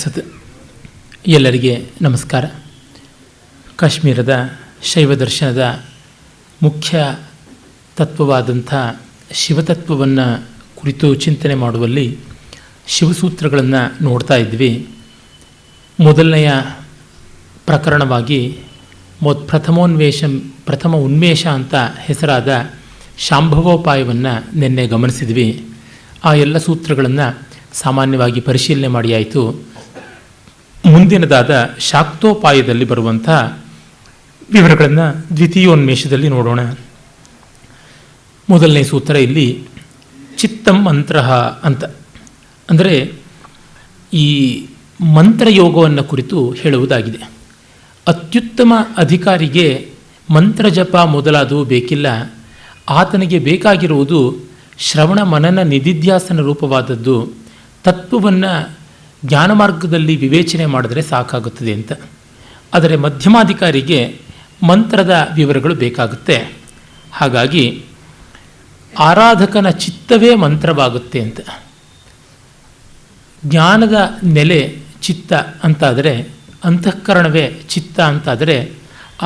ತತ್ಸತ್. ಎಲ್ಲರಿಗೆ ನಮಸ್ಕಾರ. ಕಾಶ್ಮೀರದ ಶೈವ ದರ್ಶನದ ಮುಖ್ಯ ತತ್ವವಾದಂಥ ಶಿವತತ್ವವನ್ನು ಕುರಿತು ಚಿಂತನೆ ಮಾಡುವಲ್ಲಿ ಶಿವಸೂತ್ರಗಳನ್ನು ನೋಡ್ತಾ ಇದ್ವಿ. ಮೊದಲನೆಯ ಪ್ರಕರಣವಾಗಿ ಪ್ರಥಮ ಉನ್ಮೇಷ ಅಂತ ಹೆಸರಾದ ಶಾಂಭವೋಪಾಯವನ್ನು ನಿನ್ನೆ ಗಮನಿಸಿದ್ವಿ. ಆ ಎಲ್ಲ ಸೂತ್ರಗಳನ್ನು ಸಾಮಾನ್ಯವಾಗಿ ಪರಿಶೀಲನೆ ಮಾಡಿಯಾಯಿತು. ಮುಂದಿನದಾದ ಶಾಕ್ತೋಪಾಯದಲ್ಲಿ ಬರುವಂಥ ವಿವರಗಳನ್ನು ದ್ವಿತೀಯೋನ್ಮೇಷದಲ್ಲಿ ನೋಡೋಣ. ಮೊದಲನೇ ಸೂತ್ರ ಇಲ್ಲಿ ಚಿತ್ತಂ ಮಂತ್ರ ಅಂತ, ಅಂದರೆ ಈ ಮಂತ್ರಯೋಗವನ್ನು ಕುರಿತು ಹೇಳುವುದಾಗಿದೆ. ಅತ್ಯುತ್ತಮ ಅಧಿಕಾರಿಗೆ ಮಂತ್ರಜಪ ಮೊದಲಾದವು ಬೇಕಿಲ್ಲ. ಆತನಿಗೆ ಬೇಕಾಗಿರುವುದು ಶ್ರವಣ ಮನನ ನಿಧಿಧ್ಯಾಸನ ರೂಪವಾದದ್ದು. ತತ್ವವನ್ನು ಜ್ಞಾನ ಮಾರ್ಗದಲ್ಲಿ ವಿವೇಚನೆ ಮಾಡಿದ್ರೆ ಸಾಕಾಗುತ್ತದೆ ಅಂತ. ಆದರೆ ಮಧ್ಯಮಾಧಿಕಾರಿಗೆ ಮಂತ್ರದ ವಿವರಗಳು ಬೇಕಾಗುತ್ತೆ. ಹಾಗಾಗಿ ಆರಾಧಕನ ಚಿತ್ತವೇ ಮಂತ್ರವಾಗುತ್ತೆ ಅಂತ. ಜ್ಞಾನದ ನೆಲೆ ಚಿತ್ತ ಅಂತಾದರೆ, ಅಂತಃಕರಣವೇ ಚಿತ್ತ ಅಂತಾದರೆ,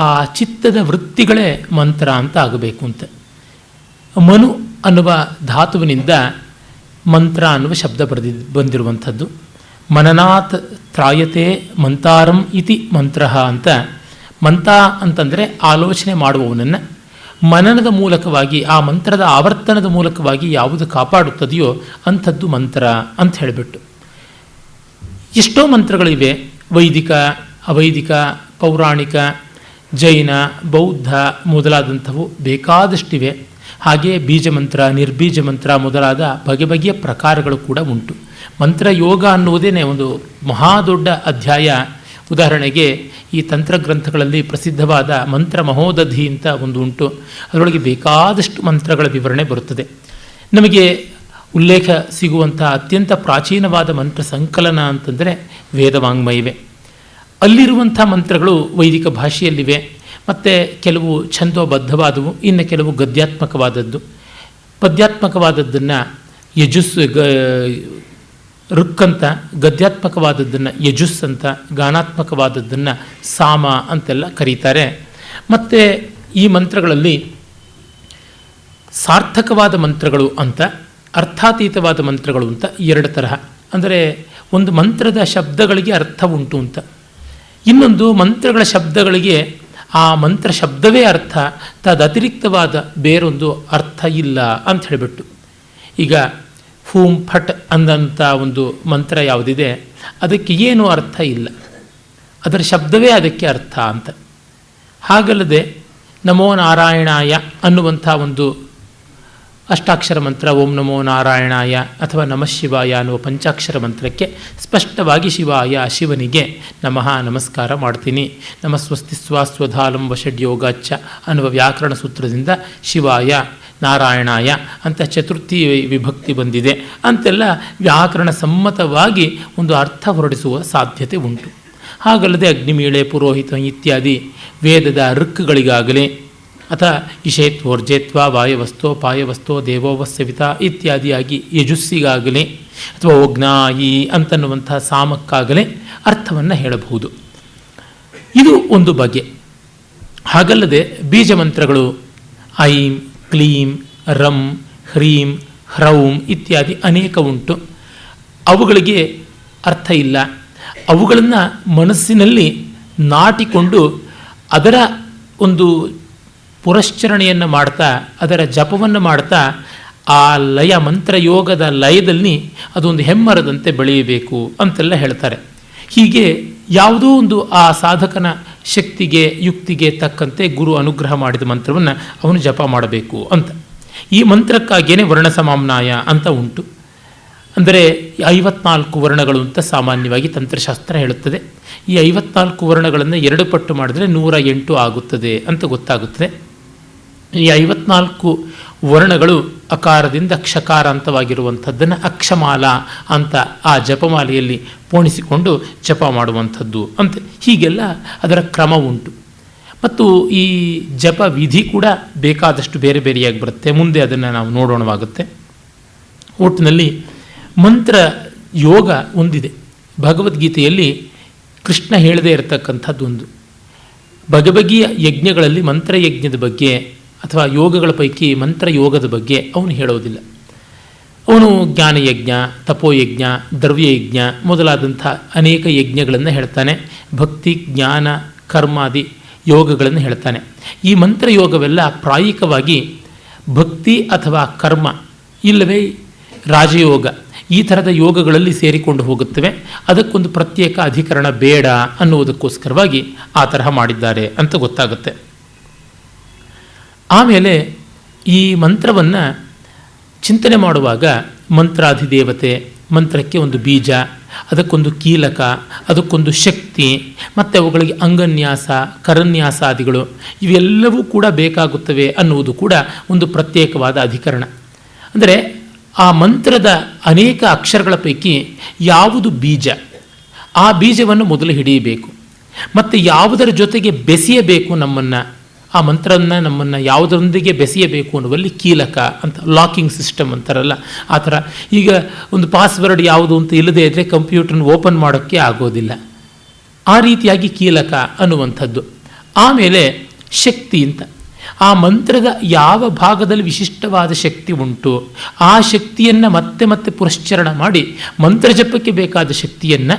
ಆ ಚಿತ್ತದ ವೃತ್ತಿಗಳೇ ಮಂತ್ರ ಅಂತ ಆಗಬೇಕು ಅಂತ. ಮನು ಅನ್ನುವ ಧಾತುವಿನಿಂದ ಮಂತ್ರ ಅನ್ನುವ ಶಬ್ದ ಬಂದಿರುವಂಥದ್ದು. ಮನನಾತ್ ತ್ರಾಯತೆ ಮಂತಾರಂ ಇತಿ ಮಂತ್ರ ಅಂತ. ಮಂತ ಅಂತಂದರೆ ಆಲೋಚನೆ ಮಾಡುವವನನ್ನು, ಮನನದ ಮೂಲಕವಾಗಿ ಆ ಮಂತ್ರದ ಆವರ್ತನದ ಮೂಲಕವಾಗಿ ಯಾವುದು ಕಾಪಾಡುತ್ತದೆಯೋ ಅಂಥದ್ದು ಮಂತ್ರ ಅಂತ ಹೇಳಿಬಿಟ್ಟು. ಎಷ್ಟೋ ಮಂತ್ರಗಳಿವೆ, ವೈದಿಕ, ಅವೈದಿಕ, ಪೌರಾಣಿಕ, ಜೈನ, ಬೌದ್ಧ ಮೊದಲಾದಂಥವು ಬೇಕಾದಷ್ಟಿವೆ. ಹಾಗೆಯೇ ಬೀಜಮಂತ್ರ, ನಿರ್ಬೀಜ ಮಂತ್ರ ಮೊದಲಾದ ಬಗೆ ಬಗೆಯ ಪ್ರಕಾರಗಳು ಕೂಡ ಉಂಟು. ಮಂತ್ರಯೋಗ ಅನ್ನುವುದೇ ಒಂದು ಮಹಾದೊಡ್ಡ ಅಧ್ಯಾಯ. ಉದಾಹರಣೆಗೆ ಈ ತಂತ್ರಗ್ರಂಥಗಳಲ್ಲಿ ಪ್ರಸಿದ್ಧವಾದ ಮಂತ್ರ ಮಹೋದಧಿ ಅಂತ ಒಂದು ಉಂಟು. ಅದರೊಳಗೆ ಬೇಕಾದಷ್ಟು ಮಂತ್ರಗಳ ವಿವರಣೆ ಬರುತ್ತದೆ. ನಮಗೆ ಉಲ್ಲೇಖ ಸಿಗುವಂಥ ಅತ್ಯಂತ ಪ್ರಾಚೀನವಾದ ಮಂತ್ರ ಸಂಕಲನ ಅಂತಂದರೆ ವೇದವಾಂಗ್ಮಯವೇ. ಅಲ್ಲಿರುವಂಥ ಮಂತ್ರಗಳು ವೈದಿಕ ಭಾಷೆಯಲ್ಲಿವೆ. ಮತ್ತು ಕೆಲವು ಛಂದೋಬದ್ಧವಾದವು, ಇನ್ನು ಕೆಲವು ಗದ್ಯಾತ್ಮಕವಾದದ್ದು. ಪದ್ಯಾತ್ಮಕವಾದದ್ದನ್ನು ಯಜುಸ್ ಋಕ್ ಅಂತ, ಗದ್ಯಾತ್ಮಕವಾದದ್ದನ್ನು ಯಜುಸ್ ಅಂತ, ಗಾನಾತ್ಮಕವಾದದ್ದನ್ನು ಸಾಮ ಅಂತೆಲ್ಲ ಕರೀತಾರೆ. ಮತ್ತು ಈ ಮಂತ್ರಗಳಲ್ಲಿ ಸಾರ್ಥಕವಾದ ಮಂತ್ರಗಳು ಅಂತ, ಅರ್ಥಾತೀತವಾದ ಮಂತ್ರಗಳು ಅಂತ ಎರಡು ತರಹ. ಅಂದರೆ ಒಂದು ಮಂತ್ರದ ಶಬ್ದಗಳಿಗೆ ಅರ್ಥ ಉಂಟು ಅಂತ, ಇನ್ನೊಂದು ಮಂತ್ರಗಳ ಶಬ್ದಗಳಿಗೆ ಆ ಮಂತ್ರ ಶಬ್ದವೇ ಅರ್ಥ, ತದತಿರಿಕ್ತವಾದ ಬೇರೊಂದು ಅರ್ಥ ಇಲ್ಲ ಅಂತ ಹೇಳಿಬಿಟ್ಟು. ಈಗ ಹೂಂ ಫಟ್ ಅಂದಂಥ ಒಂದು ಮಂತ್ರ ಯಾವುದಿದೆ ಅದಕ್ಕೆ ಏನೂ ಅರ್ಥ ಇಲ್ಲ, ಅದರ ಶಬ್ದವೇ ಅದಕ್ಕೆ ಅರ್ಥ ಅಂತ. ಹಾಗಲ್ಲದೆ ನಮೋ ನಾರಾಯಣಾಯ ಅನ್ನುವಂಥ ಒಂದು ಅಷ್ಟಾಕ್ಷರ ಮಂತ್ರ, ಓಂ ನಮೋ ನಾರಾಯಣಾಯ ಅಥವಾ ನಮಃ ಶಿವಾಯ ಅನ್ನುವ ಪಂಚಾಕ್ಷರ ಮಂತ್ರಕ್ಕೆ ಸ್ಪಷ್ಟವಾಗಿ ಶಿವಾಯ, ಶಿವನಿಗೆ ನಮಃ ನಮಸ್ಕಾರ ಮಾಡ್ತೀನಿ, ನಮ ಸ್ವಸ್ತಿ ಸ್ವಧಾಲಂ ವಷಡ್ಯೋಗಾಚ್ಚ ಅನ್ನುವ ವ್ಯಾಕರಣ ಸೂತ್ರದಿಂದ ಶಿವಾಯ ನಾರಾಯಣಾಯ ಅಂತ ಚತುರ್ಥಿ ವಿಭಕ್ತಿ ಬಂದಿದೆ ಅಂತೆಲ್ಲ ವ್ಯಾಕರಣ ಸಮ್ಮತವಾಗಿ ಒಂದು ಅರ್ಥ ಹೊರಡಿಸುವ ಸಾಧ್ಯತೆ ಉಂಟು. ಹಾಗಲ್ಲದೆ ಅಗ್ನಿಮೀಳೆ, ಪುರೋಹಿತ ಇತ್ಯಾದಿ ವೇದದ ಋಕ್ಗಳಿಗಾಗಲಿ ಅಥವಾ ಇಷೇತ್ವೋರ್ಜೇತ್ವ ವಾಯವಸ್ತೋ ಪಾಯವಸ್ತೋ ದೇವೋವಸ್ಸವಿತ ಇತ್ಯಾದಿಯಾಗಿ ಯಜುಸ್ಸಿಗಾಗಲಿ ಅಥವಾ ಓಗ್ನಾಯಿ ಅಂತನ್ನುವಂಥ ಸಾಮಕ್ಕಾಗಲೇ ಅರ್ಥವನ್ನು ಹೇಳಬಹುದು. ಇದು ಒಂದು ಬಗೆ. ಹಾಗಲ್ಲದೆ ಬೀಜಮಂತ್ರಗಳು ಐಂ, ಕ್ಲೀಂ, ರಂ, ಹ್ರೀಂ, ಹ್ರೌಂ ಇತ್ಯಾದಿ ಅನೇಕ ಉಂಟು. ಅವುಗಳಿಗೆ ಅರ್ಥ ಇಲ್ಲ. ಅವುಗಳನ್ನು ಮನಸ್ಸಿನಲ್ಲಿ ನಾಟಿಕೊಂಡು ಅದರ ಒಂದು ಪುರಶ್ಚರಣೆಯನ್ನು ಮಾಡ್ತಾ, ಅದರ ಜಪವನ್ನು ಮಾಡ್ತಾ, ಆ ಲಯ ಮಂತ್ರಯೋಗದ ಲಯದಲ್ಲಿ ಅದೊಂದು ಹೆಮ್ಮರದಂತೆ ಬೆಳೆಯಬೇಕು ಅಂತೆಲ್ಲ ಹೇಳ್ತಾರೆ. ಹೀಗೆ ಯಾವುದೋ ಒಂದು ಆ ಸಾಧಕನ ಶಕ್ತಿಗೆ ಯುಕ್ತಿಗೆ ತಕ್ಕಂತೆ ಗುರು ಅನುಗ್ರಹ ಮಾಡಿದ ಮಂತ್ರವನ್ನು ಅವನು ಜಪ ಮಾಡಬೇಕು ಅಂತ. ಈ ಮಂತ್ರಕ್ಕಾಗಿಯೇ ವರ್ಣಸಮಾಮ್ನಾಯ ಅಂತ ಉಂಟು. ಅಂದರೆ 54 ವರ್ಣಗಳು ಅಂತ ಸಾಮಾನ್ಯವಾಗಿ ತಂತ್ರಶಾಸ್ತ್ರ ಹೇಳುತ್ತದೆ. ಈ 54 ವರ್ಣಗಳನ್ನು 2 ಪಟ್ಟು ಮಾಡಿದ್ರೆ 108 ಆಗುತ್ತದೆ ಅಂತ ಗೊತ್ತಾಗುತ್ತದೆ. ಈ 54 ವರ್ಣಗಳು ಅಕಾರದಿಂದ ಕ್ಷಕಾರ ಅಂತವಾಗಿರುವಂಥದ್ದನ್ನು ಅಕ್ಷಮಾಲ ಅಂತ ಆ ಜಪಮಾಲೆಯಲ್ಲಿ ಪೋಣಿಸಿಕೊಂಡು ಜಪ ಮಾಡುವಂಥದ್ದು ಅಂತ. ಹೀಗೆಲ್ಲ ಅದರ ಕ್ರಮ ಉಂಟು. ಮತ್ತು ಈ ಜಪ ವಿಧಿ ಕೂಡ ಬೇಕಾದಷ್ಟು ಬೇರೆ ಬೇರೆಯಾಗಿ ಬರುತ್ತೆ. ಮುಂದೆ ಅದನ್ನು ನಾವು ನೋಡೋಣವಾಗುತ್ತೆ. ಒಟ್ಟಿನಲ್ಲಿ ಮಂತ್ರ ಯೋಗ ಒಂದಿದೆ. ಭಗವದ್ಗೀತೆಯಲ್ಲಿ ಕೃಷ್ಣ ಹೇಳದೇ ಇರತಕ್ಕಂಥದ್ದು ಒಂದು ಬಗೆಬಗೆಯ ಯಜ್ಞಗಳಲ್ಲಿ ಮಂತ್ರಯಜ್ಞದ ಬಗ್ಗೆ ಅಥವಾ ಯೋಗಗಳ ಪೈಕಿ ಮಂತ್ರಯೋಗದ ಬಗ್ಗೆ ಅವನು ಹೇಳೋದಿಲ್ಲ. ಅವನು ಜ್ಞಾನಯಜ್ಞ, ತಪೋಯಜ್ಞ, ದ್ರವ್ಯಯಜ್ಞ ಮೊದಲಾದಂಥ ಅನೇಕ ಯಜ್ಞಗಳನ್ನು ಹೇಳ್ತಾನೆ. ಭಕ್ತಿ, ಜ್ಞಾನ, ಕರ್ಮಾದಿ ಯೋಗಗಳನ್ನು ಹೇಳ್ತಾನೆ. ಈ ಮಂತ್ರಯೋಗವೆಲ್ಲ ಪ್ರಾಯಿಕವಾಗಿ ಭಕ್ತಿ ಅಥವಾ ಕರ್ಮ ಇಲ್ಲವೇ ರಾಜಯೋಗ ಈ ಥರದ ಯೋಗಗಳಲ್ಲಿ ಸೇರಿಕೊಂಡು ಹೋಗುತ್ತವೆ. ಅದಕ್ಕೊಂದು ಪ್ರತ್ಯೇಕ ಅಧಿಕರಣ ಬೇಡ ಅನ್ನುವುದಕ್ಕೋಸ್ಕರವಾಗಿ ಆ ತರಹ ಮಾಡಿದ್ದಾರೆ ಅಂತ ಗೊತ್ತಾಗುತ್ತೆ. ಆಮೇಲೆ ಈ ಮಂತ್ರವನ್ನು ಚಿಂತನೆ ಮಾಡುವಾಗ ಮಂತ್ರಾಧಿದೇವತೆ, ಮಂತ್ರಕ್ಕೆ ಒಂದು ಬೀಜ, ಅದಕ್ಕೊಂದು ಕೀಲಕ, ಅದಕ್ಕೊಂದು ಶಕ್ತಿ, ಮತ್ತು ಅವುಗಳಿಗೆ ಅಂಗನ್ಯಾಸ, ಕರನ್ಯಾಸಾದಿಗಳು ಇವೆಲ್ಲವೂ ಕೂಡ ಬೇಕಾಗುತ್ತವೆ ಅನ್ನುವುದು ಕೂಡ ಒಂದು ಪ್ರತ್ಯೇಕವಾದ ಅಧಿಕರಣ. ಅಂದರೆ ಆ ಮಂತ್ರದ ಅನೇಕ ಅಕ್ಷರಗಳ ಪೈಕಿ ಯಾವುದು ಬೀಜ, ಆ ಬೀಜವನ್ನು ಮೊದಲು ಹಿಡಿಯಬೇಕು. ಮತ್ತು ಯಾವುದರ ಜೊತೆಗೆ ಬೆಸೆಯಬೇಕು ನಮ್ಮನ್ನು, ಆ ಮಂತ್ರವನ್ನು ನಮ್ಮನ್ನು ಯಾವುದರೊಂದಿಗೆ ಬೆಸೆಯಬೇಕು ಅನ್ನುವಲ್ಲಿ ಕೀಲಕ ಅಂತ, ಲಾಕಿಂಗ್ ಸಿಸ್ಟಮ್ ಅಂತಾರಲ್ಲ ಆ ಥರ. ಈಗ ಒಂದು ಪಾಸ್ವರ್ಡ್ ಯಾವುದು ಅಂತ ಇಲ್ಲದೇ ಇದ್ದರೆ ಕಂಪ್ಯೂಟರ್ನ ಓಪನ್ ಮಾಡೋಕ್ಕೆ ಆಗೋದಿಲ್ಲ. ಆ ರೀತಿಯಾಗಿ ಕೀಲಕ ಅನ್ನುವಂಥದ್ದು. ಆಮೇಲೆ ಶಕ್ತಿ ಅಂತ, ಆ ಮಂತ್ರದ ಯಾವ ಭಾಗದಲ್ಲಿ ವಿಶಿಷ್ಟವಾದ ಶಕ್ತಿ ಉಂಟು ಆ ಶಕ್ತಿಯನ್ನು ಮತ್ತೆ ಮತ್ತೆ ಪುರಶ್ಚರಣ ಮಾಡಿ ಮಂತ್ರಜಪಕ್ಕೆ ಬೇಕಾದ ಶಕ್ತಿಯನ್ನು,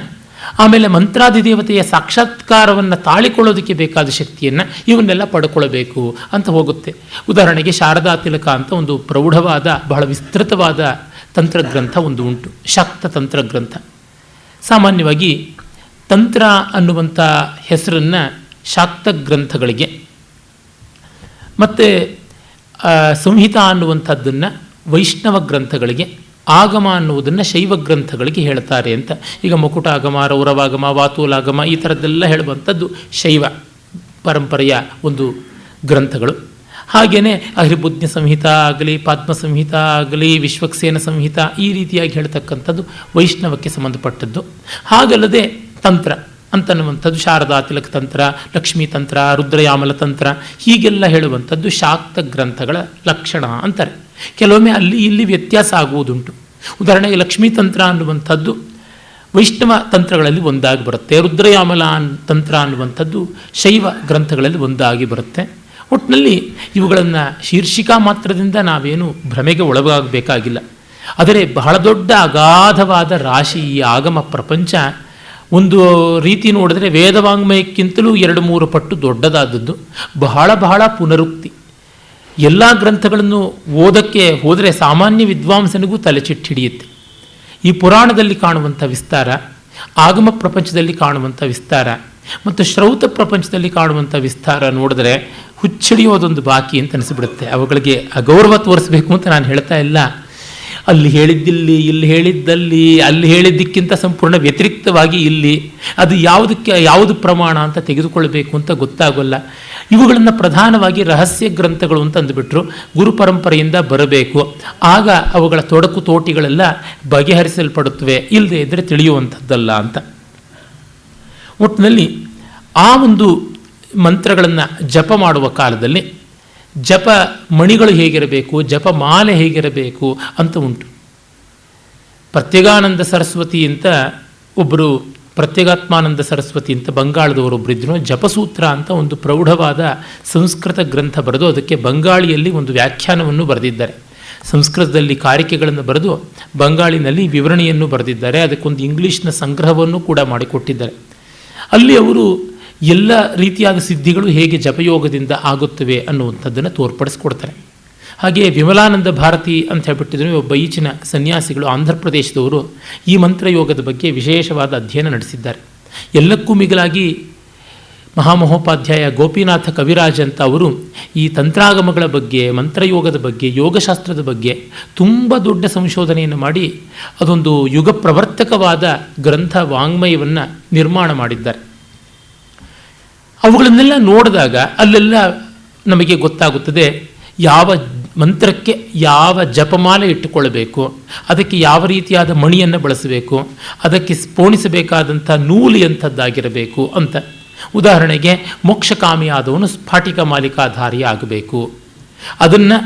ಆಮೇಲೆ ಮಂತ್ರಾಧಿದೇವತೆಯ ಸಾಕ್ಷಾತ್ಕಾರವನ್ನು ತಾಳಿಕೊಳ್ಳೋದಕ್ಕೆ ಬೇಕಾದ ಶಕ್ತಿಯನ್ನು ಇವನ್ನೆಲ್ಲ ಪಡ್ಕೊಳ್ಬೇಕು ಅಂತ ಹೋಗುತ್ತೆ. ಉದಾಹರಣೆಗೆ ಶಾರದಾ ತಿಲಕ ಅಂತ ಒಂದು ಪ್ರೌಢವಾದ ಬಹಳ ವಿಸ್ತೃತವಾದ ತಂತ್ರಗ್ರಂಥ ಒಂದು ಉಂಟು, ಶಾಕ್ತ ತಂತ್ರಗ್ರಂಥ. ಸಾಮಾನ್ಯವಾಗಿ ತಂತ್ರ ಅನ್ನುವಂಥ ಹೆಸರನ್ನು ಶಾಕ್ತ ಗ್ರಂಥಗಳಿಗೆ ಮತ್ತು ಸಂಹಿತಾ ಅನ್ನುವಂಥದ್ದನ್ನು ವೈಷ್ಣವ ಗ್ರಂಥಗಳಿಗೆ, ಆಗಮ ಅನ್ನುವುದನ್ನು ಶೈವ ಗ್ರಂಥಗಳಿಗೆ ಹೇಳ್ತಾರೆ ಅಂತ. ಈಗ ಮುಕುಟಾಗಮ, ರೌರವಾಗಮ, ವಾತೂಲಾಗಮ ಈ ಥರದ್ದೆಲ್ಲ ಹೇಳುವಂಥದ್ದು ಶೈವ ಪರಂಪರೆಯ ಒಂದು ಗ್ರಂಥಗಳು. ಹಾಗೆಯೇ ಅಹಿರ್ಬುದ್ಧ ಸಂಹಿತಾ ಆಗಲಿ, ಪದ್ಮ ಸಂಹಿತಾ ಆಗಲಿ, ವಿಶ್ವಕ್ಸೇನ ಸಂಹಿತಾ ಈ ರೀತಿಯಾಗಿ ಹೇಳ್ತಕ್ಕಂಥದ್ದು ವೈಷ್ಣವಕ್ಕೆ ಸಂಬಂಧಪಟ್ಟದ್ದು. ಹಾಗಲ್ಲದೆ ತಂತ್ರ ಅಂತನ್ನುವಂಥದ್ದು ಶಾರದಾ ತಿಲಕ ತಂತ್ರ, ಲಕ್ಷ್ಮೀ ತಂತ್ರ, ರುದ್ರಯಾಮಲ ತಂತ್ರ ಹೀಗೆಲ್ಲ ಹೇಳುವಂಥದ್ದು ಶಾಕ್ತ ಗ್ರಂಥಗಳ ಲಕ್ಷಣ ಅಂತಾರೆ. ಕೆಲವೊಮ್ಮೆ ಅಲ್ಲಿ ಇಲ್ಲಿ ವ್ಯತ್ಯಾಸ ಆಗುವುದುಂಟು. ಉದಾಹರಣೆಗೆ ಲಕ್ಷ್ಮೀ ತಂತ್ರ ಅನ್ನುವಂಥದ್ದು ವೈಷ್ಣವ ತಂತ್ರಗಳಲ್ಲಿ ಒಂದಾಗಿ ಬರುತ್ತೆ, ರುದ್ರಯಾಮಲ ತಂತ್ರ ಅನ್ನುವಂಥದ್ದು ಶೈವ ಗ್ರಂಥಗಳಲ್ಲಿ ಒಂದಾಗಿ ಬರುತ್ತೆ. ಒಟ್ಟಿನಲ್ಲಿ ಇವುಗಳನ್ನು ಶೀರ್ಷಿಕಾ ಮಾತ್ರದಿಂದ ನಾವೇನು ಭ್ರಮೆಗೆ ಒಳಗಾಗಬೇಕಾಗಿಲ್ಲ. ಆದರೆ ಬಹಳ ದೊಡ್ಡ ಅಗಾಧವಾದ ರಾಶಿ ಈ ಆಗಮ ಪ್ರಪಂಚ. ಒಂದು ರೀತಿ ನೋಡಿದ್ರೆ ವೇದವಾಂಗ್ಮಯಕ್ಕಿಂತಲೂ 2-3 ಪಟ್ಟು ದೊಡ್ಡದಾದದ್ದು, ಬಹಳ ಬಹಳ ಪುನರುಕ್ತಿ. ಎಲ್ಲ ಗ್ರಂಥಗಳನ್ನು ಓದಕ್ಕೆ ಹೋದರೆ ಸಾಮಾನ್ಯ ವಿದ್ವಾಂಸನಿಗೂ ತಲೆಚಿಟ್ಟು ಹಿಡಿಯುತ್ತೆ. ಈ ಪುರಾಣದಲ್ಲಿ ಕಾಣುವಂಥ ವಿಸ್ತಾರ, ಆಗಮ ಪ್ರಪಂಚದಲ್ಲಿ ಕಾಣುವಂಥ ವಿಸ್ತಾರ ಮತ್ತು ಶ್ರೌತ ಪ್ರಪಂಚದಲ್ಲಿ ಕಾಣುವಂಥ ವಿಸ್ತಾರ ನೋಡಿದ್ರೆ ಹುಚ್ಚಡಿಯೋದೊಂದು ಬಾಕಿ ಅಂತ ಅನಿಸ್ಬಿಡುತ್ತೆ. ಅವುಗಳಿಗೆ ಅಗೌರವ ತೋರಿಸಬೇಕು ಅಂತ ನಾನು ಹೇಳ್ತಾ ಇಲ್ಲ. ಅಲ್ಲಿ ಹೇಳಿದ್ದಿಲ್ಲಿ, ಇಲ್ಲಿ ಹೇಳಿದ್ದಲ್ಲಿ, ಅಲ್ಲಿ ಹೇಳಿದ್ದಕ್ಕಿಂತ ಸಂಪೂರ್ಣ ವ್ಯತಿರಿಕ್ತವಾಗಿ ಇಲ್ಲಿ, ಅದು ಯಾವುದು ಪ್ರಮಾಣ ಅಂತ ತೆಗೆದುಕೊಳ್ಬೇಕು ಅಂತ ಗೊತ್ತಾಗೋಲ್ಲ. ಇವುಗಳನ್ನು ಪ್ರಧಾನವಾಗಿ ರಹಸ್ಯ ಗ್ರಂಥಗಳು ಅಂತ ಅಂದುಬಿಟ್ರು. ಗುರು ಪರಂಪರೆಯಿಂದ ಬರಬೇಕು, ಆಗ ಅವುಗಳ ತೊಡಕು ತೋಟಿಗಳೆಲ್ಲ ಬಗೆಹರಿಸಲ್ಪಡುತ್ತವೆ, ಇಲ್ಲದೆ ಇದ್ದರೆ ತಿಳಿಯುವಂಥದ್ದಲ್ಲ ಅಂತ. ಒಟ್ಟಿನಲ್ಲಿ ಆ ಒಂದು ಮಂತ್ರಗಳನ್ನು ಜಪ ಮಾಡುವ ಕಾಲದಲ್ಲಿ ಜಪ ಮಣಿಗಳು ಹೇಗಿರಬೇಕು, ಜಪಮಾಲೆ ಹೇಗಿರಬೇಕು ಅಂತ ಉಂಟು. ಪ್ರತ್ಯಗಾನಂದ ಸರಸ್ವತಿ ಅಂತ ಒಬ್ಬರು, ಪ್ರತ್ಯಗಾತ್ಮಾನಂದ ಸರಸ್ವತಿ ಅಂತ ಬಂಗಾಳದವರೊಬ್ಬರಿದ್ರು. ಜಪಸೂತ್ರ ಅಂತ ಒಂದು ಪ್ರೌಢವಾದ ಸಂಸ್ಕೃತ ಗ್ರಂಥ ಬರೆದು ಅದಕ್ಕೆ ಬಂಗಾಳಿಯಲ್ಲಿ ಒಂದು ವ್ಯಾಖ್ಯಾನವನ್ನು ಬರೆದಿದ್ದಾರೆ. ಸಂಸ್ಕೃತದಲ್ಲಿ ಕಾರಿಕೆಗಳನ್ನು ಬರೆದು ಬಂಗಾಳಿನಲ್ಲಿ ವಿವರಣೆಯನ್ನು ಬರೆದಿದ್ದಾರೆ. ಅದಕ್ಕೊಂದು ಇಂಗ್ಲೀಷ್ನ ಸಂಗ್ರಹವನ್ನು ಕೂಡ ಮಾಡಿಕೊಟ್ಟಿದ್ದಾರೆ. ಅಲ್ಲಿ ಅವರು ಎಲ್ಲ ರೀತಿಯಾದ ಸಿದ್ಧಿಗಳು ಹೇಗೆ ಜಪಯೋಗದಿಂದ ಆಗುತ್ತವೆ ಅನ್ನುವಂಥದ್ದನ್ನು ತೋರ್ಪಡಿಸ್ಕೊಡ್ತಾರೆ. ಹಾಗೆಯೇ ವಿಮಲಾನಂದ ಭಾರತಿ ಅಂತ ಹೇಳ್ಬಿಟ್ಟಿದ್ರು, ಒಬ್ಬ ಈಚಿನ ಸನ್ಯಾಸಿಗಳು ಆಂಧ್ರ ಪ್ರದೇಶದವರು ಈ ಮಂತ್ರಯೋಗದ ಬಗ್ಗೆ ವಿಶೇಷವಾದ ಅಧ್ಯಯನ ನಡೆಸಿದ್ದಾರೆ. ಎಲ್ಲಕ್ಕೂ ಮಿಗಿಲಾಗಿ ಮಹಾಮಹೋಪಾಧ್ಯಾಯ ಗೋಪಿನಾಥ ಕವಿರಾಜ್ ಅಂತ ಅವರು ಈ ತಂತ್ರಾಗಮಗಳ ಬಗ್ಗೆ, ಮಂತ್ರಯೋಗದ ಬಗ್ಗೆ, ಯೋಗಶಾಸ್ತ್ರದ ಬಗ್ಗೆ ತುಂಬ ದೊಡ್ಡ ಸಂಶೋಧನೆಯನ್ನು ಮಾಡಿ ಅದೊಂದು ಯುಗ ಪ್ರವರ್ತಕವಾದ ಗ್ರಂಥ ವಾಂಗ್ಮಯವನ್ನು ನಿರ್ಮಾಣ ಮಾಡಿದ್ದಾರೆ. ಅವುಗಳನ್ನೆಲ್ಲ ನೋಡಿದಾಗ ಅಲ್ಲೆಲ್ಲ ನಮಗೆ ಗೊತ್ತಾಗುತ್ತದೆ ಯಾವ ಮಂತ್ರಕ್ಕೆ ಯಾವ ಜಪಮಾಲೆ ಇಟ್ಟುಕೊಳ್ಳಬೇಕು, ಅದಕ್ಕೆ ಯಾವ ರೀತಿಯಾದ ಮಣಿಯನ್ನು ಬಳಸಬೇಕು, ಅದಕ್ಕೆ ಸ್ಫೋಣಿಸಬೇಕಾದಂಥ ನೂಲು ಎಂಥದ್ದಾಗಿರಬೇಕು ಅಂತ. ಉದಾಹರಣೆಗೆ ಮೋಕ್ಷಕಾಮಿಯಾದವನು ಸ್ಫಾಟಿಕ ಮಾಲಿಕಾಧಾರಿ ಆಗಬೇಕು, ಅದನ್ನು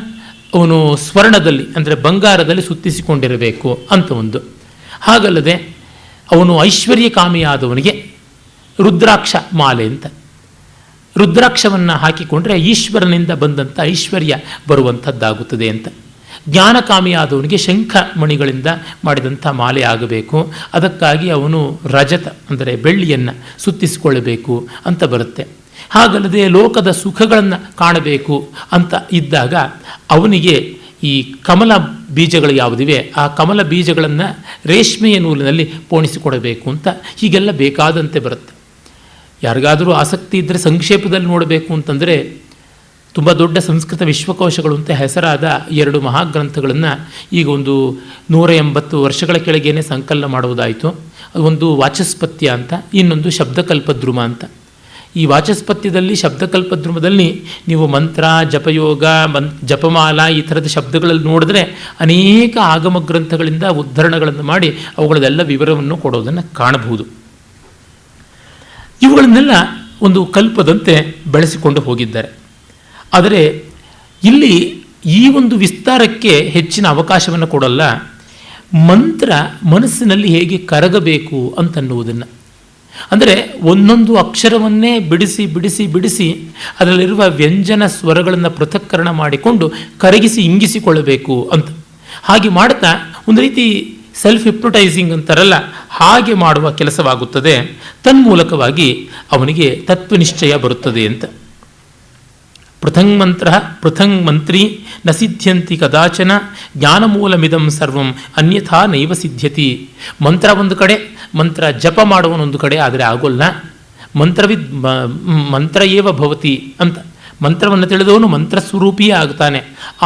ಅವನು ಸ್ವರ್ಣದಲ್ಲಿ ಅಂದರೆ ಬಂಗಾರದಲ್ಲಿ ಸುತ್ತಿಸಿಕೊಂಡಿರಬೇಕು ಅಂತ ಒಂದು. ಹಾಗಲ್ಲದೆ ಅವನು ಐಶ್ವರ್ಯಕಾಮಿಯಾದವನಿಗೆ ರುದ್ರಾಕ್ಷ ಮಾಲೆ ಅಂತ, ರುದ್ರಾಕ್ಷವನ್ನು ಹಾಕಿಕೊಂಡ್ರೆ ಈಶ್ವರನಿಂದ ಬಂದಂಥ ಐಶ್ವರ್ಯ ಬರುವಂಥದ್ದಾಗುತ್ತದೆ ಅಂತ. ಜ್ಞಾನಕಾಮಿಯಾದವನಿಗೆ ಶಂಖ ಮಣಿಗಳಿಂದ ಮಾಡಿದಂಥ ಮಾಲೆ ಆಗಬೇಕು, ಅದಕ್ಕಾಗಿ ಅವನು ರಜತ ಅಂದರೆ ಬೆಳ್ಳಿಯನ್ನು ಸುತ್ತಿಸಿಕೊಳ್ಳಬೇಕು ಅಂತ ಬರುತ್ತೆ. ಹಾಗಲ್ಲದೆ ಲೋಕದ ಸುಖಗಳನ್ನು ಕಾಣಬೇಕು ಅಂತ ಇದ್ದಾಗ ಅವನಿಗೆ ಈ ಕಮಲ ಬೀಜಗಳು ಯಾವುದಿವೆ ಆ ಕಮಲ ಬೀಜಗಳನ್ನು ರೇಷ್ಮೆಯ ನೂಲಿನಲ್ಲಿ ಪೋಣಿಸಿಕೊಡಬೇಕು ಅಂತ ಹೀಗೆಲ್ಲ ಬೇಕಾದಂತೆ ಬರುತ್ತೆ. ಯಾರಿಗಾದರೂ ಆಸಕ್ತಿ ಇದ್ದರೆ ಸಂಕ್ಷೇಪದಲ್ಲಿ ನೋಡಬೇಕು ಅಂತಂದರೆ ತುಂಬ ದೊಡ್ಡ ಸಂಸ್ಕೃತ ವಿಶ್ವಕೋಶಗಳು ಅಂತ ಹೆಸರಾದ 2 ಮಹಾಗ್ರಂಥಗಳನ್ನು ಈಗ ಒಂದು 180 ವರ್ಷಗಳ ಕೆಳಗೇನೆ ಸಂಕಲನ ಮಾಡುವುದಾಯಿತು. ಒಂದು ವಾಚಸ್ಪತ್ಯ ಅಂತ, ಇನ್ನೊಂದು ಶಬ್ದಕಲ್ಪದ್ರುಮ ಅಂತ. ಈ ವಾಚಸ್ಪತ್ಯದಲ್ಲಿ ಶಬ್ದಕಲ್ಪದ್ರುಮದಲ್ಲಿ ನೀವು ಮಂತ್ರ, ಜಪಯೋಗ, ಜಪಮಾಲ ಈ ಥರದ ಶಬ್ದಗಳಲ್ಲಿ ನೋಡಿದ್ರೆ ಅನೇಕ ಆಗಮ ಗ್ರಂಥಗಳಿಂದ ಉದ್ಧರಣಗಳನ್ನು ಮಾಡಿ ಅವುಗಳದೆಲ್ಲ ವಿವರವನ್ನು ಕೊಡೋದನ್ನು ಕಾಣಬಹುದು. ಇವುಗಳನ್ನೆಲ್ಲ ಒಂದು ಕಲ್ಪದಂತೆ ಬೆಳೆಸಿಕೊಂಡು ಹೋಗಿದ್ದಾರೆ. ಆದರೆ ಇಲ್ಲಿ ಈ ಒಂದು ವಿಸ್ತಾರಕ್ಕೆ ಹೆಚ್ಚಿನ ಅವಕಾಶವನ್ನು ಕೊಡಲ್ಲ. ಮಂತ್ರ ಮನಸ್ಸಿನಲ್ಲಿ ಹೇಗೆ ಕರಗಬೇಕು ಅಂತನ್ನುವುದನ್ನು, ಅಂದರೆ ಒಂದೊಂದು ಅಕ್ಷರವನ್ನೇ ಬಿಡಿಸಿ ಬಿಡಿಸಿ ಬಿಡಿಸಿ ಅದರಲ್ಲಿರುವ ವ್ಯಂಜನ ಸ್ವರಗಳನ್ನು ಪೃಥಕ್ಕರಣ ಮಾಡಿಕೊಂಡು ಕರಗಿಸಿ ಇಂಗಿಸಿಕೊಳ್ಳಬೇಕು ಅಂತ. ಹಾಗೆ ಮಾಡ್ತಾ ಒಂದು ರೀತಿ ಸೆಲ್ಫ್ ಹಿಪ್ನೋಟೈಸಿಂಗ್ ಅಂತಾರಲ್ಲ, ಹಾಗೆ ಮಾಡುವ ಕೆಲಸವಾಗುತ್ತದೆ. ತನ್ಮೂಲಕವಾಗಿ ಅವನಿಗೆ ತತ್ವನಿಶ್ಚಯ ಬರುತ್ತದೆ ಅಂತ. ಪೃಥಂಗ್ ಮಂತ್ರ ಪೃಥಂಗ್ ಮಂತ್ರಿ ನ ಸಿದ್ಧ್ಯಂತಿ ಕದಾಚನ ಜ್ಞಾನಮೂಲಮಿದಂ ಸರ್ವಂ ಅನ್ಯಥಾ ನೈವ ಸಿದ್ಧ್ಯತಿ. ಮಂತ್ರ ಒಂದು ಕಡೆ, ಮಂತ್ರ ಜಪ ಮಾಡುವನೊಂದು ಕಡೆ, ಆದರೆ ಆಗೋಲ್ಲ. ಮಂತ್ರ ಏವ ಭವತಿ ಅಂತ, ಮಂತ್ರವನ್ನು ತಿಳಿದವನು ಮಂತ್ರಸ್ವರೂಪಿಯೇ ಆಗ್ತಾನೆ.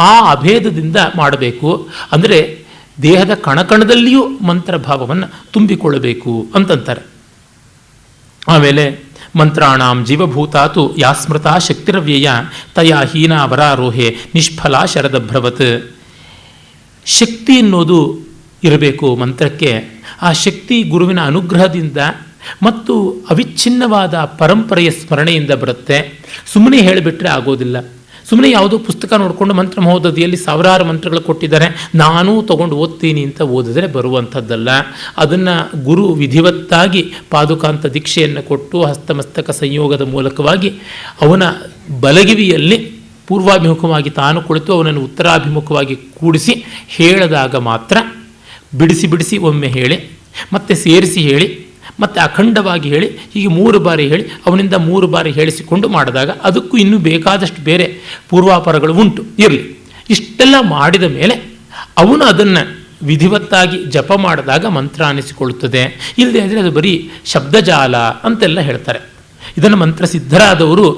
ಆ ಅಭೇದದಿಂದ ಮಾಡಬೇಕು. ಅಂದರೆ ದೇಹದ ಕಣಕಣದಲ್ಲಿಯೂ ಮಂತ್ರಭಾವವನ್ನು ತುಂಬಿಕೊಳ್ಳಬೇಕು ಅಂತಂತಾರೆ. ಆಮೇಲೆ ಮಂತ್ರಾಣಾಂ ಜೀವಭೂತಾತು ಯಾ ಸ್ಮೃತ ಶಕ್ತಿರವ್ಯಯ ತಯಾ ಹೀನ ವರಾರೋಹೆ ನಿಷ್ಫಲ ಶರದಭ್ರವತ್. ಶಕ್ತಿ ಎನ್ನುವುದು ಇರಬೇಕು ಮಂತ್ರಕ್ಕೆ. ಆ ಶಕ್ತಿ ಗುರುವಿನ ಅನುಗ್ರಹದಿಂದ ಮತ್ತು ಅವಿಚ್ಛಿನ್ನವಾದ ಪರಂಪರೆಯ ಸ್ಮರಣೆಯಿಂದ ಬರುತ್ತೆ. ಸುಮ್ಮನೆ ಹೇಳಿಬಿಟ್ರೆ ಆಗೋದಿಲ್ಲ. ಸುಮ್ಮನೆ ಯಾವುದೋ ಪುಸ್ತಕ ನೋಡಿಕೊಂಡು ಮಂತ್ರ ಮಹೋದಧಿಯಲ್ಲಿ 1000 ಮಂತ್ರಗಳು ಕೊಟ್ಟಿದ್ದಾರೆ, ನಾನೂ ತೊಗೊಂಡು ಓದ್ತೀನಿ ಅಂತ ಓದಿದ್ರೆ ಬರುವಂಥದ್ದಲ್ಲ. ಅದನ್ನು ಗುರು ವಿಧಿವತ್ತಾಗಿ ಪಾದುಕಾಂತ ದೀಕ್ಷೆಯನ್ನು ಕೊಟ್ಟು ಹಸ್ತಮಸ್ತಕ ಸಂಯೋಗದ ಮೂಲಕವಾಗಿ ಅವನ ಬಲಗಿವಿಯಲ್ಲಿ ಪೂರ್ವಾಭಿಮುಖವಾಗಿ ತಾನು ಕುಳಿತು ಅವನನ್ನು ಉತ್ತರಾಭಿಮುಖವಾಗಿ ಕೂಡಿಸಿ ಹೇಳಿದಾಗ ಮಾತ್ರ, ಬಿಡಿಸಿ ಬಿಡಿಸಿ ಒಮ್ಮೆ ಹೇಳಿ ಮತ್ತೆ ಸೇರಿಸಿ ಹೇಳಿ ಮತ್ತು ಅಖಂಡವಾಗಿ ಹೇಳಿ ಹೀಗೆ 3 ಬಾರಿ ಹೇಳಿ ಅವನಿಂದ 3 ಬಾರಿ ಹೇಳಿಸಿಕೊಂಡು ಮಾಡಿದಾಗ ಅದಕ್ಕೂ ಇನ್ನೂ ಬೇಕಾದಷ್ಟು ಬೇರೆ ಪೂರ್ವಾಪರಗಳು ಉಂಟು. ಇರಲಿ, ಇಷ್ಟೆಲ್ಲ ಮಾಡಿದ ಮೇಲೆ ಅವನು ಅದನ್ನು ವಿಧಿವತ್ತಾಗಿ ಜಪ ಮಾಡಿದಾಗ ಮಂತ್ರ ಅನಿಸಿಕೊಳ್ಳುತ್ತದೆ. ಇಲ್ಲದೆ ಆದರೆ ಅದು ಬರೀ ಶಬ್ದಜಾಲ ಅಂತೆಲ್ಲ ಹೇಳ್ತಾರೆ. ಇದನ್ನು ಮಂತ್ರ ಸಿದ್ಧರಾದವರು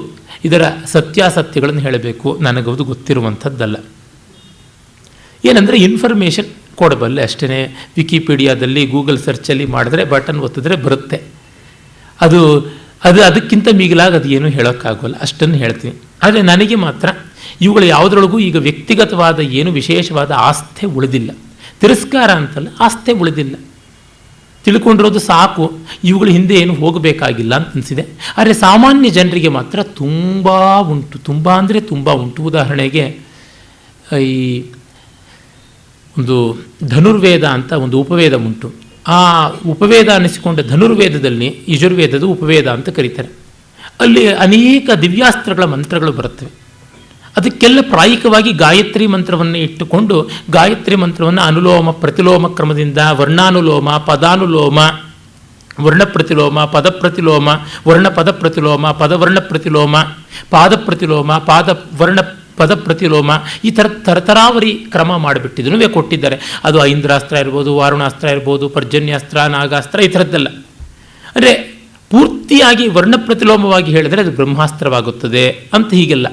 ಇದರ ಸತ್ಯಾಸತ್ಯಗಳನ್ನು ಹೇಳಬೇಕು. ನನಗದು ಗೊತ್ತಿರುವಂಥದ್ದಲ್ಲ. ಏನಂದರೆ ಇನ್ಫಾರ್ಮೇಷನ್ ಕೊಡಬಲ್ಲೆ ಅಷ್ಟೇ. ವಿಕಿಪೀಡಿಯಾದಲ್ಲಿ ಗೂಗಲ್ ಸರ್ಚಲ್ಲಿ ಮಾಡಿದ್ರೆ ಬಟನ್ ಒತ್ತಿದ್ರೆ ಬರುತ್ತೆ. ಅದು ಅದಕ್ಕಿಂತ ಮಿಗಿಲಾಗಿ ಅದು ಏನೂ ಹೇಳೋಕ್ಕಾಗೋಲ್ಲ, ಅಷ್ಟನ್ನು ಹೇಳ್ತೀನಿ. ಆದರೆ ನನಗೆ ಮಾತ್ರ ಇವುಗಳು ಯಾವುದರೊಳಗೂ ಈಗ ವ್ಯಕ್ತಿಗತವಾದ ಏನು ವಿಶೇಷವಾದ ಆಸ್ಥೆ ಉಳಿದಿಲ್ಲ. ತಿರಸ್ಕಾರ ಅಂತಲ್ಲ, ಆಸ್ಥೆ ಉಳಿದಿಲ್ಲ. ತಿಳ್ಕೊಂಡಿರೋದು ಸಾಕು, ಇವುಗಳ ಹಿಂದೆ ಏನು ಹೋಗಬೇಕಾಗಿಲ್ಲ ಅಂತ ಅನಿಸಿದೆ. ಆದರೆ ಸಾಮಾನ್ಯ ಜನರಿಗೆ ಮಾತ್ರ ತುಂಬ ಉಂಟು, ತುಂಬ ಅಂದರೆ ತುಂಬ ಉಂಟು. ಉದಾಹರಣೆಗೆ ಈ ಒಂದು ಧನುರ್ವೇದ ಅಂತ ಒಂದು ಉಪವೇದ ಉಂಟು. ಆ ಉಪವೇದ ಅನ್ನಿಸಿಕೊಂಡ ಧನುರ್ವೇದದಲ್ಲಿ ಯಜುರ್ವೇದದ ಉಪವೇದ ಅಂತ ಕರೀತಾರೆ. ಅಲ್ಲಿ ಅನೇಕ ದಿವ್ಯಾಸ್ತ್ರಗಳ ಮಂತ್ರಗಳು ಬರುತ್ತವೆ. ಅದಕ್ಕೆಲ್ಲ ಪ್ರಾಯಿಕವಾಗಿ ಗಾಯತ್ರಿ ಮಂತ್ರವನ್ನು ಇಟ್ಟುಕೊಂಡು ಗಾಯತ್ರಿ ಮಂತ್ರವನ್ನು ಅನುಲೋಮ ಪ್ರತಿಲೋಮ ಕ್ರಮದಿಂದ ವರ್ಣಾನುಲೋಮ, ಪದಾನುಲೋಮ, ವರ್ಣ ಪ್ರತಿಲೋಮ, ಪದ ಪ್ರತಿಲೋಮ, ವರ್ಣ ಪದ ಪ್ರತಿಲೋಮ, ಪದವರ್ಣ ಪ್ರತಿಲೋಮ, ಪಾದ ಪ್ರತಿಲೋಮ, ಪಾದ ವರ್ಣ ಪದ ಪ್ರತಿಲೋಮ, ಈ ತರತರಾವರಿ ಕ್ರಮ ಮಾಡಿಬಿಟ್ಟಿದ್ದನ್ನು ಕೊಟ್ಟಿದ್ದಾರೆ. ಅದು ಐಂದ್ರಾಸ್ತ್ರ ಇರ್ಬೋದು, ವಾರುಣಾಸ್ತ್ರ ಇರ್ಬೋದು, ಪರ್ಜನ್ಯಾಸ್ತ್ರ, ನಾಗಾಸ್ತ್ರ, ಈ ಥರದ್ದೆಲ್ಲ. ಅಂದರೆ ಪೂರ್ತಿಯಾಗಿ ವರ್ಣ ಪ್ರತಿಲೋಮವಾಗಿ ಹೇಳಿದರೆ ಅದು ಬ್ರಹ್ಮಾಸ್ತ್ರವಾಗುತ್ತದೆ ಅಂತ. ಹೀಗೆಲ್ಲ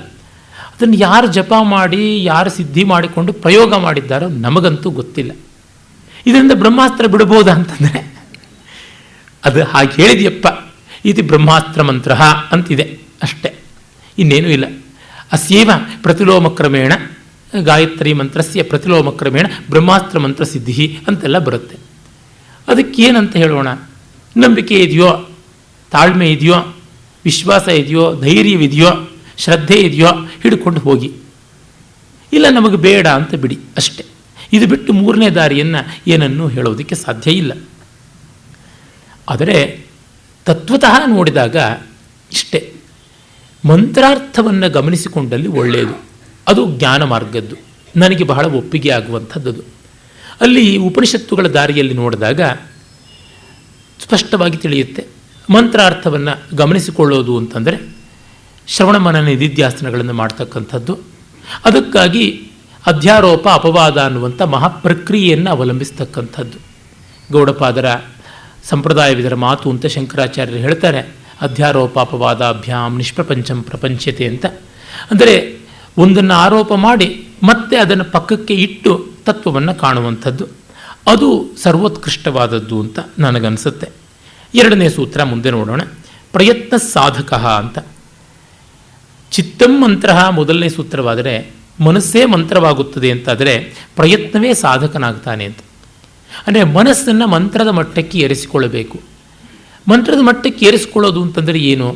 ಅದನ್ನು ಯಾರು ಜಪ ಮಾಡಿ ಯಾರು ಸಿದ್ಧಿ ಮಾಡಿಕೊಂಡು ಪ್ರಯೋಗ ಮಾಡಿದ್ದಾರೋ ನಮಗಂತೂ ಗೊತ್ತಿಲ್ಲ. ಇದರಿಂದ ಬ್ರಹ್ಮಾಸ್ತ್ರ ಬಿಡಬಹುದಾ ಅಂತಂದರೆ ಅದು ಹಾಗೆ ಹೇಳಿದೆಯಪ್ಪ, ಇದು ಬ್ರಹ್ಮಾಸ್ತ್ರ ಮಂತ್ರ ಅಂತಿದೆ ಅಷ್ಟೇ, ಇನ್ನೇನೂ ಇಲ್ಲ. ಅಸ್ಯೇವ ಪ್ರತಿಲೋಮ ಕ್ರಮೇಣ ಗಾಯತ್ರಿ ಮಂತ್ರಸ್ಯ ಪ್ರತಿಲೋಮ ಕ್ರಮೇಣ ಬ್ರಹ್ಮಾಸ್ತ್ರ ಮಂತ್ರ ಸಿದ್ಧಿ ಅಂತೆಲ್ಲ ಬರುತ್ತೆ. ಅದಕ್ಕೇನಂತ ಹೇಳೋಣ? ನಂಬಿಕೆ ಇದೆಯೋ, ತಾಳ್ಮೆ ಇದೆಯೋ, ವಿಶ್ವಾಸ ಇದೆಯೋ, ಧೈರ್ಯವಿದೆಯೋ, ಶ್ರದ್ಧೆ ಇದೆಯೋ ಹಿಡ್ಕೊಂಡು ಹೋಗಿ, ಇಲ್ಲ ನಮಗೆ ಬೇಡ ಅಂತ ಬಿಡಿ ಅಷ್ಟೆ. ಇದು ಬಿಟ್ಟು ಮೂರನೇ ದಾರಿಯನ್ನು ಏನನ್ನೂ ಹೇಳೋದಕ್ಕೆ ಸಾಧ್ಯ ಇಲ್ಲ. ಆದರೆ ತತ್ವತಃ ನೋಡಿದಾಗ ಇಷ್ಟೇ, ಮಂತ್ರಾರ್ಥವನ್ನು ಗಮನಿಸಿಕೊಂಡಲ್ಲಿ ಒಳ್ಳೆಯದು, ಅದು ಜ್ಞಾನ ಮಾರ್ಗದ್ದು, ನನಗೆ ಬಹಳ ಒಪ್ಪಿಗೆ ಆಗುವಂಥದ್ದು. ಅಲ್ಲಿ ಉಪನಿಷತ್ತುಗಳ ದಾರಿಯಲ್ಲಿ ನೋಡಿದಾಗ ಸ್ಪಷ್ಟವಾಗಿ ತಿಳಿಯುತ್ತೆ. ಮಂತ್ರಾರ್ಥವನ್ನು ಗಮನಿಸಿಕೊಳ್ಳೋದು ಅಂತಂದರೆ ಶ್ರವಣ ಮನನ ನಿಧಿಧ್ಯಾಸನಗಳನ್ನು ಮಾಡ್ತಕ್ಕಂಥದ್ದು. ಅದಕ್ಕಾಗಿ ಅಧ್ಯಾರೋಪ ಅಪವಾದ ಅನ್ನುವಂಥ ಮಹಾಪ್ರಕ್ರಿಯೆಯನ್ನು ಅವಲಂಬಿಸ್ತಕ್ಕಂಥದ್ದು. ಗೌಡಪಾದರ ಸಂಪ್ರದಾಯವಿದರ ಮಾತು ಅಂತ ಶಂಕರಾಚಾರ್ಯರು ಹೇಳ್ತಾರೆ. ಅಧ್ಯಾರೋಪ ಅಪವಾದಾಭ್ಯಾಂ ನಿಷ್ಪ್ರಪಂಚಂ ಪ್ರಪಂಚತೆ ಅಂತ. ಅಂದರೆ ಒಂದನ್ನು ಆರೋಪ ಮಾಡಿ ಮತ್ತೆ ಅದನ್ನು ಪಕ್ಕಕ್ಕೆ ಇಟ್ಟು ತತ್ವವನ್ನು ಕಾಣುವಂಥದ್ದು, ಅದು ಸರ್ವೋತ್ಕೃಷ್ಟವಾದದ್ದು ಅಂತ ನನಗನ್ಸುತ್ತೆ. ಎರಡನೇ ಸೂತ್ರ ಮುಂದೆ ನೋಡೋಣ. ಪ್ರಯತ್ನ ಸಾಧಕ ಅಂತ. ಚಿತ್ತಂ ಮಂತ್ರ ಮೊದಲನೇ ಸೂತ್ರವಾದರೆ ಮನಸ್ಸೇ ಮಂತ್ರವಾಗುತ್ತದೆ ಅಂತಾದರೆ ಪ್ರಯತ್ನವೇ ಸಾಧಕನಾಗ್ತಾನೆ ಅಂತ. ಅಂದರೆ ಮನಸ್ಸನ್ನು ಮಂತ್ರದ ಮಟ್ಟಕ್ಕೆ ಏರಿಸಿಕೊಳ್ಳಬೇಕು. ಮಂತ್ರದ ಮಟ್ಟಕ್ಕೆ ಏರಿಸಿಕೊಳ್ಳೋದು ಅಂತಂದರೆ ಏನು?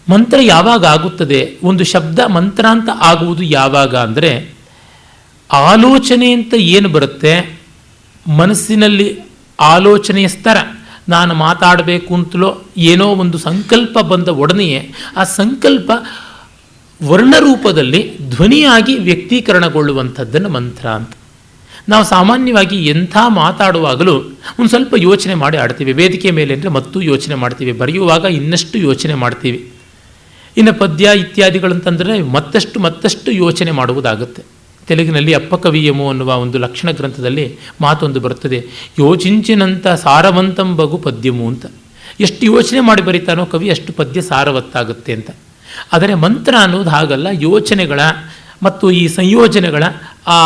ಮಂತ್ರ ಯಾವಾಗ ಆಗುತ್ತದೆ? ಒಂದು ಶಬ್ದ ಮಂತ್ರ ಅಂತ ಆಗುವುದು ಯಾವಾಗ ಅಂದರೆ, ಆಲೋಚನೆ ಅಂತ ಏನು ಬರುತ್ತೆ ಮನಸ್ಸಿನಲ್ಲಿ, ಆಲೋಚನೆಯ ಸ್ತರ, ನಾನು ಮಾತಾಡಬೇಕು ಅಂತಲೋ ಏನೋ ಒಂದು ಸಂಕಲ್ಪ ಬಂದ ಒಡನೆಯೇ ಆ ಸಂಕಲ್ಪ ವರ್ಣರೂಪದಲ್ಲಿ ಧ್ವನಿಯಾಗಿ ವ್ಯಕ್ತೀಕರಣಗೊಳ್ಳುವಂಥದ್ದನ್ನು ಮಂತ್ರ ಅಂತ. ನಾವು ಸಾಮಾನ್ಯವಾಗಿ ಎಂಥ ಮಾತಾಡುವಾಗಲೂ ಒಂದು ಸ್ವಲ್ಪ ಯೋಚನೆ ಮಾಡಿ ಆಡ್ತೀವಿ. ವೇದಿಕೆ ಮೇಲೆ ಅಂದರೆ ಮತ್ತೂ ಯೋಚನೆ ಮಾಡ್ತೀವಿ, ಬರೆಯುವಾಗ ಇನ್ನಷ್ಟು ಯೋಚನೆ ಮಾಡ್ತೀವಿ. ಇನ್ನು ಪದ್ಯ ಇತ್ಯಾದಿಗಳಂತಂದರೆ ಮತ್ತಷ್ಟು ಯೋಚನೆ ಮಾಡುವುದಾಗುತ್ತೆ. ತೆಲುಗಿನಲ್ಲಿ ಅಪ್ಪಕವಿಯಮು ಅನ್ನುವ ಒಂದು ಲಕ್ಷಣ ಗ್ರಂಥದಲ್ಲಿ ಮಾತೊಂದು ಬರುತ್ತದೆ, ಯೋಚಿಂಚಿನಂಥ ಸಾರವಂತಂ ಬಗು ಪದ್ಯಮು ಅಂತ. ಎಷ್ಟು ಯೋಚನೆ ಮಾಡಿ ಬರೀತಾನೋ ಕವಿ ಅಷ್ಟು ಪದ್ಯ ಸಾರವತ್ತಾಗುತ್ತೆ ಅಂತ. ಆದರೆ ಮಂತ್ರ ಅನ್ನೋದು ಹಾಗಲ್ಲ. ಯೋಚನೆಗಳ ಮತ್ತು ಈ ಸಂಯೋಜನೆಗಳ ಆ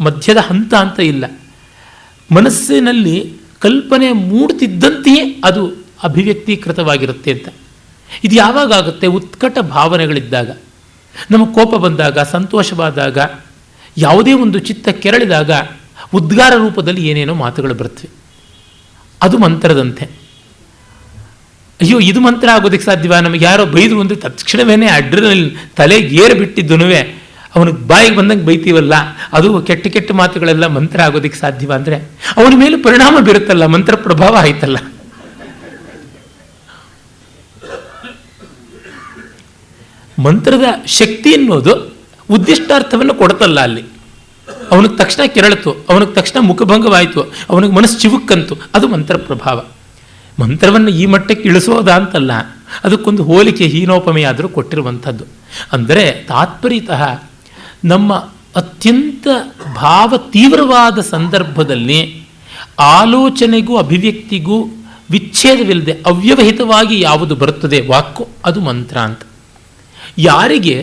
ಮಧ್ಯದ ಹಂತ ಅಂತ ಇಲ್ಲ. ಮನಸ್ಸಿನಲ್ಲಿ ಕಲ್ಪನೆ ಮೂಡ್ತಿದ್ದಂತೆಯೇ ಅದು ಅಭಿವ್ಯಕ್ತೀಕೃತವಾಗಿರುತ್ತೆ ಅಂತ. ಇದು ಯಾವಾಗ ಆಗುತ್ತೆ? ಉತ್ಕಟ ಭಾವನೆಗಳಿದ್ದಾಗ, ನಮಗೆ ಕೋಪ ಬಂದಾಗ, ಸಂತೋಷವಾದಾಗ, ಯಾವುದೇ ಒಂದು ಚಿತ್ತ ಕೆರಳಿದಾಗ ಉದ್ಗಾರ ರೂಪದಲ್ಲಿ ಏನೇನೋ ಮಾತುಗಳು ಬರ್ತವೆ. ಅದು ಮಂತ್ರದಂತೆ. ಅಯ್ಯೋ ಇದು ಮಂತ್ರ ಆಗೋದಕ್ಕೆ ಸಾಧ್ಯವ? ನಮಗೆ ಯಾರೋ ಬೈದರು ಅಂದರೆ ತಕ್ಷಣವೇ ಅಡ್ರಿನಲ್ ತಲೆಗೆ ಏರು ಬಿಟ್ಟಿದ್ದನು ಅವನಿಗೆ ಬಾಯಿಗೆ ಬಂದಂಗೆ ಬೈತೀವಲ್ಲ, ಅದು ಕೆಟ್ಟ ಕೆಟ್ಟ ಮಾತುಗಳೆಲ್ಲ ಮಂತ್ರ ಆಗೋದಕ್ಕೆ ಸಾಧ್ಯವ ಅಂದರೆ ಅವನ ಮೇಲೆ ಪರಿಣಾಮ ಬೀರುತ್ತಲ್ಲ, ಮಂತ್ರ ಪ್ರಭಾವ ಆಯ್ತಲ್ಲ. ಮಂತ್ರದ ಶಕ್ತಿ ಅನ್ನೋದು ಉದ್ದಿಷ್ಟಾರ್ಥವನ್ನು ಕೊಡ್ತಲ್ಲ. ಅಲ್ಲಿ ಅವನಿಗೆ ತಕ್ಷಣ ಕೆರಳಿತು, ಅವನಿಗೆ ತಕ್ಷಣ ಮುಖಭಂಗವಾಯಿತು, ಅವನಿಗೆ ಮನಸ್ಸು ಚಿವುಕ್ಕಂತು, ಅದು ಮಂತ್ರ ಪ್ರಭಾವ. ಮಂತ್ರವನ್ನು ಈ ಮಟ್ಟಕ್ಕೆ ಇಳಿಸೋದ ಅಂತಲ್ಲ, ಅದಕ್ಕೊಂದು ಹೋಲಿಕೆ ಹೀನೋಪಮೆಯ ಆದರೂ ಕೊಟ್ಟಿರುವಂಥದ್ದು. ಅಂದರೆ ತಾತ್ಪರ್ಯತಃ ನಮ್ಮ ಅತ್ಯಂತ ಭಾವ ತೀವ್ರವಾದ ಸಂದರ್ಭದಲ್ಲಿ ಆಲೋಚನೆಗೂ ಅಭಿವ್ಯಕ್ತಿಗೂ ವಿಚ್ಛೇದವಿಲ್ಲದೆ ಅವ್ಯವಹಿತವಾಗಿ ಯಾವುದು ಬರುತ್ತದೆ ವಾಕ್ಕು, ಅದು ಮಂತ್ರ ಅಂತ. ಯಾರಿಗೆ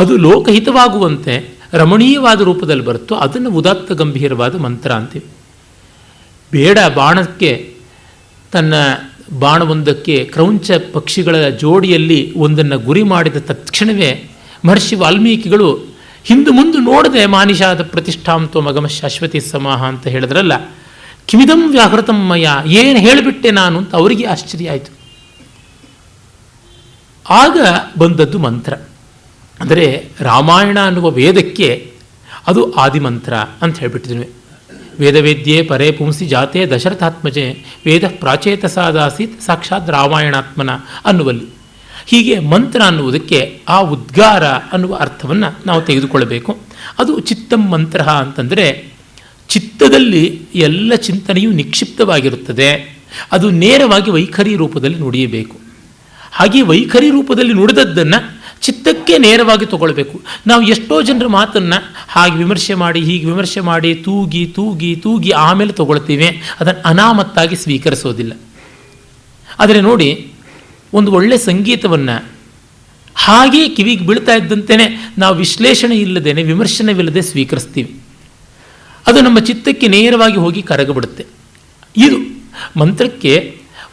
ಅದು ಲೋಕಹಿತವಾಗುವಂತೆ ರಮಣೀಯವಾದ ರೂಪದಲ್ಲಿ ಬರುತ್ತೋ ಅದನ್ನು ಉದಾತ್ತ ಗಂಭೀರವಾದ ಮಂತ್ರ ಅಂತೀವಿ. ಬೇಡ ಬಾಣಕ್ಕೆ, ತನ್ನ ಬಾಣವೊಂದಕ್ಕೆ ಕ್ರೌಂಚ ಪಕ್ಷಿಗಳ ಜೋಡಿಯಲ್ಲಿ ಒಂದನ್ನು ಗುರಿ ಮಾಡಿದ ತಕ್ಷಣವೇ ಮಹರ್ಷಿ ವಾಲ್ಮೀಕಿಗಳು ಹಿಂದು ಮುಂದೆ ನೋಡದೆ ಮಾನಿಷಾದ ಪ್ರತಿಷ್ಠಾಂತೋ ಮಗಮ ಶಾಶ್ವತಿ ಸಮಾಹ ಅಂತ ಹೇಳಿದ್ರಲ್ಲ, ಕಿಮಿದಂ ವ್ಯಾಹೃತಂ ಮಯ, ಏನು ಹೇಳಿಬಿಟ್ಟೆ ನಾನು ಅಂತ ಅವರಿಗೆ ಆಶ್ಚರ್ಯ ಆಯಿತು. ಆಗ ಬಂದದ್ದು ಮಂತ್ರ. ಅಂದರೆ ರಾಮಾಯಣ ಅನ್ನುವ ವೇದಕ್ಕೆ ಅದು ಆದಿಮಂತ್ರ ಅಂತ ಹೇಳಿಬಿಟ್ಟಿದ್ವಿ. ವೇದವೇದ್ಯೆ ಪರೇ ಪುಂಸಿ ಜಾತೆ ದಶರಥಾತ್ಮಜೆ ವೇದ ಪ್ರಾಚೇತಸಾದಾಸೀತ್ ಸಾಕ್ಷಾತ್ ರಾಮಾಯಣಾತ್ಮನ ಅನ್ನುವಲ್ಲಿ. ಹೀಗೆ ಮಂತ್ರ ಅನ್ನುವುದಕ್ಕೆ ಆ ಉದ್ಗಾರ ಅನ್ನುವ ಅರ್ಥವನ್ನು ನಾವು ತೆಗೆದುಕೊಳ್ಳಬೇಕು. ಅದು ಚಿತ್ತಂ ಮಂತ್ರ ಅಂತಂದರೆ ಚಿತ್ತದಲ್ಲಿ ಎಲ್ಲ ಚಿಂತನೆಯು ನಿಕ್ಷಿಪ್ತವಾಗಿರುತ್ತದೆ. ಅದು ನೇರವಾಗಿ ವೈಖರಿ ರೂಪದಲ್ಲಿ ನುಡಿಯಬೇಕು. ಹಾಗೆ ವೈಖರಿ ರೂಪದಲ್ಲಿ ನುಡಿದದ್ದನ್ನು ಚಿತ್ತಕ್ಕೆ ನೇರವಾಗಿ ತಗೊಳ್ಬೇಕು. ನಾವು ಎಷ್ಟೋ ಜನರ ಮಾತನ್ನು ಹಾಗೆ ವಿಮರ್ಶೆ ಮಾಡಿ ಹೀಗೆ ವಿಮರ್ಶೆ ಮಾಡಿ ತೂಗಿ ತೂಗಿ ತೂಗಿ ಆಮೇಲೆ ತಗೊಳ್ತೀವಿ, ಅದನ್ನು ಅನಾಮತ್ತಾಗಿ ಸ್ವೀಕರಿಸೋದಿಲ್ಲ. ಆದರೆ ನೋಡಿ, ಒಂದು ಒಳ್ಳೆಯ ಸಂಗೀತವನ್ನು ಹಾಗೇ ಕಿವಿಗೆ ಬೀಳ್ತಾ ಇದ್ದಂತೆಯೇ ನಾವು ವಿಶ್ಲೇಷಣೆ ಇಲ್ಲದೇನೆ ವಿಮರ್ಶನವಿಲ್ಲದೆ ಸ್ವೀಕರಿಸ್ತೀವಿ. ಅದು ನಮ್ಮ ಚಿತ್ತಕ್ಕೆ ನೇರವಾಗಿ ಹೋಗಿ ಕರಗಿಬಿಡುತ್ತೆ. ಇದು ಮಂತ್ರಕ್ಕೆ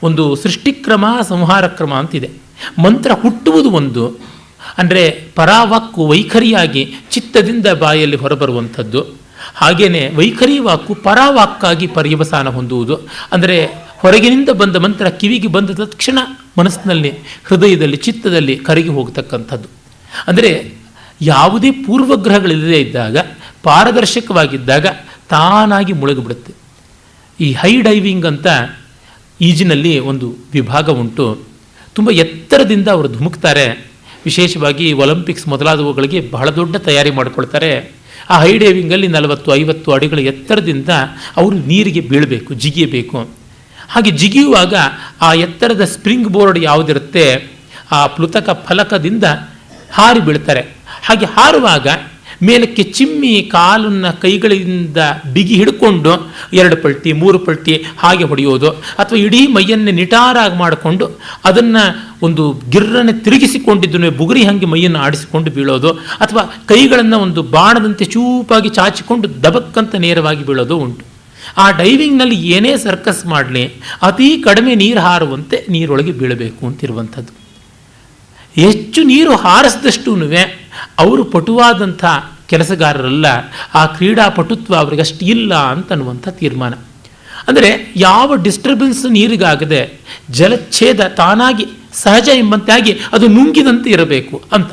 ಒಂದು ಸೃಷ್ಟಿಕ್ರಮ ಸಂಹಾರ ಕ್ರಮ ಅಂತಿದೆ. ಮಂತ್ರ ಹುಟ್ಟುವುದು ಒಂದು, ಅಂದರೆ ಪರಾವಾಕ್ಕು ವೈಖರಿಯಾಗಿ ಚಿತ್ತದಿಂದ ಬಾಯಲ್ಲಿ ಹೊರಬರುವಂಥದ್ದು. ಹಾಗೆಯೇ ವೈಖರಿ ವಾಕ್ಕು ಪರಾವಾಕ್ಕಾಗಿ ಪರ್ಯವಸಾನ ಹೊಂದುವುದು. ಅಂದರೆ ಹೊರಗಿನಿಂದ ಬಂದ ಮಂತ್ರ ಕಿವಿಗೆ ಬಂದ ತಕ್ಷಣ ಮನಸ್ಸಿನಲ್ಲಿ, ಹೃದಯದಲ್ಲಿ, ಚಿತ್ತದಲ್ಲಿ ಕರಗಿ ಹೋಗತಕ್ಕಂಥದ್ದು. ಅಂದರೆ ಯಾವುದೇ ಪೂರ್ವಗ್ರಹಗಳಿಲ್ಲದೆ ಇದ್ದಾಗ, ಪಾರದರ್ಶಕವಾಗಿದ್ದಾಗ ತಾನಾಗಿ ಮುಳುಗಿಬಿಡುತ್ತೆ. ಈ ಹೈ ಡೈವಿಂಗ್ ಅಂತ ಈಜಿನಲ್ಲಿ ಒಂದು ವಿಭಾಗ ಉಂಟು. ತುಂಬ ಎತ್ತರದಿಂದ ಅವರು ಧುಮುಕ್ತಾರೆ. ವಿಶೇಷವಾಗಿ ಒಲಿಂಪಿಕ್ಸ್ ಮೊದಲಾದವುಗಳಿಗೆ ಬಹಳ ದೊಡ್ಡ ತಯಾರಿ ಮಾಡಿಕೊಳ್ತಾರೆ. ಆ ಹೈ ಡೈವಿಂಗಲ್ಲಿ 40-50 ಅಡಿಗಳ ಎತ್ತರದಿಂದ ಅವರು ನೀರಿಗೆ ಬೀಳಬೇಕು, ಜಿಗಿಯಬೇಕು. ಹಾಗೆ ಜಿಗಿಯುವಾಗ ಆ ಎತ್ತರದ ಸ್ಪ್ರಿಂಗ್ ಬೋರ್ಡ್ ಯಾವುದಿರುತ್ತೆ ಆ ಪ್ಲುತಕ ಫಲಕದಿಂದ ಹಾರಿ ಬೀಳ್ತಾರೆ. ಹಾಗೆ ಹಾರುವಾಗ ಮೇಲಕ್ಕೆ ಚಿಮ್ಮಿ ಕಾಲನ್ನು ಕೈಗಳಿಂದ ಬಿಗಿ ಹಿಡ್ಕೊಂಡು 2 ಪಲ್ಟಿ 3 ಪಲ್ಟಿ ಹಾಗೆ ಹೊಡೆಯೋದು, ಅಥವಾ ಇಡೀ ಮೈಯನ್ನೇ ನಿಟಾರಾಗಿ ಮಾಡಿಕೊಂಡು ಅದನ್ನು ಒಂದು ಗಿರ್ರನೆ ತಿರುಗಿಸಿಕೊಂಡಿದ್ದನ್ನು ಬುಗುರಿ ಹಾಗೆ ಮೈಯನ್ನು ಆಡಿಸಿಕೊಂಡು ಬೀಳೋದು, ಅಥವಾ ಕೈಗಳನ್ನು ಒಂದು ಬಾಣದಂತೆ ಚೂಪಾಗಿ ಚಾಚಿಕೊಂಡು ದಬಕ್ಕಂತ ನೇರವಾಗಿ ಬೀಳೋದು ಉಂಟು. ಆ ಡೈವಿಂಗ್ನಲ್ಲಿ ಏನೇ ಸರ್ಕಸ್ ಮಾಡಲಿ ಅತೀ ಕಡಿಮೆ ನೀರು ಹಾರುವಂತೆ ನೀರೊಳಗೆ ಬೀಳಬೇಕು ಅಂತಿರುವಂಥದ್ದು. ಹೆಚ್ಚು ನೀರು ಹಾರಿಸಿದಷ್ಟೂ ಅವರು ಪಟುವಾದಂಥ ಕೆಲಸಗಾರರಲ್ಲ, ಆ ಕ್ರೀಡಾಪಟುತ್ವ ಅವರಿಗಷ್ಟು ಇಲ್ಲ ಅಂತನ್ನುವಂಥ ತೀರ್ಮಾನ. ಅಂದರೆ ಯಾವ ಡಿಸ್ಟರ್ಬೆನ್ಸ್ ನೀರಿಗಾಗದೆ ಜಲಚ್ಛೇದ ತಾನಾಗಿ ಸಹಜ ಎಂಬಂತಾಗಿ ಅದು ನುಂಗಿದಂತೆ ಇರಬೇಕು ಅಂತ.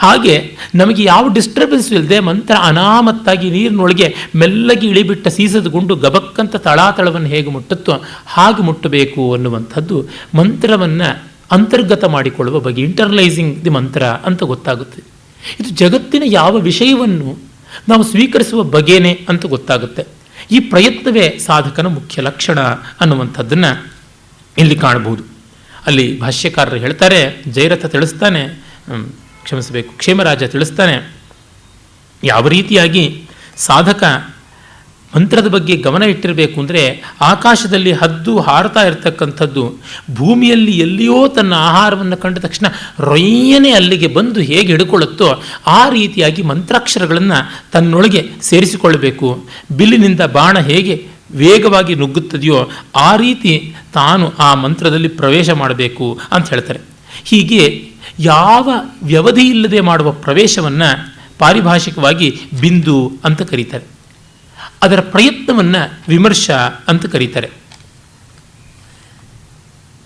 ಹಾಗೆ ನಮಗೆ ಯಾವ ಡಿಸ್ಟರ್ಬೆನ್ಸ್ ಇಲ್ಲದೆ ಮಂತ್ರ ಅನಾಮತ್ತಾಗಿ ನೀರಿನೊಳಗೆ ಮೆಲ್ಲಗೆ ಇಳಿಬಿಟ್ಟ ಸೀಸದ ಗುಂಡು ಗಬಕ್ಕಂತ ತಳಾತಳವನ್ನು ಹೇಗೆ ಮುಟ್ಟುತ್ತೋ ಹಾಗೆ ಮುಟ್ಟಬೇಕು ಅನ್ನುವಂಥದ್ದು ಮಂತ್ರವನ್ನು ಅಂತರ್ಗತ ಮಾಡಿಕೊಳ್ಳುವ ಬಗ್ಗೆ, ಇಂಟರ್ನಲೈಸಿಂಗ್ ದಿ ಮಂತ್ರ ಅಂತ ಗೊತ್ತಾಗುತ್ತೆ. ಇದು ಜಗತ್ತಿನ ಯಾವ ವಿಷಯವನ್ನು ನಾವು ಸ್ವೀಕರಿಸುವ ಬಗೆನೇ ಅಂತ ಗೊತ್ತಾಗುತ್ತೆ. ಈ ಪ್ರಯತ್ನವೇ ಸಾಧಕನ ಮುಖ್ಯ ಲಕ್ಷಣ ಅನ್ನುವಂಥದ್ದನ್ನು ಇಲ್ಲಿ ಕಾಣಬಹುದು. ಅಲ್ಲಿ ಭಾಷ್ಯಕಾರರು ಹೇಳ್ತಾರೆ, ಜಯರಥ ತಿಳಿಸ್ತಾನೆ, ಕ್ಷೇಮರಾಜ ತಿಳಿಸ್ತಾನೆ, ಯಾವ ರೀತಿಯಾಗಿ ಸಾಧಕ ಮಂತ್ರದ ಬಗ್ಗೆ ಗಮನ ಇಟ್ಟಿರಬೇಕು ಅಂದರೆ ಆಕಾಶದಲ್ಲಿ ಹದ್ದು ಹಾರತಾ ಇರತಕ್ಕಂಥದ್ದು ಭೂಮಿಯಲ್ಲಿ ಎಲ್ಲಿಯೋ ತನ್ನ ಆಹಾರವನ್ನು ಕಂಡ ತಕ್ಷಣ ರೊಯ್ಯನೆ ಅಲ್ಲಿಗೆ ಬಂದು ಹೇಗೆ ಹಿಡ್ಕೊಳ್ಳುತ್ತೋ ಆ ರೀತಿಯಾಗಿ ಮಂತ್ರಾಕ್ಷರಗಳನ್ನು ತನ್ನೊಳಗೆ ಸೇರಿಸಿಕೊಳ್ಳಬೇಕು. ಬಿಲ್ಲಿನಿಂದ ಬಾಣ ಹೇಗೆ ವೇಗವಾಗಿ ನುಗ್ಗುತ್ತದೆಯೋ ಆ ರೀತಿ ತಾನು ಆ ಮಂತ್ರದಲ್ಲಿ ಪ್ರವೇಶ ಮಾಡಬೇಕು ಅಂತ ಹೇಳ್ತಾರೆ. ಹೀಗೆ ಯಾವ ವ್ಯವಧಿ ಇಲ್ಲದೆ ಮಾಡುವ ಪ್ರವೇಶವನ್ನು ಪಾರಿಭಾಷಿಕವಾಗಿ ಬಿಂದು ಅಂತ ಕರೀತಾರೆ. ಅದರ ಪ್ರಯತ್ನವನ್ನು ವಿಮರ್ಶ ಅಂತ ಕರೀತಾರೆ.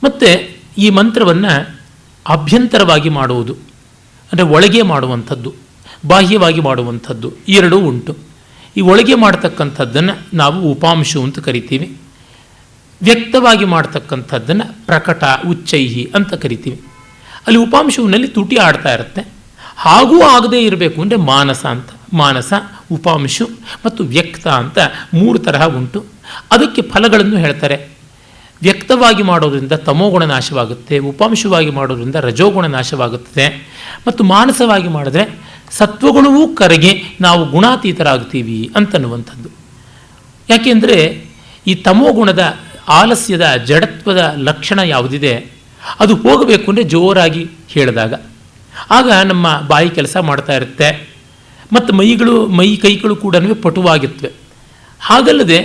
ಮತ್ತು ಈ ಮಂತ್ರವನ್ನು ಅಭ್ಯಂತರವಾಗಿ ಮಾಡುವುದು ಅಂದರೆ ಒಳಗೆ ಮಾಡುವಂಥದ್ದು, ಬಾಹ್ಯವಾಗಿ ಮಾಡುವಂಥದ್ದು ಎರಡೂ ಉಂಟು. ಈ ಒಳಗೆ ಮಾಡ್ತಕ್ಕಂಥದ್ದನ್ನು ನಾವು ಉಪಾಂಶ ಅಂತ ಕರಿತೀವಿ, ವ್ಯಕ್ತವಾಗಿ ಮಾಡ್ತಕ್ಕಂಥದ್ದನ್ನು ಪ್ರಕಟ ಉಚ್ಚೈಹಿ ಅಂತ ಕರಿತೀವಿ. ಅಲ್ಲಿ ಉಪಾಂಶವಿನಲ್ಲಿ ತುಟಿ ಆಡ್ತಾ ಇರುತ್ತೆ. ಹಾಗೂ ಆಗದೇ ಇರಬೇಕು ಅಂದರೆ ಮಾನಸ ಅಂತ, ಮಾನಸ, ಉಪಾಂಶು ಮತ್ತು ವ್ಯಕ್ತ ಅಂತ 3 ತರಹ ಉಂಟು. ಅದಕ್ಕೆ ಫಲಗಳನ್ನು ಹೇಳ್ತಾರೆ. ವ್ಯಕ್ತವಾಗಿ ಮಾಡೋದ್ರಿಂದ ತಮೋಗುಣ ನಾಶವಾಗುತ್ತೆ, ಉಪಾಂಶವಾಗಿ ಮಾಡೋದ್ರಿಂದ ರಜೋಗುಣ ನಾಶವಾಗುತ್ತದೆ, ಮತ್ತು ಮಾನಸವಾಗಿ ಮಾಡಿದ್ರೆ ಸತ್ವಗುಣವೂ ಕರಗಿ ನಾವು ಗುಣಾತೀತರಾಗ್ತೀವಿ ಅಂತನ್ನುವಂಥದ್ದು. ಯಾಕೆಂದರೆ ಈ ತಮೋಗುಣದ ಆಲಸ್ಯದ ಜಡತ್ವದ ಲಕ್ಷಣ ಯಾವುದಿದೆ ಅದು ಹೋಗಬೇಕು ಅಂದರೆ ಜೋರಾಗಿ ಹೇಳಿದಾಗ ಆಗ ನಮ್ಮ ಬಾಯಿ ಕೆಲಸ ಮಾಡ್ತಾ ಇರುತ್ತೆ ಮತ್ತು ಮೈ ಕೈಗಳು ಕೂಡ ಪಟುವಾಗಿರ್ತವೆ. ಹಾಗಲ್ಲದೆ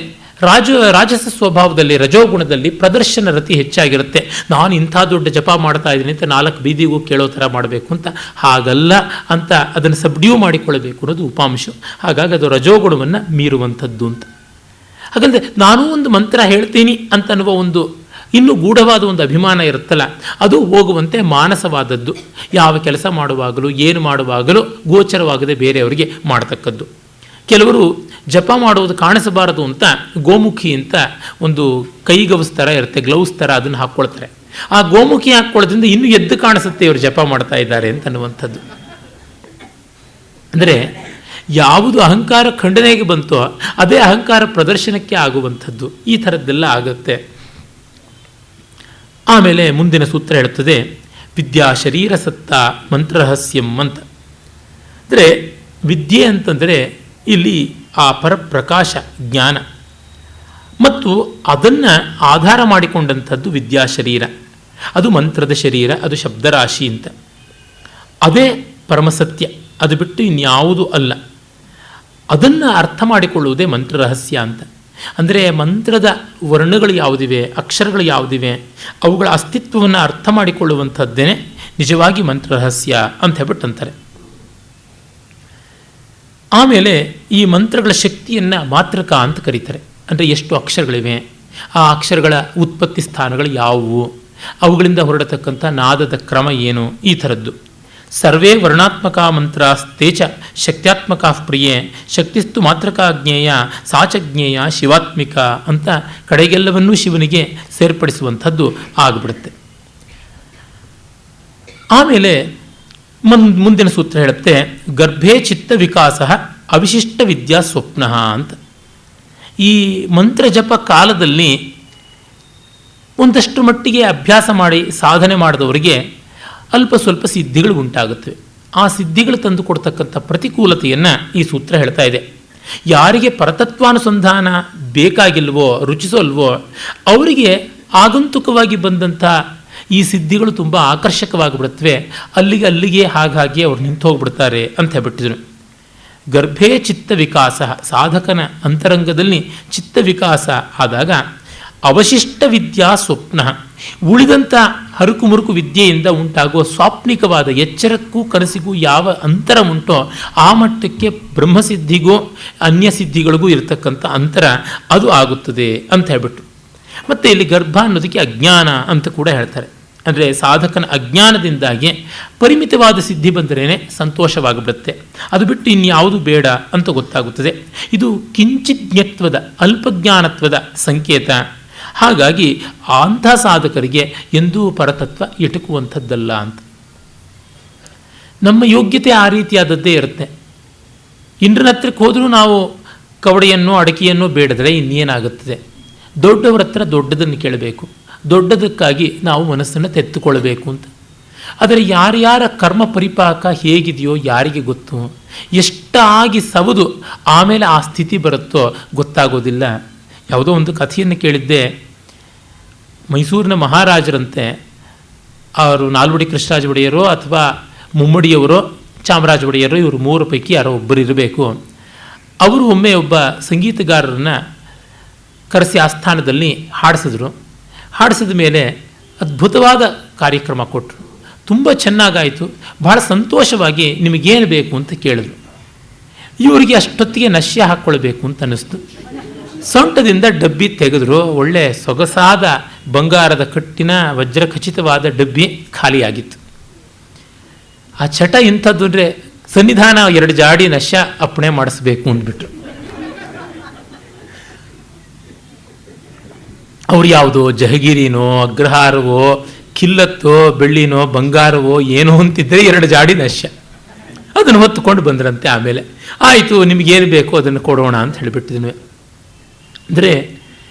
ರಾಜಸ ಸ್ವಭಾವದಲ್ಲಿ ರಜೋಗುಣದಲ್ಲಿ ಪ್ರದರ್ಶನ ರತಿ ಹೆಚ್ಚಾಗಿರುತ್ತೆ. ನಾನು ಇಂಥ ದೊಡ್ಡ ಜಪ ಮಾಡ್ತಾ ಇದ್ದೀನಿ ಅಂತ 4 ಬೀದಿಗೂ ಕೇಳೋ ಥರ ಮಾಡಬೇಕು ಅಂತ, ಹಾಗಲ್ಲ ಅಂತ ಅದನ್ನು ಸಬ್ಡ್ಯೂ ಮಾಡಿಕೊಳ್ಳಬೇಕು ಅನ್ನೋದು ಉಪಾಂಶ. ಹಾಗಾಗಿ ಅದು ರಜೋಗುಣವನ್ನು ಮೀರುವಂಥದ್ದು ಅಂತ. ಹಾಗಂದರೆ ನಾನೂ ಒಂದು ಮಂತ್ರ ಹೇಳ್ತೀನಿ ಅಂತನ್ನುವ ಒಂದು ಇನ್ನೂ ಗೂಢವಾದ ಒಂದು ಅಭಿಮಾನ ಇರುತ್ತಲ್ಲ, ಅದು ಹೋಗುವಂತೆ ಮಾನಸವಾದದ್ದು. ಯಾವ ಕೆಲಸ ಮಾಡುವಾಗಲೂ ಏನು ಮಾಡುವಾಗಲೂ ಗೋಚರವಾಗದೆ ಬೇರೆಯವರಿಗೆ ಮಾಡತಕ್ಕದ್ದು. ಕೆಲವರು ಜಪ ಮಾಡುವುದು ಕಾಣಿಸಬಾರದು ಅಂತ ಗೋಮುಖಿ ಅಂತ ಒಂದು ಕೈಗವಸ್ ಥರ ಇರುತ್ತೆ, ಗ್ಲೌಸ್ ಥರ, ಅದನ್ನು ಹಾಕ್ಕೊಳ್ತಾರೆ. ಆ ಗೋಮುಖಿ ಹಾಕ್ಕೊಳ್ಳೋದ್ರಿಂದ ಇನ್ನೂ ಎದ್ದು ಕಾಣಿಸುತ್ತೆ ಇವರು ಜಪ ಮಾಡ್ತಾ ಇದ್ದಾರೆ ಅಂತನ್ನುವಂಥದ್ದು. ಅಂದರೆ ಯಾವುದು ಅಹಂಕಾರ ಖಂಡನೆಗೆ ಬಂತೋ ಅದೇ ಅಹಂಕಾರ ಪ್ರದರ್ಶನಕ್ಕೆ ಆಗುವಂಥದ್ದು. ಈ ಥರದ್ದೆಲ್ಲ ಆಗುತ್ತೆ. ಆಮೇಲೆ ಮುಂದಿನ ಸೂತ್ರ ಹೇಳುತ್ತದೆ, ವಿದ್ಯಾ ಶರೀರ ಸತ್ತ ಮಂತ್ರರಹಸ್ಯಂ ಅಂತ. ಅಂದರೆ ವಿದ್ಯೆ ಅಂತಂದರೆ ಇಲ್ಲಿ ಆ ಪರಪ್ರಕಾಶ ಜ್ಞಾನ ಮತ್ತು ಅದನ್ನು ಆಧಾರ ಮಾಡಿಕೊಂಡಂಥದ್ದು ವಿದ್ಯಾ ಶರೀರ, ಅದು ಮಂತ್ರದ ಶರೀರ, ಅದು ಶಬ್ದರಾಶಿ ಅಂತ. ಅದೇ ಪರಮಸತ್ಯ, ಅದು ಬಿಟ್ಟು ಇನ್ಯಾವುದೂ ಅಲ್ಲ. ಅದನ್ನು ಅರ್ಥ ಮಾಡಿಕೊಳ್ಳುವುದೇ ಮಂತ್ರರಹಸ್ಯ ಅಂತ. ಅಂದರೆ ಮಂತ್ರದ ವರ್ಣಗಳು ಯಾವುದಿವೆ, ಅಕ್ಷರಗಳು ಯಾವುದಿವೆ, ಅವುಗಳ ಅಸ್ತಿತ್ವವನ್ನು ಅರ್ಥ ಮಾಡಿಕೊಳ್ಳುವಂಥದ್ದೇ ನಿಜವಾಗಿ ಮಂತ್ರರಹಸ್ಯ ಅಂತ ಹೇಳ್ಬಿಟ್ಟು ಅಂತಾರೆ. ಆಮೇಲೆ ಈ ಮಂತ್ರಗಳ ಶಕ್ತಿಯನ್ನು ಮಾತ್ರಕ ಅಂತ ಕರೀತಾರೆ. ಅಂದರೆ ಎಷ್ಟು ಅಕ್ಷರಗಳಿವೆ, ಆ ಅಕ್ಷರಗಳ ಉತ್ಪತ್ತಿ ಸ್ಥಾನಗಳು ಯಾವುವು, ಅವುಗಳಿಂದ ಹೊರಡತಕ್ಕಂಥ ನಾದದ ಕ್ರಮ ಏನು, ಈ ಥರದ್ದು. ಸರ್ವೇ ವರ್ಣಾತ್ಮಕ ಮಂತ್ರಾಸ್ತೆ ಚ ಶಕ್ತ್ಯಾತ್ಮಕ ಪ್ರಿಯೆ ಶಕ್ತಿಸ್ತು ಮಾತ್ರಕಾ ಜ್ಞೇಯ ಸಾಚ ಜ್ಞೇಯ ಶಿವಾತ್ಮಿಕ ಅಂತ ಕಡೆಗೆಲ್ಲವನ್ನೂ ಶಿವನಿಗೆ ಸೇರ್ಪಡಿಸುವಂಥದ್ದು ಆಗಿಬಿಡುತ್ತೆ. ಆಮೇಲೆ ಮುಂದಿನ ಸೂತ್ರ ಹೇಳುತ್ತೆ, ಗರ್ಭೇ ಚಿತ್ತ ವಿಕಾಸ ಅವಿಶಿಷ್ಟ ವಿದ್ಯಾ ಸ್ವಪ್ನ ಅಂತ. ಈ ಮಂತ್ರ ಜಪ ಕಾಲದಲ್ಲಿ ಒಂದಷ್ಟು ಮಟ್ಟಿಗೆ ಅಭ್ಯಾಸ ಮಾಡಿ ಸಾಧನೆ ಮಾಡಿದವರಿಗೆ ಅಲ್ಪ ಸ್ವಲ್ಪ ಸಿದ್ಧಿಗಳು ಉಂಟಾಗುತ್ತವೆ. ಆ ಸಿದ್ಧಿಗಳು ತಂದು ಕೊಡ್ತಕ್ಕಂಥ ಪ್ರತಿಕೂಲತೆಯನ್ನು ಈ ಸೂತ್ರ ಹೇಳ್ತಾ ಇದೆ. ಯಾರಿಗೆ ಪರತತ್ವಾನುಸಂಧಾನ ಬೇಕಾಗಿಲ್ವೋ, ರುಚಿಸೋಲ್ವೋ, ಅವರಿಗೆ ಆಗಂತುಕವಾಗಿ ಬಂದಂಥ ಈ ಸಿದ್ಧಿಗಳು ತುಂಬ ಆಕರ್ಷಕವಾಗಿಬಿಡುತ್ತವೆ. ಅಲ್ಲಿಗೆ ಹಾಗಾಗಿ ಅವ್ರು ನಿಂತು ಹೋಗ್ಬಿಡ್ತಾರೆ ಅಂತ ಹೇಳ್ಬಿಟ್ಟಿದ್ರು. ಗರ್ಭೇ ಚಿತ್ತ ವಿಕಾಸ, ಸಾಧಕನ ಅಂತರಂಗದಲ್ಲಿ ಚಿತ್ತ ವಿಕಾಸ ಆದಾಗ ಅವಶಿಷ್ಟ ವಿದ್ಯಾ ಸ್ವಪ್ನ, ಉಳಿದಂಥ ಹರುಕು ಮುರುಕು ವಿದ್ಯೆಯಿಂದ ಉಂಟಾಗುವ ಸ್ವಾಪ್ನಿಕವಾದ ಎಚ್ಚರಕ್ಕೂ ಕನಸಿಗೂ ಯಾವ ಅಂತರ ಉಂಟೋ ಆ ಮಟ್ಟಕ್ಕೆ ಬ್ರಹ್ಮಸಿದ್ಧಿಗೂ ಅನ್ಯಸಿದ್ಧಿಗಳಿಗೂ ಇರತಕ್ಕಂಥ ಅಂತರ ಅದು ಆಗುತ್ತದೆ ಅಂತ ಹೇಳ್ಬಿಟ್ಟು. ಮತ್ತು ಇಲ್ಲಿ ಗರ್ಭ ಅನ್ನೋದಕ್ಕೆ ಅಜ್ಞಾನ ಅಂತ ಕೂಡ ಹೇಳ್ತಾರೆ. ಅಂದರೆ ಸಾಧಕನ ಅಜ್ಞಾನದಿಂದಾಗಿ ಪರಿಮಿತವಾದ ಸಿದ್ಧಿ ಬಂದರೇನೆ ಸಂತೋಷವಾಗಿಬಿಡುತ್ತೆ, ಅದು ಬಿಟ್ಟು ಇನ್ಯಾವುದು ಬೇಡ ಅಂತ ಗೊತ್ತಾಗುತ್ತದೆ. ಇದು ಕಿಂಚಿಜ್ಞತ್ವದ ಅಲ್ಪಜ್ಞಾನತ್ವದ ಸಂಕೇತ. ಹಾಗಾಗಿ ಅಂಥ ಸಾಧಕರಿಗೆ ಎಂದೂ ಪರತತ್ವ ಎಟುಕುವಂಥದ್ದಲ್ಲ ಅಂತ. ನಮ್ಮ ಯೋಗ್ಯತೆ ಆ ರೀತಿಯಾದದ್ದೇ ಇರುತ್ತೆ. ಇಂದ್ರನ ಹತ್ರಕ್ಕೆ ಹೋದರೂ ನಾವು ಕವಡೆಯನ್ನು ಅಡಕೆಯನ್ನು ಬೇಡದರೆ ಇನ್ನೇನಾಗುತ್ತದೆ? ದೊಡ್ಡವರ ಹತ್ರ ದೊಡ್ಡದನ್ನು ಕೇಳಬೇಕು, ದೊಡ್ಡದಕ್ಕಾಗಿ ನಾವು ಮನಸ್ಸನ್ನು ತೆತ್ತುಕೊಳ್ಬೇಕು ಅಂತ. ಆದರೆ ಯಾರ್ಯಾರ ಕರ್ಮ ಪರಿಪಾಕ ಹೇಗಿದೆಯೋ ಯಾರಿಗೆ ಗೊತ್ತು? ಎಷ್ಟಾಗಿ ಸವದು ಆಮೇಲೆ ಆ ಸ್ಥಿತಿ ಬರುತ್ತೋ ಗೊತ್ತಾಗೋದಿಲ್ಲ. ಯಾವುದೋ ಒಂದು ಕಥೆಯನ್ನು ಕೇಳಿದ್ದೆ. ಮೈಸೂರಿನ ಮಹಾರಾಜರಂತೆ, ಅವರು ನಾಲ್ವಡಿ ಕೃಷ್ಣರಾಜ ಒಡೆಯರೋ ಅಥವಾ ಮುಮ್ಮಡಿಯವರೋ ಚಾಮರಾಜ ಒಡೆಯರೋ, ಇವರು ಮೂರು ಪೈಕಿ ಯಾರೋ ಒಬ್ಬರು ಇರಬೇಕು. ಅವರು ಒಮ್ಮೆ ಒಬ್ಬ ಸಂಗೀತಗಾರರನ್ನು ಕರೆಸಿ ಆಸ್ಥಾನದಲ್ಲಿ ಹಾಡಿಸಿದ್ರು. ಹಾಡಿಸಿದ ಮೇಲೆ ಅದ್ಭುತವಾದ ಕಾರ್ಯಕ್ರಮ ಕೊಟ್ಟರು. ತುಂಬ ಚೆನ್ನಾಗಾಯಿತು, ಬಹಳ ಸಂತೋಷವಾಗಿ ನಿಮಗೇನು ಬೇಕು ಅಂತ ಕೇಳಿದ್ರು. ಇವರಿಗೆ ಅಷ್ಟೊತ್ತಿಗೆ ನಶ್ಯ ಹಾಕ್ಕೊಳ್ಬೇಕು ಅಂತ ಅನ್ನಿಸ್ತು. ಸೊಂಟದಿಂದ ಡಬ್ಬಿ ತೆಗೆದ್ರು. ಒಳ್ಳೆ ಸೊಗಸಾದ ಬಂಗಾರದ ಕಟ್ಟಿನ ವಜ್ರ ಖಚಿತವಾದ ಡಬ್ಬಿ ಖಾಲಿಯಾಗಿತ್ತು. ಆ ಚಟ ಇಂಥದ್ದು ಅಂದರೆ ಸನ್ನಿಧಾನ 2 ಜಾಡಿ ನಶ್ಯ ಅಪ್ಪಣೆ ಮಾಡಿಸ್ಬೇಕು ಅಂದ್ಬಿಟ್ರು. ಅವ್ರು ಯಾವುದೋ ಜಹಗಿರಿನೋ ಅಗ್ರಹಾರವೋ ಕಿಲ್ಲತ್ತೋ ಬೆಳ್ಳಿನೋ ಬಂಗಾರವೋ ಏನೋ ಅಂತಿದ್ದರೆ 2 ಜಾಡಿ ನಶ್ಯ ಅದನ್ನು ಹೊತ್ತುಕೊಂಡು ಬಂದ್ರಂತೆ. ಆಮೇಲೆ ಆಯಿತು, ನಿಮಗೇನು ಬೇಕೋ ಅದನ್ನು ಕೊಡೋಣ ಅಂತ ಹೇಳಿಬಿಟ್ಟಿದ್ವಿ. ಅಂದರೆ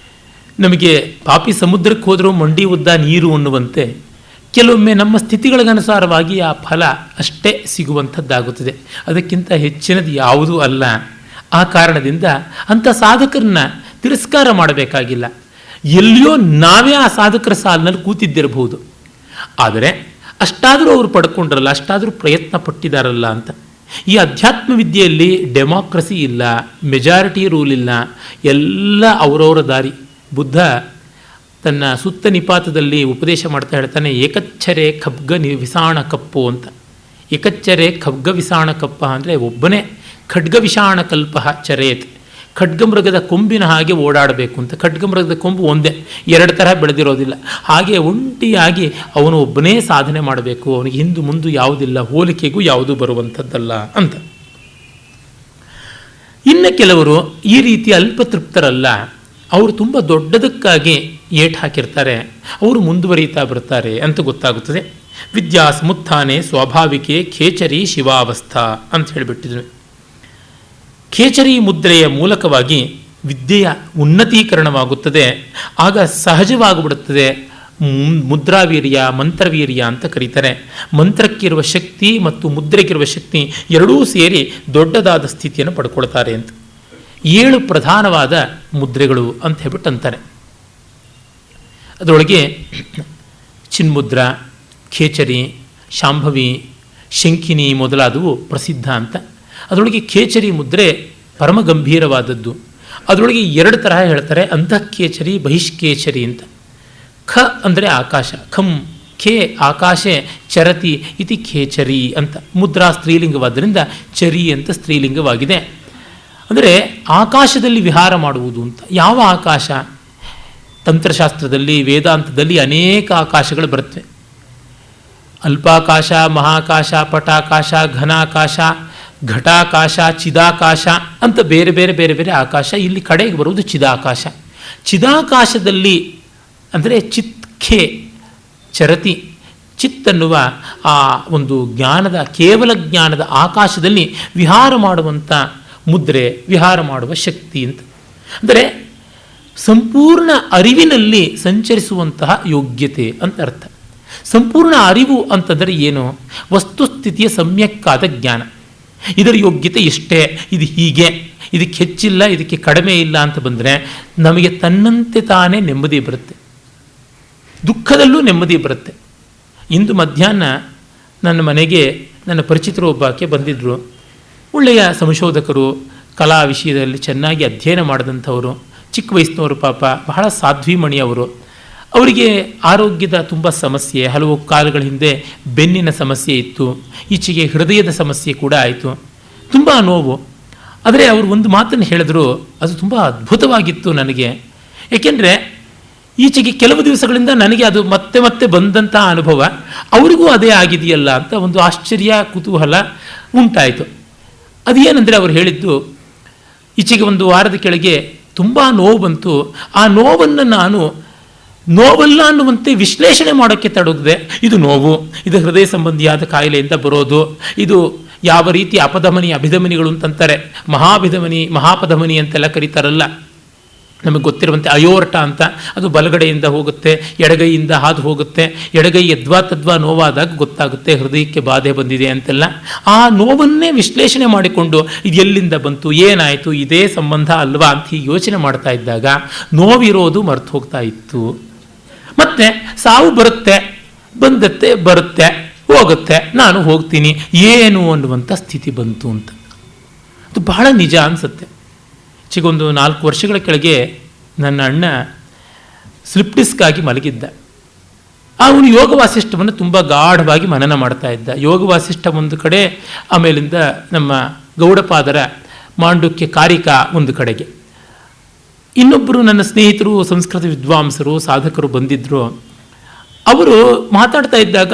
ನಮಗೆ ಪಾಪಿ ಸಮುದ್ರಕ್ಕೆ ಹೋದರೂ ಮಂಡಿ ಉದ್ದ ನೀರು ಅನ್ನುವಂತೆ ಕೆಲವೊಮ್ಮೆ ನಮ್ಮ ಸ್ಥಿತಿಗಳಿಗನುಸಾರವಾಗಿ ಆ ಫಲ ಅಷ್ಟೇ ಸಿಗುವಂಥದ್ದಾಗುತ್ತದೆ. ಅದಕ್ಕಿಂತ ಹೆಚ್ಚಿನದು ಯಾವುದೂ ಅಲ್ಲ. ಆ ಕಾರಣದಿಂದ ಅಂಥ ಸಾಧಕರನ್ನ ತಿರಸ್ಕಾರ ಮಾಡಬೇಕಾಗಿಲ್ಲ. ಎಲ್ಲಿಯೋ ನಾವೇ ಆ ಸಾಧಕರ ಸಾಲಿನಲ್ಲಿ ಕೂತಿದ್ದಿರಬಹುದು, ಆದರೆ ಅಷ್ಟಾದರೂ ಅವರು ಪಡ್ಕೊಂಡ್ರಲ್ಲ, ಅಷ್ಟಾದರೂ ಪ್ರಯತ್ನ ಪಟ್ಟಿದ್ದಾರಲ್ಲ ಅಂತ. ಈ ಅಧ್ಯಾತ್ಮ ವಿದ್ಯೆಯಲ್ಲಿ ಡೆಮಾಕ್ರಸಿ ಇಲ್ಲ, ಮೆಜಾರಿಟಿ ರೂಲ್ ಇಲ್ಲ, ಎಲ್ಲ ಅವರವರ ದಾರಿ. ಬುದ್ಧ ತನ್ನ ಸುತ್ತ ನಿಪಾತದಲ್ಲಿ ಉಪದೇಶ ಮಾಡ್ತಾ ಹೇಳ್ತಾನೆ, ಏಕಚ್ಚರೆ ಖಡ್ಗ ವಿಸಾಣ ಕಪ್ಪು ಅಂತ. ಏಕಚ್ಚರೆ ಖಡ್ಗ ವಿಸಾಣ ಕಪ್ಪ ಅಂದರೆ ಒಬ್ಬನೇ ಖಡ್ಗ ವಿಷಾಣ ಕಲ್ಪ ಚರೇತ್, ಖಡ್ಗಮೃಗದ ಕೊಂಬಿನ ಹಾಗೆ ಓಡಾಡಬೇಕು ಅಂತ. ಖಡ್ಗಮೃಗದ ಕೊಂಬು ಒಂದೇ, 2 ತರಹ ಬೆಳೆದಿರೋದಿಲ್ಲ. ಹಾಗೆ ಒಂಟಿಯಾಗಿ ಅವನು ಒಬ್ಬನೇ ಸಾಧನೆ ಮಾಡಬೇಕು, ಅವನಿಗೆ ಹಿಂದು ಮುಂದು ಯಾವುದಿಲ್ಲ, ಹೋಲಿಕೆಗೂ ಯಾವುದೂ ಬರುವಂಥದ್ದಲ್ಲ ಅಂತ. ಇನ್ನು ಕೆಲವರು ಈ ರೀತಿ ಅಲ್ಪತೃಪ್ತರಲ್ಲ, ಅವರು ತುಂಬ ದೊಡ್ಡದಕ್ಕಾಗಿ ಏಟು ಹಾಕಿರ್ತಾರೆ, ಅವರು ಮುಂದುವರಿತಾ ಬರ್ತಾರೆ ಅಂತ ಗೊತ್ತಾಗುತ್ತದೆ. ವಿದ್ಯಾ ಸಮುತ್ಥಾನೆ ಸ್ವಾಭಾವಿಕೆ ಖೇಚರಿ ಶಿವಾವಸ್ಥಾ ಅಂತ ಹೇಳಿಬಿಟ್ಟಿದ್ರು. ಖೇಚರಿ ಮುದ್ರೆಯ ಮೂಲಕವಾಗಿ ವಿದ್ಯೆಯ ಉನ್ನತೀಕರಣವಾಗುತ್ತದೆ. ಆಗ ಸಹಜವಾಗಿಬಿಡುತ್ತದೆ ಮುದ್ರಾವೀರ್ಯ, ಮಂತ್ರವೀರ್ಯ ಅಂತ ಕರೀತಾರೆ. ಮಂತ್ರಕ್ಕಿರುವ ಶಕ್ತಿ ಮತ್ತು ಮುದ್ರೆಗಿರುವ ಶಕ್ತಿ ಎರಡೂ ಸೇರಿ ದೊಡ್ಡದಾದ ಸ್ಥಿತಿಯನ್ನು ಪಡ್ಕೊಳ್ತಾರೆ ಅಂತ. 7 ಪ್ರಧಾನವಾದ ಮುದ್ರೆಗಳು ಅಂತ ಹೇಳ್ಬಿಟ್ಟು ಅಂತಾರೆ. ಅದರೊಳಗೆ ಚಿನ್ಮುದ್ರ, ಖೇಚರಿ, ಶಾಂಭವಿ, ಶಂಖಿನಿ ಮೊದಲಾದವು ಪ್ರಸಿದ್ಧ ಅಂತ. ಅದರೊಳಗೆ ಖೇಚರಿ ಮುದ್ರೆ ಪರಮ ಗಂಭೀರವಾದದ್ದು. ಅದರೊಳಗೆ 2 ತರಹ ಹೇಳ್ತಾರೆ, ಅಂತಃಖೇಚರಿ, ಬಹಿಷ್ಕೇಚರಿ ಅಂತ. ಖ ಅಂದರೆ ಆಕಾಶ, ಖಂ ಖೇ ಆಕಾಶೆ ಚರತಿ ಇತಿ ಖೇಚರಿ ಅಂತ. ಮುದ್ರಾ ಸ್ತ್ರೀಲಿಂಗವಾದ್ದರಿಂದ ಚರಿ ಅಂತ ಸ್ತ್ರೀಲಿಂಗವಾಗಿದೆ. ಅಂದರೆ ಆಕಾಶದಲ್ಲಿ ವಿಹಾರ ಮಾಡುವುದು ಅಂತ. ಯಾವ ಆಕಾಶ? ತಂತ್ರಶಾಸ್ತ್ರದಲ್ಲಿ ವೇದಾಂತದಲ್ಲಿ ಅನೇಕ ಆಕಾಶಗಳು ಬರುತ್ತವೆ. ಅಲ್ಪಾಕಾಶ, ಮಹಾಕಾಶ, ಪಟಾಕಾಶ, ಘನಾಕಾಶ, ಘಟಾಕಾಶ, ಚಿದಾಕಾಶ ಅಂತ ಬೇರೆ ಬೇರೆ ಬೇರೆ ಬೇರೆ ಆಕಾಶ. ಇಲ್ಲಿ ಕಡೆಗೆ ಬರುವುದು ಚಿದಾಕಾಶ. ಚಿದಾಕಾಶದಲ್ಲಿ ಅಂದರೆ ಚಿತ್ಖೆ ಚರತಿ, ಚಿತ್ತನ್ನುವ ಆ ಒಂದು ಜ್ಞಾನದ, ಕೇವಲ ಜ್ಞಾನದ ಆಕಾಶದಲ್ಲಿ ವಿಹಾರ ಮಾಡುವಂಥ ಮುದ್ರೆ, ವಿಹಾರ ಮಾಡುವ ಶಕ್ತಿ ಅಂತ. ಅಂದರೆ ಸಂಪೂರ್ಣ ಅರಿವಿನಲ್ಲಿ ಸಂಚರಿಸುವಂತಹ ಯೋಗ್ಯತೆ ಅಂತ ಅರ್ಥ. ಸಂಪೂರ್ಣ ಅರಿವು ಅಂತಂದರೆ ಏನು? ವಸ್ತುಸ್ಥಿತಿಯ ಸಮ್ಯಕ್ಕಾದ ಜ್ಞಾನ. ಇದರ ಯೋಗ್ಯತೆ ಇಷ್ಟೇ, ಇದು ಹೀಗೆ, ಇದಕ್ಕೆ ಹೆಚ್ಚಿಲ್ಲ, ಇದಕ್ಕೆ ಕಡಿಮೆ ಇಲ್ಲ ಅಂತ ಬಂದರೆ ನಮಗೆ ತನ್ನಂತೆ ತಾನೇ ನೆಮ್ಮದಿ ಬರುತ್ತೆ, ದುಃಖದಲ್ಲೂ ನೆಮ್ಮದಿ ಬರುತ್ತೆ. ಇಂದು ಮಧ್ಯಾಹ್ನ ನನ್ನ ಮನೆಗೆ ನನ್ನ ಪರಿಚಿತರು ಒಬ್ಬಾಕೆ ಬಂದಿದ್ದರು. ಒಳ್ಳೆಯ ಸಂಶೋಧಕರು, ಕಲಾ ವಿಷಯದಲ್ಲಿ ಚೆನ್ನಾಗಿ ಅಧ್ಯಯನ ಮಾಡಿದಂಥವರು, ಚಿಕ್ಕ ವಯಸ್ಸಿನವರು, ಪಾಪ ಬಹಳ ಸಾಧ್ವಿಮಣಿಯವರು. ಅವರಿಗೆ ಆರೋಗ್ಯದ ತುಂಬ ಸಮಸ್ಯೆ, ಹಲವು ಕಾಲಗಳ ಹಿಂದೆ ಬೆನ್ನಿನ ಸಮಸ್ಯೆ ಇತ್ತು, ಈಚೆಗೆ ಹೃದಯದ ಸಮಸ್ಯೆ ಕೂಡ ಆಯಿತು, ತುಂಬ ನೋವು. ಆದರೆ ಅವರು ಒಂದು ಮಾತನ್ನು ಹೇಳಿದ್ರು, ಅದು ತುಂಬ ಅದ್ಭುತವಾಗಿತ್ತು ನನಗೆ. ಏಕೆಂದರೆ ಈಚೆಗೆ ಕೆಲವು ದಿವಸಗಳಿಂದ ನನಗೆ ಅದು ಮತ್ತೆ ಮತ್ತೆ ಬಂದಂಥ ಅನುಭವ, ಅವರಿಗೂ ಅದೇ ಆಗಿದೆಯಲ್ಲ ಅಂತ ಒಂದು ಆಶ್ಚರ್ಯ, ಕುತೂಹಲ ಉಂಟಾಯಿತು. ಅದೇನೆಂದರೆ ಅವರು ಹೇಳಿದ್ದು, ಈಚೆಗೆ ಒಂದು ವಾರದ ಕೆಳಗೆ ತುಂಬ ನೋವು ಬಂತು. ಆ ನೋವನ್ನು ನಾನು ನೋವಲ್ಲ ಅನ್ನುವಂತೆ ವಿಶ್ಲೇಷಣೆ ಮಾಡೋಕ್ಕೆ ತೊಡಗಿದೆ. ಇದು ನೋವು, ಇದು ಹೃದಯ ಸಂಬಂಧಿಯಾದ ಕಾಯಿಲೆಯಿಂದ ಬರೋದು, ಇದು ಯಾವ ರೀತಿ ಅಪಧಮನಿ ಅಭಿಧಮನಿಗಳು ಅಂತಂತಾರೆ, ಮಹಾಭಿಧಮನಿ ಮಹಾಪಧಮನಿ ಅಂತೆಲ್ಲ ಕರೀತಾರಲ್ಲ, ನಮಗೆ ಗೊತ್ತಿರುವಂತೆ ಅಯೋರ್ಟ ಅಂತ, ಅದು ಬಲಗಡೆಯಿಂದ ಹೋಗುತ್ತೆ, ಎಡಗೈಯಿಂದ ಹಾದು ಹೋಗುತ್ತೆ, ಎಡಗೈ ಯದ್ವಾ ತದ್ವಾ ನೋವಾದಾಗ ಗೊತ್ತಾಗುತ್ತೆ ಹೃದಯಕ್ಕೆ ಬಾಧೆ ಬಂದಿದೆ ಅಂತೆಲ್ಲ. ಆ ನೋವನ್ನೇ ವಿಶ್ಲೇಷಣೆ ಮಾಡಿಕೊಂಡು ಇದು ಎಲ್ಲಿಂದ ಬಂತು, ಏನಾಯಿತು, ಇದೇ ಸಂಬಂಧ ಅಲ್ವಾ ಅಂತ ಹೀಗೆ ಯೋಚನೆ ಮಾಡ್ತಾ ಇದ್ದಾಗ ನೋವಿರೋದು ಮರ್ತು ಹೋಗ್ತಾ ಇತ್ತು. ಮತ್ತೆ ಸಾವು ಬರುತ್ತೆ, ಬಂದತ್ತೆ, ಬರುತ್ತೆ, ಹೋಗುತ್ತೆ, ನಾನು ಹೋಗ್ತೀನಿ, ಏನು ಅನ್ನುವಂಥ ಸ್ಥಿತಿ ಬಂತು ಅಂತ. ಅದು ಬಹಳ ನಿಜ ಅನಿಸುತ್ತೆ. ಚಿಗೊಂದು 4 ವರ್ಷಗಳ ಕೆಳಗೆ ನನ್ನ ಅಣ್ಣ ಸ್ಲಿಪ್ ಡಿಸ್ಕ್ ಆಗಿ ಮಲಗಿದ್ದ. ಅವನು ಯೋಗ ವಾಸಿಷ್ಠವನ್ನು ತುಂಬ ಗಾಢವಾಗಿ ಮನನ ಮಾಡ್ತಾ ಇದ್ದ. ಯೋಗ ವಾಸಿಷ್ಠ ಒಂದು ಕಡೆ, ಆಮೇಲಿಂದ ನಮ್ಮ ಗೌಡಪಾದರ ಮಾಂಡುಕ್ಯ ಕಾರಿಕಾ ಒಂದು ಕಡೆಗೆ. ಇನ್ನೊಬ್ಬರು ನನ್ನ ಸ್ನೇಹಿತರು, ಸಂಸ್ಕೃತ ವಿದ್ವಾಂಸರು, ಸಾಧಕರು ಬಂದಿದ್ದರು. ಅವರು ಮಾತಾಡ್ತಾ ಇದ್ದಾಗ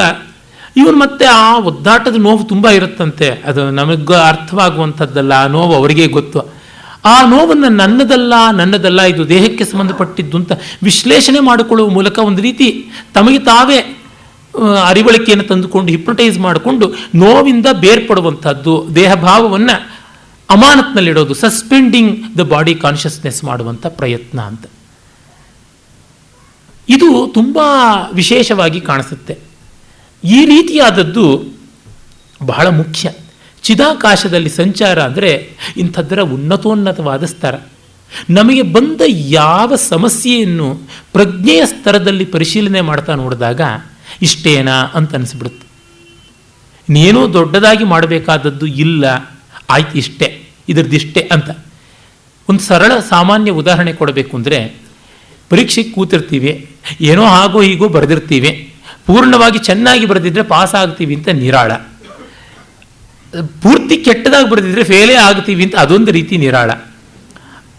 ಇವನು ಮತ್ತೆ ಆ ಒದ್ದಾಟದ ನೋವು ತುಂಬ ಇರುತ್ತಂತೆ, ಅದು ನಮಗೆ ಅರ್ಥವಾಗುವಂಥದ್ದಲ್ಲ, ಆ ನೋವು ಅವರಿಗೆ ಗೊತ್ತು. ಆ ನೋವನ್ನು ನನ್ನದಲ್ಲ ಇದು ದೇಹಕ್ಕೆ ಸಂಬಂಧಪಟ್ಟಿದ್ದು ಅಂತ ವಿಶ್ಲೇಷಣೆ ಮಾಡಿಕೊಳ್ಳುವ ಮೂಲಕ ಒಂದು ರೀತಿ ತಮಗೆ ತಾವೇ ಅರಿವಳಿಕೆಯನ್ನು ತಂದುಕೊಂಡು ಹಿಪ್ನಟೈಸ್ ಮಾಡಿಕೊಂಡು ನೋವಿಂದ ಬೇರ್ಪಡುವಂಥದ್ದು, ದೇಹಭಾವವನ್ನು ಅಮಾನತ್ನಲ್ಲಿಡೋದು, ಸಸ್ಪೆಂಡಿಂಗ್ ದ ಬಾಡಿ ಕಾನ್ಷಿಯಸ್ನೆಸ್ ಮಾಡುವಂಥ ಪ್ರಯತ್ನ ಅಂತ. ಇದು ತುಂಬ ವಿಶೇಷವಾಗಿ ಕಾಣಿಸುತ್ತೆ. ಈ ರೀತಿಯಾದದ್ದು ಬಹಳ ಮುಖ್ಯ. ಚಿದಾಕಾಶದಲ್ಲಿ ಸಂಚಾರ ಅಂದರೆ ಇಂಥದ್ದರ ಉನ್ನತೋನ್ನತವಾದ ಸ್ತರ. ನಮಗೆ ಬಂದ ಯಾವ ಸಮಸ್ಯೆಯನ್ನು ಪ್ರಜ್ಞೆಯ ಸ್ತರದಲ್ಲಿ ಪರಿಶೀಲನೆ ಮಾಡ್ತಾ ನೋಡಿದಾಗ ಇಷ್ಟೇನಾ ಅಂತ ಅನಿಸ್ಬಿಡುತ್ತೆ. ಇನ್ನೇನೂ ದೊಡ್ಡದಾಗಿ ಮಾಡಬೇಕಾದದ್ದು ಇಲ್ಲ, ಆಯ್ತು ಇಷ್ಟೇ, ಇದರದ್ದಿಷ್ಟೇ ಅಂತ. ಒಂದು ಸರಳ ಸಾಮಾನ್ಯ ಉದಾಹರಣೆ ಕೊಡಬೇಕು ಅಂದರೆ, ಪರೀಕ್ಷೆಗೆ ಕೂತಿರ್ತೀವಿ, ಏನೋ ಹಾಗೋ ಹೀಗೋ ಬರೆದಿರ್ತೀವಿ, ಪೂರ್ಣವಾಗಿ ಚೆನ್ನಾಗಿ ಬರೆದಿದ್ರೆ ಪಾಸ್ ಆಗ್ತೀವಿ ಅಂತ ನಿರಾಳ, ಪೂರ್ತಿ ಕೆಟ್ಟದಾಗಿ ಬರೆದಿದ್ರೆ ಫೇಲೇ ಆಗ್ತೀವಿ ಅಂತ ಅದೊಂದು ರೀತಿ ನಿರಾಳ.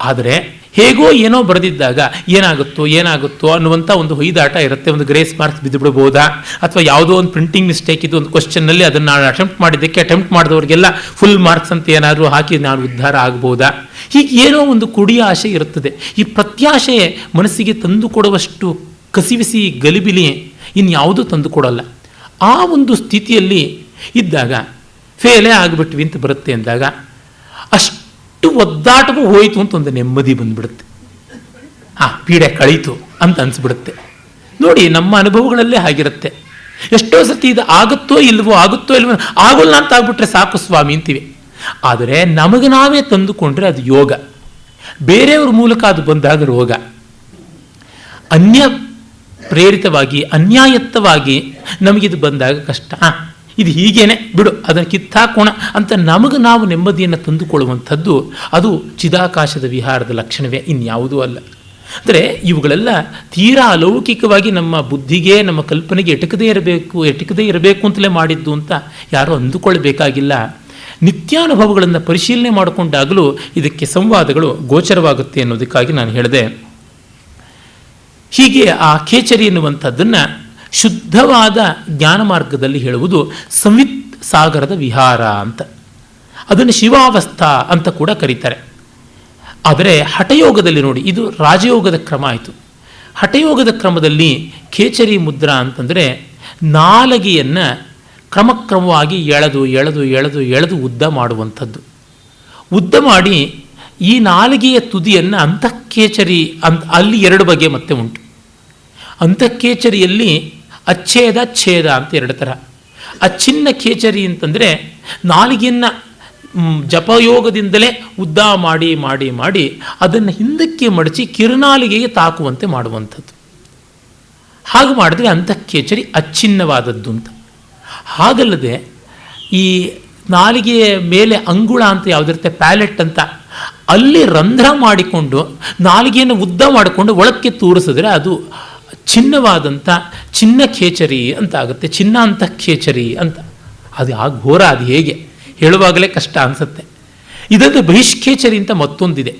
ಆದರೆ ಹೇಗೋ ಏನೋ ಬರೆದಿದ್ದಾಗ ಏನಾಗುತ್ತೋ ಅನ್ನುವಂಥ ಒಂದು ಹೊಯ್ದಾಟ ಇರುತ್ತೆ. ಒಂದು ಗ್ರೇಸ್ ಮಾರ್ಕ್ಸ್ ಬಿದ್ದುಬಿಡ್ಬೋದಾ, ಅಥವಾ ಯಾವುದೋ ಒಂದು ಪ್ರಿಂಟಿಂಗ್ ಮಿಸ್ಟೇಕ್ ಇದು ಒಂದು ಕ್ವಶನ್ನಲ್ಲಿ, ಅದನ್ನು ನಾನು ಅಟೆಂಪ್ಟ್ ಮಾಡಿದವರಿಗೆಲ್ಲ ಫುಲ್ ಮಾರ್ಕ್ಸ್ ಅಂತ ಏನಾದರೂ ಹಾಕಿ ನಾನು ಉದ್ಧಾರ ಆಗ್ಬೋದಾ, ಹೀಗೆ ಏನೋ ಒಂದು ಕುಡಿಯ ಆಶೆ ಇರುತ್ತದೆ. ಈ ಪ್ರತ್ಯಾಶೆ ಮನಸ್ಸಿಗೆ ತಂದು ಕೊಡುವಷ್ಟು ಕಸಿವಿಸಿ ಗಲಿಬಿಲಿ ಇನ್ಯಾವುದೂ ತಂದು ಕೊಡಲ್ಲ. ಆ ಒಂದು ಸ್ಥಿತಿಯಲ್ಲಿ ಇದ್ದಾಗ ಫೇಲೇ ಆಗಿಬಿಟ್ವಿ ಅಂತ ಬರುತ್ತೆ ಅಂದಾಗ ಅಷ್ಟು ಒದ್ದಾಟವೂ ಹೋಯಿತು ಅಂತ ಒಂದು ನೆಮ್ಮದಿ ಬಂದ್ಬಿಡುತ್ತೆ. ಪೀಡೆ ಕಳೀತು ಅಂತ ಅನಿಸ್ಬಿಡುತ್ತೆ. ನೋಡಿ, ನಮ್ಮ ಅನುಭವಗಳಲ್ಲೇ ಆಗಿರುತ್ತೆ. ಎಷ್ಟೋ ಸತಿ ಇದು ಆಗುತ್ತೋ ಇಲ್ವೋ ಆಗೋಲ್ಲ ಅಂತ ಆಗ್ಬಿಟ್ರೆ ಸಾಕು ಸ್ವಾಮಿ ಅಂತೀವಿ. ಆದರೆ ನಮಗೆ ನಾವೇ ತಂದುಕೊಂಡ್ರೆ ಅದು ಯೋಗ, ಬೇರೆಯವ್ರ ಮೂಲಕ ಅದು ಬಂದಾಗ ರೋಗ. ಅನ್ಯ ಪ್ರೇರಿತವಾಗಿ ಅನ್ಯಾಯತ್ತವಾಗಿ ನಮಗಿದು ಬಂದಾಗ ಕಷ್ಟ. ಇದು ಹೀಗೇನೆ ಬಿಡು, ಅದನ್ನು ಕಿತ್ತಾಕೋಣ ಅಂತ ನಮಗೆ ನಾವು ನೆಮ್ಮದಿಯನ್ನು ತಂದುಕೊಳ್ಳುವಂಥದ್ದು ಅದು ಚಿದಾಕಾಶದ ವಿಹಾರದ ಲಕ್ಷಣವೇ, ಇನ್ಯಾವುದೂ ಅಲ್ಲ. ಅಂದರೆ ಇವುಗಳೆಲ್ಲ ತೀರಾ ಅಲೌಕಿಕವಾಗಿ ನಮ್ಮ ಬುದ್ಧಿಗೆ, ನಮ್ಮ ಕಲ್ಪನೆಗೆ ಎಟಕದೇ ಇರಬೇಕು ಅಂತಲೇ ಮಾಡಿದ್ದು ಅಂತ ಯಾರೂ ಅಂದುಕೊಳ್ಬೇಕಾಗಿಲ್ಲ. ನಿತ್ಯಾನುಭವಗಳನ್ನು ಪರಿಶೀಲನೆ ಮಾಡಿಕೊಂಡಾಗಲೂ ಇದಕ್ಕೆ ಸಂವಾದಗಳು ಗೋಚರವಾಗುತ್ತೆ ಅನ್ನೋದಕ್ಕಾಗಿ ನಾನು ಹೇಳಿದೆ. ಹೀಗೆ ಆ ಖೇಚರಿ ಎನ್ನುವಂಥದ್ದನ್ನು ಶುದ್ಧವಾದ ಜ್ಞಾನ ಮಾರ್ಗದಲ್ಲಿ ಹೇಳುವುದು ಸಂವಿತ್ ಸಾಗರದ ವಿಹಾರ ಅಂತ. ಅದನ್ನು ಶಿವಾವಸ್ಥಾ ಅಂತ ಕೂಡ ಕರೀತಾರೆ. ಆದರೆ ಹಠಯೋಗದಲ್ಲಿ ನೋಡಿ, ಇದು ರಾಜಯೋಗದ ಕ್ರಮ ಆಯಿತು. ಹಠಯೋಗದ ಕ್ರಮದಲ್ಲಿ ಖೇಚರಿ ಮುದ್ರಾ ಅಂತಂದರೆ ನಾಲಗೆಯನ್ನು ಕ್ರಮಕ್ರಮವಾಗಿ ಎಳೆದು ಎಳೆದು ಎಳೆದು ಎಳೆದು ಉದ್ದ ಮಾಡುವಂಥದ್ದು. ಉದ್ದ ಮಾಡಿ ಈ ನಾಲಿಗೆಯ ತುದಿಯನ್ನು ಅಂತಃಕೇಚರಿ ಅಂತ, ಅಲ್ಲಿ ಎರಡು ಬಗೆ ಮತ್ತೆ ಉಂಟು. ಅಂತಃಕೇಚರಿಯಲ್ಲಿ ಅಚ್ಛೇದ ಛೇದ ಅಂತ ಎರಡು ಥರ. ಅಚ್ಛಿನ್ನ ಖೇಚರಿ ಅಂತಂದರೆ ನಾಲಿಗೆಯನ್ನು ಜಪಯೋಗದಿಂದಲೇ ಉದ್ದ ಮಾಡಿ ಮಾಡಿ ಮಾಡಿ ಅದನ್ನು ಹಿಂದಕ್ಕೆ ಮಡಚಿ ಕಿರುನಾಲಿಗೆಗೆ ತಾಕುವಂತೆ ಮಾಡುವಂಥದ್ದು. ಹಾಗೆ ಮಾಡಿದ್ರೆ ಅಂತಃಕೇಚರಿ ಅಚ್ಛಿನ್ನವಾದದ್ದು ಅಂತ. ಹಾಗಲ್ಲದೆ ಈ ನಾಲಿಗೆಯ ಮೇಲೆ ಅಂಗುಳ ಅಂತ ಯಾವುದಿರುತ್ತೆ, ಪ್ಯಾಲೆಟ್ ಅಂತ, ಅಲ್ಲಿ ರಂಧ್ರ ಮಾಡಿಕೊಂಡು ನಾಲಿಗೆಯನ್ನು ಉದ್ದ ಮಾಡಿಕೊಂಡು ಒಳಕ್ಕೆ ತೂರಿಸಿದ್ರೆ ಅದು ಚಿನ್ನವಾದಂಥ ಚಿನ್ನ ಖೇಚರಿ ಅಂತ ಆಗುತ್ತೆ. ಚಿನ್ನ ಅಂತಃಕೇಚರಿ ಅಂತ. ಅದು ಆ ಘೋರ, ಅದು ಹೇಗೆ ಹೇಳುವಾಗಲೇ ಕಷ್ಟ ಅನಿಸುತ್ತೆ. ಇದೊಂದು ಬಹಿಷ್ಕೇಚರಿ ಅಂತ ಮತ್ತೊಂದಿದೆ.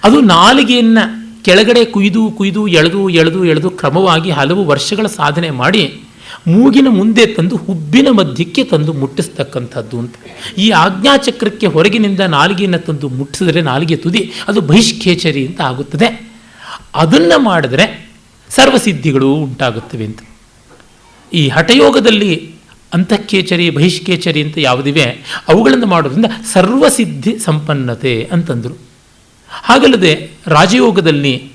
ಅದು ನಾಲಿಗೆಯನ್ನು ಕೆಳಗಡೆ ಕುಯ್ದು ಕುಯ್ದು ಎಳೆದು ಎಳೆದು ಎಳೆದು ಕ್ರಮವಾಗಿ ಹಲವು ವರ್ಷಗಳ ಸಾಧನೆ ಮಾಡಿ ಮೂಗಿನ ಮುಂದೆ ತಂದು ಹುಬ್ಬಿನ ಮಧ್ಯಕ್ಕೆ ತಂದು ಮುಟ್ಟಿಸ್ತಕ್ಕಂಥದ್ದು ಅಂತ. ಈ ಆಜ್ಞಾಚಕ್ರಕ್ಕೆ ಹೊರಗಿನಿಂದ ನಾಲಿಗೆಯನ್ನು ತಂದು ಮುಟ್ಟಿಸಿದ್ರೆ ನಾಲಿಗೆ ತುದಿ ಅದು ಬಹಿಷ್ಕೇಚರಿ ಅಂತ ಆಗುತ್ತದೆ. ಅದನ್ನು ಮಾಡಿದ್ರೆ ಸರ್ವಸಿದ್ಧಿಗಳು ಉಂಟಾಗುತ್ತವೆ ಅಂತ. ಈ ಹಠಯೋಗದಲ್ಲಿ ಅಂತಃಕೇಚರಿ ಬಹಿಷ್ಕೇಚರಿ ಅಂತ ಯಾವುದಿವೆ ಅವುಗಳನ್ನು ಮಾಡೋದ್ರಿಂದ ಸರ್ವಸಿದ್ಧಿ ಸಂಪನ್ನತೆ ಅಂತಂದರು. ಹಾಗಲ್ಲದೆ ರಾಜಯೋಗದಲ್ಲಿ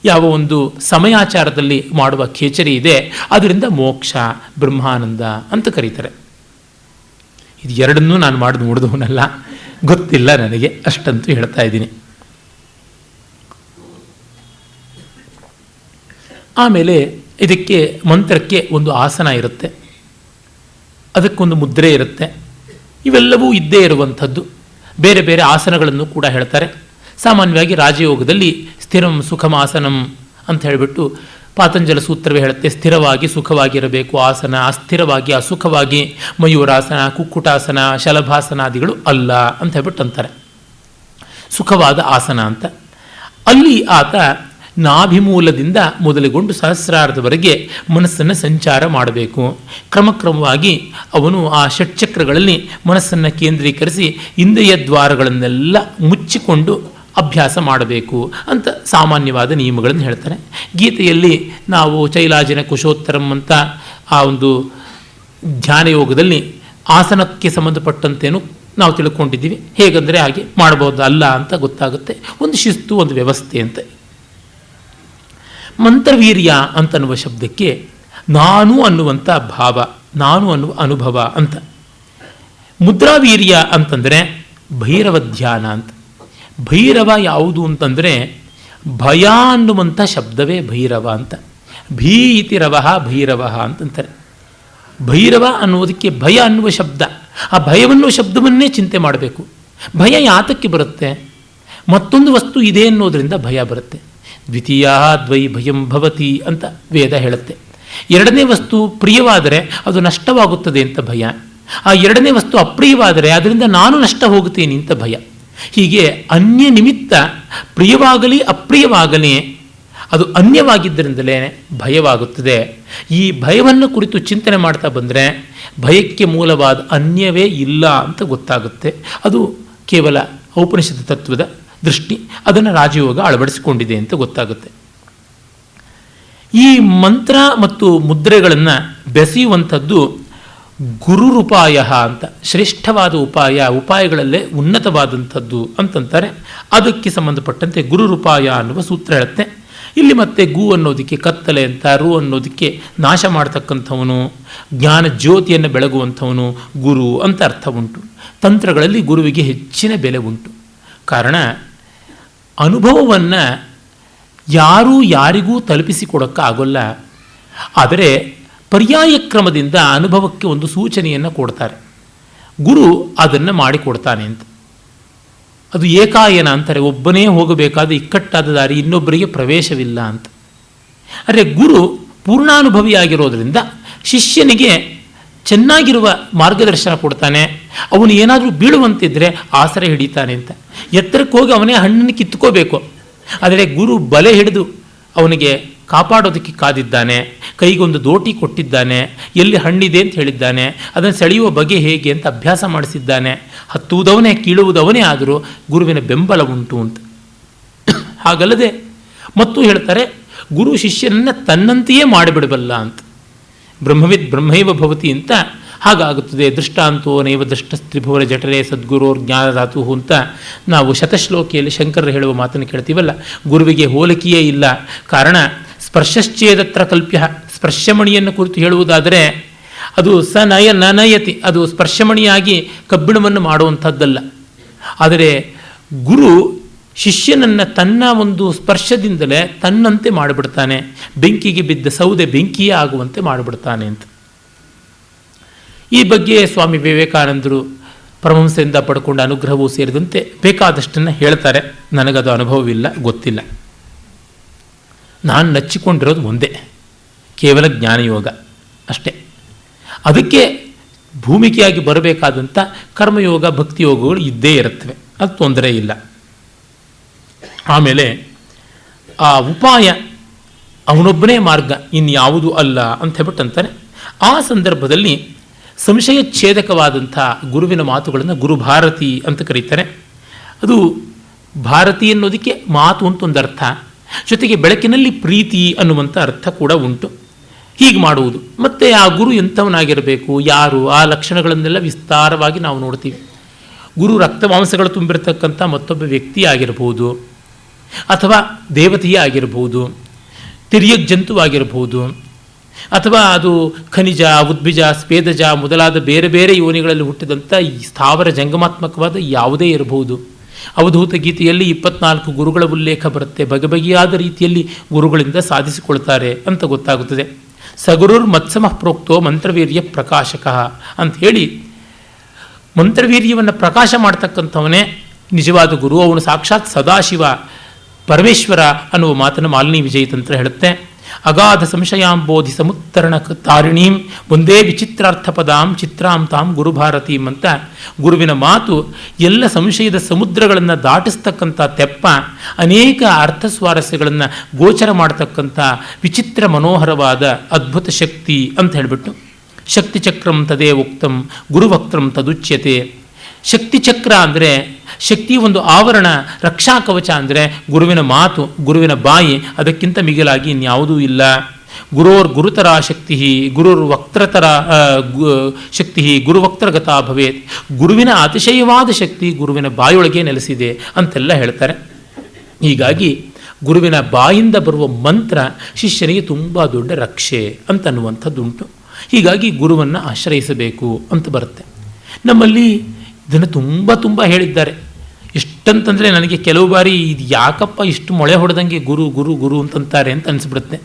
ಯಾವ ಒಂದು ಸಮಯಾಚಾರದಲ್ಲಿ ಮಾಡುವ ಖೇಚರಿ ಇದೆ ಅದರಿಂದ ಮೋಕ್ಷ ಬ್ರಹ್ಮಾನಂದ ಅಂತ ಕರೀತಾರೆ. ಇದು ಎರಡನ್ನೂ ನಾನು ಮಾಡಿ ನೋಡಿದವನಲ್ಲ, ಗೊತ್ತಿಲ್ಲ ನನಗೆ, ಅಷ್ಟಂತೂ ಹೇಳ್ತಾ ಇದ್ದೀನಿ. ಆಮೇಲೆ ಇದಕ್ಕೆ ಮಂತ್ರಕ್ಕೆ ಒಂದು ಆಸನ ಇರುತ್ತೆ, ಅದಕ್ಕೊಂದು ಮುದ್ರೆ ಇರುತ್ತೆ. ಇವೆಲ್ಲವೂ ಇದ್ದೇ ಇರುವಂಥದ್ದು. ಬೇರೆ ಬೇರೆ ಆಸನಗಳನ್ನು ಕೂಡ ಹೇಳ್ತಾರೆ. ಸಾಮಾನ್ಯವಾಗಿ ರಾಜಯೋಗದಲ್ಲಿ ಸ್ಥಿರಂ ಸುಖಮಾಸನಂ ಅಂತ ಹೇಳಿಬಿಟ್ಟು ಪಾತಂಜಲ ಸೂತ್ರವೇ ಹೇಳುತ್ತೆ, ಸ್ಥಿರವಾಗಿ ಸುಖವಾಗಿರಬೇಕು ಆಸನ, ಅಸ್ಥಿರವಾಗಿ ಅಸುಖವಾಗಿ ಮಯೂರಾಸನ, ಕುಕ್ಕುಟಾಸನ, ಶಲಭಾಸನಾದಿಗಳು ಅಲ್ಲ ಅಂತ ಹೇಳ್ಬಿಟ್ಟು ಅಂತಾರೆ. ಸುಖವಾದ ಆಸನ ಅಂತ. ಅಲ್ಲಿ ಆತ ನಾಭಿಮೂಲದಿಂದ ಮೊದಲುಗೊಂಡು ಸಹಸ್ರಾರದವರೆಗೆ ಮನಸ್ಸನ್ನು ಸಂಚಾರ ಮಾಡಬೇಕು. ಕ್ರಮಕ್ರಮವಾಗಿ ಅವನು ಆ ಷಟ್ಚಕ್ರಗಳಲ್ಲಿ ಮನಸ್ಸನ್ನು ಕೇಂದ್ರೀಕರಿಸಿ ಇಂದ್ರಿಯ ದ್ವಾರಗಳನ್ನೆಲ್ಲ ಮುಚ್ಚಿಕೊಂಡು ಅಭ್ಯಾಸ ಮಾಡಬೇಕು ಅಂತ ಸಾಮಾನ್ಯವಾದ ನಿಯಮಗಳನ್ನು ಹೇಳ್ತಾರೆ. ಗೀತೆಯಲ್ಲಿ ನಾವು ಚೈಲಾಜಿನ ಕುಶೋತ್ತರಂ ಅಂತ ಆ ಒಂದು ಧ್ಯಾನಯೋಗದಲ್ಲಿ ಆಸನಕ್ಕೆ ಸಂಬಂಧಪಟ್ಟಂತೇನು ನಾವು ತಿಳ್ಕೊಂಡಿದ್ದೀವಿ. ಹೇಗೆಂದರೆ ಹಾಗೆ ಮಾಡಬಹುದು ಅಲ್ಲ ಅಂತ ಗೊತ್ತಾಗುತ್ತೆ. ಒಂದು ಶಿಸ್ತು, ಒಂದು ವ್ಯವಸ್ಥೆ ಅಂತ. ಮಂತ್ರವೀರ್ಯ ಅಂತನ್ನುವ ಶಬ್ದಕ್ಕೆ ನಾನು ಅನ್ನುವಂಥ ಭಾವ, ನಾನು ಅನ್ನುವ ಅನುಭವ ಅಂತ. ಮುದ್ರಾವೀರ್ಯ ಅಂತಂದರೆ ಭೈರವ ಧ್ಯಾನ ಅಂತ. ಭೈರವ ಯಾವುದು ಅಂತಂದರೆ ಭಯ ಅನ್ನುವಂಥ ಶಬ್ದವೇ ಭೈರವ ಅಂತ. ಭೀ ಇತಿ ರವಃ ಭೈರವ ಅಂತಂತಾರೆ. ಭೈರವ ಅನ್ನೋದಕ್ಕೆ ಭಯ ಅನ್ನುವ ಶಬ್ದ. ಆ ಭಯವನ್ನುವ ಶಬ್ದವನ್ನೇ ಚಿಂತೆ ಮಾಡಬೇಕು. ಭಯ ಯಾತಕ್ಕೆ ಬರುತ್ತೆ? ಮತ್ತೊಂದು ವಸ್ತು ಇದೆ ಅನ್ನೋದರಿಂದ ಭಯ ಬರುತ್ತೆ. ದ್ವಿತೀಯ ದ್ವೈ ಭಯಂ ಭವತಿ ಅಂತ ವೇದ ಹೇಳುತ್ತೆ. ಎರಡನೇ ವಸ್ತು ಪ್ರಿಯವಾದರೆ ಅದು ನಷ್ಟವಾಗುತ್ತದೆ ಅಂತ ಭಯ. ಆ ಎರಡನೇ ವಸ್ತು ಅಪ್ರಿಯವಾದರೆ ಅದರಿಂದ ನಾನು ನಷ್ಟ ಹೋಗುತ್ತೇನೆ ಅಂತ ಭಯ. ಹೀಗೆ ಅನ್ಯ ನಿಮಿತ್ತ ಪ್ರಿಯವಾಗಲಿ ಅಪ್ರಿಯವಾಗಲಿ ಅದು ಅನ್ಯವಾಗಿದ್ದರಿಂದಲೇ ಭಯವಾಗುತ್ತದೆ. ಈ ಭಯವನ್ನು ಕುರಿತು ಚಿಂತನೆ ಮಾಡ್ತಾ ಬಂದರೆ ಭಯಕ್ಕೆ ಮೂಲವಾದ ಅನ್ಯವೇ ಇಲ್ಲ ಅಂತ ಗೊತ್ತಾಗುತ್ತೆ. ಅದು ಕೇವಲ ಔಪನಿಷತ್ ತತ್ವದ ದೃಷ್ಟಿ. ಅದನ್ನು ರಾಜಯೋಗ ಅಳವಡಿಸಿಕೊಂಡಿದೆ ಅಂತ ಗೊತ್ತಾಗುತ್ತೆ. ಈ ಮಂತ್ರ ಮತ್ತು ಮುದ್ರೆಗಳನ್ನು ಬೆಸೆಯುವಂಥದ್ದು ಗುರುರುಪಾಯ ಅಂತ. ಶ್ರೇಷ್ಠವಾದ ಉಪಾಯಗಳಲ್ಲೇ ಉನ್ನತವಾದಂಥದ್ದು ಅಂತಂತಾರೆ. ಅದಕ್ಕೆ ಸಂಬಂಧಪಟ್ಟಂತೆ ಗುರುರುಪಾಯ ಅನ್ನುವ ಸೂತ್ರ ಹೇಳುತ್ತೆ. ಇಲ್ಲಿ ಮತ್ತೆ ಗು ಅನ್ನೋದಕ್ಕೆ ಕತ್ತಲೆ ಅಂತ, ರು ಅನ್ನೋದಕ್ಕೆ ನಾಶ ಮಾಡ್ತಕ್ಕಂಥವನು, ಜ್ಞಾನ ಜ್ಯೋತಿಯನ್ನು ಬೆಳಗುವಂಥವನು ಗುರು ಅಂತ ಅರ್ಥ ಉಂಟು. ತಂತ್ರಗಳಲ್ಲಿ ಗುರುವಿಗೆ ಹೆಚ್ಚಿನ ಬೆಲೆ ಉಂಟು. ಕಾರಣ ಅನುಭವವನ್ನು ಯಾರೂ ಯಾರಿಗೂ ತಲುಪಿಸಿಕೊಡೋಕ್ಕಾಗೋಲ್ಲ. ಆದರೆ ಪರ್ಯಾಯ ಕ್ರಮದಿಂದ ಅನುಭವಕ್ಕೆ ಒಂದು ಸೂಚನೆಯನ್ನು ಕೊಡ್ತಾರೆ. ಗುರು ಅದನ್ನು ಮಾಡಿಕೊಡ್ತಾನೆ ಅಂತ. ಅದು ಏಕಾಯನ ಅಂತಾರೆ. ಒಬ್ಬನೇ ಹೋಗಬೇಕಾದ ಇಕ್ಕಟ್ಟಾದ ದಾರಿ, ಇನ್ನೊಬ್ಬರಿಗೆ ಪ್ರವೇಶವಿಲ್ಲ ಅಂತ. ಆದರೆ ಗುರು ಪೂರ್ಣಾನುಭವಿಯಾಗಿರೋದ್ರಿಂದ ಶಿಷ್ಯನಿಗೆ ಚೆನ್ನಾಗಿರುವ ಮಾರ್ಗದರ್ಶನ ಕೊಡ್ತಾನೆ. ಅವನು ಏನಾದರೂ ಬೀಳುವಂತಿದ್ದರೆ ಆಸರೆ ಹಿಡಿತಾನೆ ಅಂತ. ಎತ್ತರಕ್ಕೆ ಹೋಗಿ ಅವನೇ ಹಣ್ಣನ್ನು ಕಿತ್ಕೋಬೇಕು. ಆದರೆ ಗುರು ಬಲೆ ಹಿಡಿದು ಅವನಿಗೆ ಕಾಪಾಡೋದಕ್ಕೆ ಕಾದಿದ್ದಾನೆ, ಕೈಗೊಂದು ದೋಟಿ ಕೊಟ್ಟಿದ್ದಾನೆ, ಎಲ್ಲಿ ಹಣ್ಣಿದೆ ಅಂತ ಹೇಳಿದ್ದಾನೆ, ಅದನ್ನು ಸೆಳೆಯುವ ಬಗೆ ಹೇಗೆ ಅಂತ ಅಭ್ಯಾಸ ಮಾಡಿಸಿದ್ದಾನೆ. ಹತ್ತುವುದವನೇ ಕೀಳುವುದವನೇ ಆದರೂ ಗುರುವಿನ ಬೆಂಬಲ ಉಂಟು ಅಂತ. ಹಾಗಲ್ಲದೆ ಮತ್ತು ಹೇಳ್ತಾರೆ, ಗುರು ಶಿಷ್ಯನನ್ನು ತನ್ನಂತೆಯೇ ಮಾಡಿಬಿಡಬಲ್ಲ ಅಂತ. ಬ್ರಹ್ಮವಿದ್ ಬ್ರಹ್ಮೈವ ಭವತಿ ಅಂತ ಹಾಗಾಗುತ್ತದೆ. ದೃಷ್ಟಾಂತೋ ನೈವ ದೃಷ್ಟಸ್ತ್ರಿಭುವನ ಜಠರೇ ಸದ್ಗುರೋರ್ ಜ್ಞಾನಧಾತು ಅಂತ ನಾವು ಶತಶ್ಲೋಕಿಯಲ್ಲಿ ಶಂಕರರು ಹೇಳುವ ಮಾತನ್ನು ಕೇಳ್ತೀವಲ್ಲ. ಗುರುವಿಗೆ ಹೋಲಿಕೆಯೇ ಇಲ್ಲ. ಕಾರಣ ಸ್ಪರ್ಶಶ್ಚೇದತ್ರ ಕಲ್ಪ್ಯ. ಸ್ಪರ್ಶಮಣಿಯನ್ನು ಕುರಿತು ಹೇಳುವುದಾದರೆ ಅದು ನಯತಿ, ಅದು ಸ್ಪರ್ಶಮಣಿಯಾಗಿ ಕಬ್ಬಿಣವನ್ನು ಮಾಡುವಂಥದ್ದಲ್ಲ. ಆದರೆ ಗುರು ಶಿಷ್ಯನನ್ನು ತನ್ನ ಒಂದು ಸ್ಪರ್ಶದಿಂದಲೇ ತನ್ನಂತೆ ಮಾಡಿಬಿಡ್ತಾನೆ. ಬೆಂಕಿಗೆ ಬಿದ್ದ ಸೌದೆ ಬೆಂಕಿಯೇ ಆಗುವಂತೆ ಮಾಡಿಬಿಡ್ತಾನೆ ಅಂತ. ಈ ಬಗ್ಗೆ ಸ್ವಾಮಿ ವಿವೇಕಾನಂದರು ಪರಮಹಂಸರಿಂದ ಪಡ್ಕೊಂಡ ಅನುಗ್ರಹವೂ ಸೇರಿದಂತೆ ಬೇಕಾದಷ್ಟನ್ನು ಹೇಳ್ತಾರೆ. ನನಗದು ಅನುಭವವಿಲ್ಲ, ಗೊತ್ತಿಲ್ಲ. ನಾನು ನಚ್ಚಿಕೊಂಡಿರೋದು ಒಂದೇ, ಕೇವಲ ಜ್ಞಾನಯೋಗ ಅಷ್ಟೇ. ಅದಕ್ಕೆ ಭೂಮಿಕೆಯಾಗಿ ಬರಬೇಕಾದಂಥ ಕರ್ಮಯೋಗ ಭಕ್ತಿಯೋಗಗಳು ಇದ್ದೇ ಇರುತ್ತವೆ, ಅದು ತೊಂದರೆ ಇಲ್ಲ. ಆಮೇಲೆ ಆ ಉಪಾಯ ಅವನೊಬ್ಬನೇ ಮಾರ್ಗ, ಇನ್ಯಾವುದೂ ಅಲ್ಲ ಅಂತ ಹೇಳ್ಬಿಟ್ಟು ಅಂತಾನೆ. ಆ ಸಂದರ್ಭದಲ್ಲಿ ಸಂಶಯಚ್ಛೇದಕವಾದಂಥ ಗುರುವಿನ ಮಾತುಗಳನ್ನು ಗುರುಭಾರತಿ ಅಂತ ಕರೀತಾರೆ. ಅದು ಭಾರತಿ ಅನ್ನೋದಕ್ಕೆ ಮಾತು ಅಂತ ಒಂದು ಅರ್ಥ, ಜೊತೆಗೆ ಬೆಳಕಿನಲ್ಲಿ ಪ್ರೀತಿ ಅನ್ನುವಂಥ ಅರ್ಥ ಕೂಡ ಉಂಟು. ಹೀಗೆ ಮಾಡುವುದು. ಮತ್ತು ಆ ಗುರು ಎಂಥವನಾಗಿರಬೇಕು, ಯಾರು, ಆ ಲಕ್ಷಣಗಳನ್ನೆಲ್ಲ ವಿಸ್ತಾರವಾಗಿ ನಾವು ನೋಡ್ತೀವಿ. ಗುರು ರಕ್ತಮಾಂಸಗಳು ತುಂಬಿರತಕ್ಕಂಥ ಮತ್ತೊಬ್ಬ ವ್ಯಕ್ತಿ ಆಗಿರಬಹುದು, ಅಥವಾ ದೇವತೆಯೇ ಆಗಿರಬಹುದು, ತಿರ್ಯಕ್ ಜಂತುವಾಗಿರಬಹುದು, ಅಥವಾ ಅದು ಖನಿಜ, ಉದ್ಭಿಜ, ಸ್ವೇದಜ ಮೊದಲಾದ ಬೇರೆ ಬೇರೆ ಯೋನಿಗಳಲ್ಲಿ ಹುಟ್ಟಿದಂಥ ಈ ಸ್ಥಾವರ ಜಂಗಮಾತ್ಮಕವಾದ ಯಾವುದೇ ಇರಬಹುದು. ಅವಧೂತ ಗೀತೆಯಲ್ಲಿ 24 ಗುರುಗಳ ಉಲ್ಲೇಖ ಬರುತ್ತೆ. ಬಗೆಬಗೆಯಾದ ರೀತಿಯಲ್ಲಿ ಗುರುಗಳಿಂದ ಸಾಧಿಸಿಕೊಳ್ತಾರೆ ಅಂತ ಗೊತ್ತಾಗುತ್ತದೆ. ಸಗುರುರ್ ಮತ್ಸಮಃ ಪ್ರೋಕ್ತೋ ಮಂತ್ರವೀರ್ಯ ಪ್ರಕಾಶಕ ಅಂತ ಹೇಳಿ, ಮಂತ್ರವೀರ್ಯವನ್ನು ಪ್ರಕಾಶ ಮಾಡ್ತಕ್ಕಂಥವನೇ ನಿಜವಾದ ಗುರು. ಅವನು ಸಾಕ್ಷಾತ್ ಸದಾಶಿವ ಪರಮೇಶ್ವರ ಅನ್ನುವ ಮಾತನ್ನು ಮಾಲಿನಿ ವಿಜಯ ತಂತ್ರ ಹೇಳುತ್ತೆ. ಅಗಾಧ ಸಂಶಯಾಂಬೋಧಿ ಸಮುತ್ತರಣ ತಾರಿಣೀಂ ಒಂದೇ ವಿಚಿತ್ರಾರ್ಥ ಪದಾಂ ಚಿತ್ರಾಂ ತಾಂ ಗುರುಭಾರತೀಂ ಅಂತ ಗುರುವಿನ ಮಾತು ಎಲ್ಲ ಸಂಶಯದ ಸಮುದ್ರಗಳನ್ನು ದಾಟಿಸ್ತಕ್ಕಂಥ ತೆಪ್ಪ, ಅನೇಕ ಅರ್ಥ ಸ್ವಾರಸ್ಯಗಳನ್ನು ಗೋಚರ ಮಾಡತಕ್ಕಂಥ ವಿಚಿತ್ರ ಮನೋಹರವಾದ ಅದ್ಭುತ ಶಕ್ತಿ ಅಂತ ಹೇಳಿಬಿಟ್ಟು, ಶಕ್ತಿಚಕ್ರಂ ತದೇ ಉಕ್ತಂ ಗುರುವಕ್ತ್ರಂ ತದುಚ್ಯತೆ. ಶಕ್ತಿಚಕ್ರ ಅಂದರೆ ಶಕ್ತಿ ಒಂದು ಆವರಣ, ರಕ್ಷಾ ಕವಚ ಅಂದರೆ ಗುರುವಿನ ಮಾತು, ಗುರುವಿನ ಬಾಯಿ, ಅದಕ್ಕಿಂತ ಮಿಗಿಲಾಗಿ ಇನ್ಯಾವುದೂ ಇಲ್ಲ. ಗುರೋರ್ ಗುರುತರ ಶಕ್ತಿ ಗುರುರ್ ವಕ್ತ್ರತರ ಶಕ್ತಿ ಗುರುವಕ್ತ್ರಗತಾ ಭವೇತ್. ಗುರುವಿನ ಅತಿಶಯವಾದ ಶಕ್ತಿ ಗುರುವಿನ ಬಾಯೊಳಗೆ ನೆಲೆಸಿದೆ ಅಂತೆಲ್ಲ ಹೇಳ್ತಾರೆ. ಹೀಗಾಗಿ ಗುರುವಿನ ಬಾಯಿಂದ ಬರುವ ಮಂತ್ರ ಶಿಷ್ಯನಿಗೆ ತುಂಬ ದೊಡ್ಡ ರಕ್ಷೆ ಅಂತನ್ನುವಂಥದ್ದುಂಟು. ಹೀಗಾಗಿ ಗುರುವನ್ನು ಆಶ್ರಯಿಸಬೇಕು ಅಂತ ಬರುತ್ತೆ. ನಮ್ಮಲ್ಲಿ ಇದನ್ನು ತುಂಬ ಹೇಳಿದ್ದಾರೆ. ಎಷ್ಟಂತಂದರೆ ನನಗೆ ಕೆಲವು ಬಾರಿ ಇದು ಯಾಕಪ್ಪ ಇಷ್ಟು ಮೊಳೆ ಹೊಡೆದಂಗೆ ಗುರು ಗುರು ಗುರು ಅಂತಂತಾರೆ ಅಂತ ಅನಿಸ್ಬಿಡುತ್ತೆ.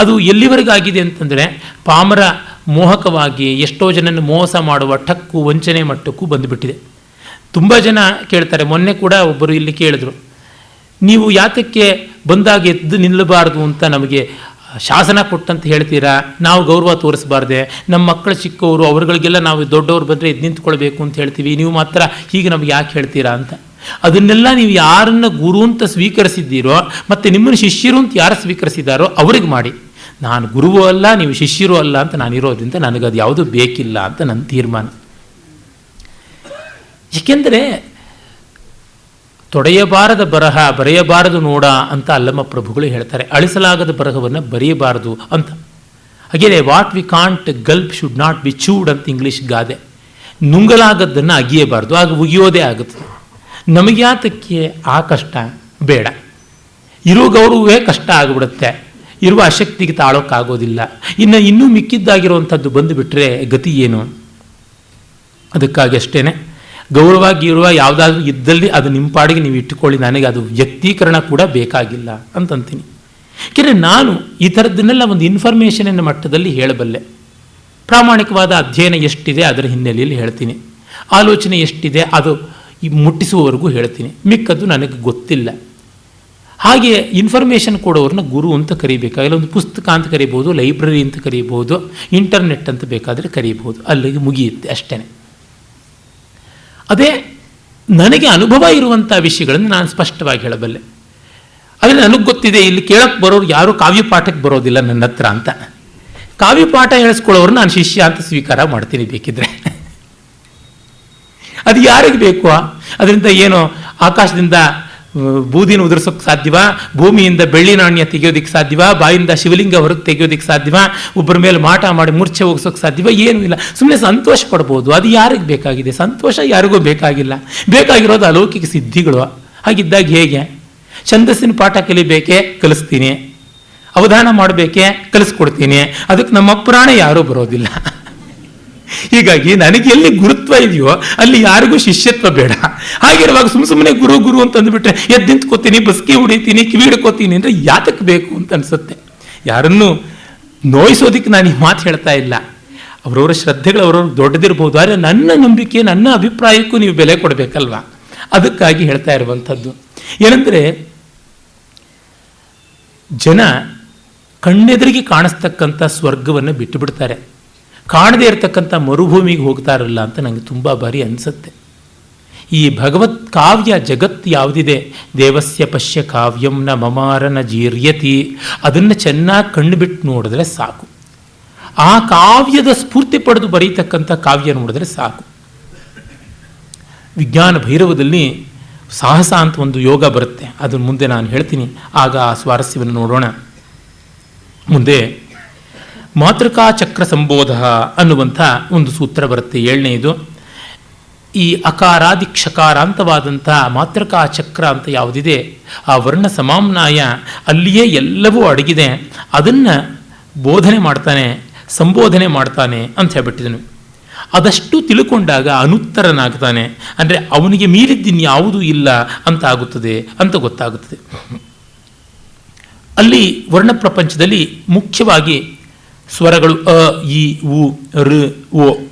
ಅದು ಎಲ್ಲಿವರೆಗಾಗಿದೆ ಅಂತಂದರೆ ಪಾಮರ ಮೋಹಕವಾಗಿ ಎಷ್ಟೋ ಜನನ ಮೋಸ ಮಾಡುವ ಠಕ್ಕು ವಂಚನೆ ಮಟ್ಟಕ್ಕೂ ಬಂದುಬಿಟ್ಟಿದೆ. ತುಂಬ ಜನ ಕೇಳ್ತಾರೆ. ಮೊನ್ನೆ ಕೂಡ ಒಬ್ಬರು ಇಲ್ಲಿ ಕೇಳಿದ್ರು, ನೀವು ಯಾತಕ್ಕೆ ಬಂದಾಗ ಎದ್ದು ನಿಲ್ಲಬಾರ್ದು ಅಂತ ನಮಗೆ ಶಾಸನ ಕೊಟ್ಟಂತ ಹೇಳ್ತೀರಾ, ನಾವು ಗೌರವ ತೋರಿಸಬಾರ್ದೆ, ನಮ್ಮ ಮಕ್ಕಳು ಚಿಕ್ಕವರು, ಅವರುಗಳಿಗೆಲ್ಲ ನಾವು ದೊಡ್ಡವರು ಬಂದರೆ ಎದ್ದು ನಿಂತ್ಕೊಳ್ಬೇಕು ಅಂತ ಹೇಳ್ತೀವಿ, ನೀವು ಮಾತ್ರ ಹೀಗೆ ನಮಗೆ ಯಾಕೆ ಹೇಳ್ತೀರಾ ಅಂತ. ಅದನ್ನೆಲ್ಲ ನೀವು ಯಾರನ್ನು ಗುರು ಅಂತ ಸ್ವೀಕರಿಸಿದ್ದೀರೋ ಮತ್ತು ನಿಮ್ಮನ್ನು ಶಿಷ್ಯರು ಅಂತ ಯಾರು ಸ್ವೀಕರಿಸಿದ್ದಾರೋ ಅವ್ರಿಗೆ ಮಾಡಿ. ನಾನು ಗುರುವೂ ಅಲ್ಲ, ನೀವು ಶಿಷ್ಯರೂ ಅಲ್ಲ ಅಂತ ನಾನಿರೋದ್ರಿಂದ ನನಗದು ಯಾವುದೂ ಬೇಕಿಲ್ಲ ಅಂತ ನನ್ನ ತೀರ್ಮಾನ. ಏಕೆಂದರೆ ತೊಡೆಯಬಾರದ ಬರಹ ಬರೆಯಬಾರದು ನೋಡ ಅಂತ ಅಲ್ಲಮ್ಮ ಪ್ರಭುಗಳು ಹೇಳ್ತಾರೆ. ಅಳಿಸಲಾಗದ ಬರಹವನ್ನು ಬರೆಯಬಾರದು ಅಂತ. ಹಾಗೆಯೇ what we can't gulp should not be chewed ಅಂತ ಇಂಗ್ಲೀಷ್ ಗಾದೆ. ನುಂಗಲಾಗದ್ದನ್ನು ಅಗಿಯಬಾರ್ದು, ಆಗ ಉಗಿಯೋದೇ ಆಗುತ್ತದೆ. ನಮಗ್ಯಾತಕ್ಕೆ ಆ ಕಷ್ಟ ಬೇಡ. ಇರೋ ಗೌರವವೇ ಕಷ್ಟ ಆಗಿಬಿಡುತ್ತೆ, ಇರುವ ಅಶಕ್ತಿಗೆ ತಾಳೋಕ್ಕಾಗೋದಿಲ್ಲ. ಇನ್ನೂ ಮಿಕ್ಕಿದ್ದಾಗಿರುವಂಥದ್ದು ಬಂದುಬಿಟ್ರೆ ಗತಿ ಏನು? ಅದಕ್ಕಾಗಿ ಅಷ್ಟೇ, ಗೌರವಾಗಿ ಇರುವ ಯಾವುದಾದ್ರೂ ಇದ್ದಲ್ಲಿ ಅದು ನಿಮ್ಮ ಪಾಡಿಗೆ ನೀವು ಇಟ್ಟುಕೊಳ್ಳಿ, ನನಗೆ ಅದು ವ್ಯಕ್ತೀಕರಣ ಕೂಡ ಬೇಕಾಗಿಲ್ಲ ಅಂತಂತೀನಿ. ಯಾಕೆಂದರೆ ನಾನು ಈ ಥರದ್ದನ್ನೆಲ್ಲ ಒಂದು ಇನ್ಫಾರ್ಮೇಷನಿನ ಮಟ್ಟದಲ್ಲಿ ಹೇಳಬಲ್ಲೆ. ಪ್ರಾಮಾಣಿಕವಾದ ಅಧ್ಯಯನ ಎಷ್ಟಿದೆ ಅದರ ಹಿನ್ನೆಲೆಯಲ್ಲಿ ಹೇಳ್ತೀನಿ, ಆಲೋಚನೆ ಎಷ್ಟಿದೆ ಅದು ಮುಟ್ಟಿಸುವವರೆಗೂ ಹೇಳ್ತೀನಿ, ಮಿಕ್ಕದ್ದು ನನಗೆ ಗೊತ್ತಿಲ್ಲ. ಹಾಗೆ ಇನ್ಫಾರ್ಮೇಷನ್ ಕೊಡೋರನ್ನ ಗುರು ಅಂತ ಕರಿಬೇಕಾಗಿಲ್ಲ. ಒಂದು ಪುಸ್ತಕ ಅಂತ ಕರಿಬೋದು, ಲೈಬ್ರರಿ ಅಂತ ಕರಿಬೋದು, ಇಂಟರ್ನೆಟ್ ಅಂತ ಬೇಕಾದರೆ ಕರಿಬೋದು, ಅಲ್ಲಿಗೆ ಮುಗಿಯುತ್ತೆ ಅಷ್ಟೇ. ಅದೇ ನನಗೆ ಅನುಭವ ಇರುವಂಥ ವಿಷಯಗಳನ್ನು ನಾನು ಸ್ಪಷ್ಟವಾಗಿ ಹೇಳಬಲ್ಲೆ. ಆದರೆ ನನಗೆ ಗೊತ್ತಿದೆ ಇಲ್ಲಿ ಕೇಳಕ್ಕೆ ಬರೋರು ಯಾರು ಕಾವ್ಯ ಪಾಠಕ್ಕೆ ಬರೋದಿಲ್ಲ ನನ್ನ ಹತ್ರ ಅಂತ. ಕಾವ್ಯ ಪಾಠ ಹೇಳಿಸ್ಕೊಳ್ಳೋರು ನಾನು ಶಿಷ್ಯ ಅಂತ ಸ್ವೀಕಾರ ಮಾಡ್ತೀನಿ ಬೇಕಿದ್ರೆ. ಅದು ಯಾರಿಗೆ ಬೇಕು? ಅದರಿಂದ ಏನು ಆಕಾಶದಿಂದ ಬೂದಿನ ಉದುರಿಸೋಕ್ಕೆ ಸಾಧ್ಯವಾ? ಭೂಮಿಯಿಂದ ಬೆಳ್ಳಿ ನಾಣ್ಯ ತೆಗೆಯೋದಿಕ್ಕೆ ಸಾಧ್ಯವಾ? ಬಾಯಿಂದ ಶಿವಲಿಂಗ ಹೊರಗೆ ತೆಗೆಯೋದಿಕ್ಕೆ ಸಾಧ್ಯವಾ? ಒಬ್ಬರ ಮೇಲೆ ಮಾಟ ಮಾಡಿ ಮೂರ್ಛೆ ಹೋಗಿಸೋಕೆ ಸಾಧ್ಯವಾ? ಏನೂ ಇಲ್ಲ. ಸುಮ್ಮನೆ ಸಂತೋಷ ಪಡ್ಬೋದು. ಅದು ಯಾರಿಗೆ ಬೇಕಾಗಿದೆ? ಸಂತೋಷ ಯಾರಿಗೂ ಬೇಕಾಗಿಲ್ಲ. ಬೇಕಾಗಿರೋದು ಅಲೌಕಿಕ ಸಿದ್ಧಿಗಳು. ಹಾಗಿದ್ದಾಗ ಹೇಗೆ? ಛಂದಸ್ಸಿನ ಪಾಠ ಕಲಿಬೇಕೆ? ಕಲಿಸ್ತೀನಿ. ಅವಧಾನ ಮಾಡಬೇಕೆ? ಕಲಿಸ್ಕೊಡ್ತೀನಿ. ಅದಕ್ಕೆ ನಮ್ಮ ಪುರಾಣ ಯಾರೂ ಬರೋದಿಲ್ಲ. ಹೀಗಾಗಿ ನನಗೆ ಎಲ್ಲಿ ಗುರುತ್ವ ಇದೆಯೋ ಅಲ್ಲಿ ಯಾರಿಗೂ ಶಿಷ್ಯತ್ವ ಬೇಡ. ಹಾಗಿರುವಾಗ ಸುಮ್ಮನೆ ಗುರು ಗುರು ಅಂತ ಅಂದ್ಬಿಟ್ರೆ ಎದ್ದು ನಿಂತ್ಕೋತೀನಿ, ಬಸ್ಕಿ ಹೊಡಿತೀನಿ, ಕಿವಿ ಹಿಡ್ಕೋತೀನಿ ಅಂದರೆ ಯಾತಕ್ಕೆ ಬೇಕು ಅಂತ ಅನಿಸುತ್ತೆ. ಯಾರನ್ನು ನೋಯಿಸೋದಕ್ಕೆ ನಾನು ಈ ಮಾತು ಹೇಳ್ತಾ ಇಲ್ಲ. ಅವರವರ ಶ್ರದ್ಧೆಗಳು ಅವರವ್ರು ದೊಡ್ಡದಿರ್ಬೋದು. ಆದರೆ ನನ್ನ ನಂಬಿಕೆ, ನನ್ನ ಅಭಿಪ್ರಾಯಕ್ಕೂ ನೀವು ಬೆಲೆ ಕೊಡಬೇಕಲ್ವಾ? ಅದಕ್ಕಾಗಿ ಹೇಳ್ತಾ ಇರುವಂಥದ್ದು ಏನಂದರೆ, ಜನ ಕಣ್ಣೆದುರಿಗೆ ಕಾಣಿಸ್ತಕ್ಕಂಥ ಸ್ವರ್ಗವನ್ನು ಬಿಟ್ಟು ಬಿಡ್ತಾರೆ, ಕಾಣದೇ ಇರತಕ್ಕಂಥ ಮರುಭೂಮಿಗೆ ಹೋಗ್ತಾರಲ್ಲ ಅಂತ ನನಗೆ ತುಂಬ ಬಾರಿ ಅನಿಸುತ್ತೆ. ಈ ಭಗವತ್ ಕಾವ್ಯ ಜಗತ್ತು ಯಾವುದಿದೆ, ದೇವಸ್ಯ ಪಶ್ಯ ಕಾವ್ಯಂ ನ ಮಮಾರನ ಜೀರ್ಯತಿ, ಅದನ್ನು ಚೆನ್ನಾಗಿ ಕಣ್ಣು ಬಿಟ್ಟು ನೋಡಿದ್ರೆ ಸಾಕು. ಆ ಕಾವ್ಯದ ಸ್ಫೂರ್ತಿ ಪಡೆದು ಬರೀತಕ್ಕಂಥ ಕಾವ್ಯ ನೋಡಿದ್ರೆ ಸಾಕು. ವಿಜ್ಞಾನ ಭೈರವದಲ್ಲಿ ಸಾಹಸ ಅಂತ ಒಂದು ಯೋಗ ಬರುತ್ತೆ. ಅದನ್ನು ಮುಂದೆ ನಾನು ಹೇಳ್ತೀನಿ, ಆಗ ಆ ಸ್ವಾರಸ್ಯವನ್ನು ನೋಡೋಣ. ಮುಂದೆ ಮಾತೃಕಾ ಚಕ್ರ ಸಂಬೋಧ ಅನ್ನುವಂಥ ಒಂದು ಸೂತ್ರ ಬರುತ್ತೆ, 7ನೇದು. ಈ ಅಕಾರಾದಿ ಕ್ಷಕಾರಾಂತವಾದಂಥ ಮಾತೃಕಾ ಚಕ್ರ ಅಂತ ಯಾವುದಿದೆ, ಆ ವರ್ಣ ಸಮಾಮ್ನಾಯ ಅಲ್ಲಿಯೇ ಎಲ್ಲವೂ ಅಡಗಿದೆ. ಅದನ್ನು ಬೋಧನೆ ಮಾಡ್ತಾನೆ, ಸಂಬೋಧನೆ ಮಾಡ್ತಾನೆ ಅಂತ ಹೇಳ್ಬಿಟ್ಟಿದನು. ಅದಷ್ಟು ತಿಳ್ಕೊಂಡಾಗ ಅನುತ್ತರನಾಗ್ತಾನೆ. ಅಂದರೆ ಅವನಿಗೆ ಮೀರಿದ್ದಿನ್ಯಾವುದೂ ಇಲ್ಲ ಅಂತ ಆಗುತ್ತದೆ ಅಂತ ಗೊತ್ತಾಗುತ್ತದೆ. ಅಲ್ಲಿ ವರ್ಣ ಪ್ರಪಂಚದಲ್ಲಿ ಮುಖ್ಯವಾಗಿ ಸ್ವರಗಳು ಅ, ಇ, ಉ, ಋ, ಓ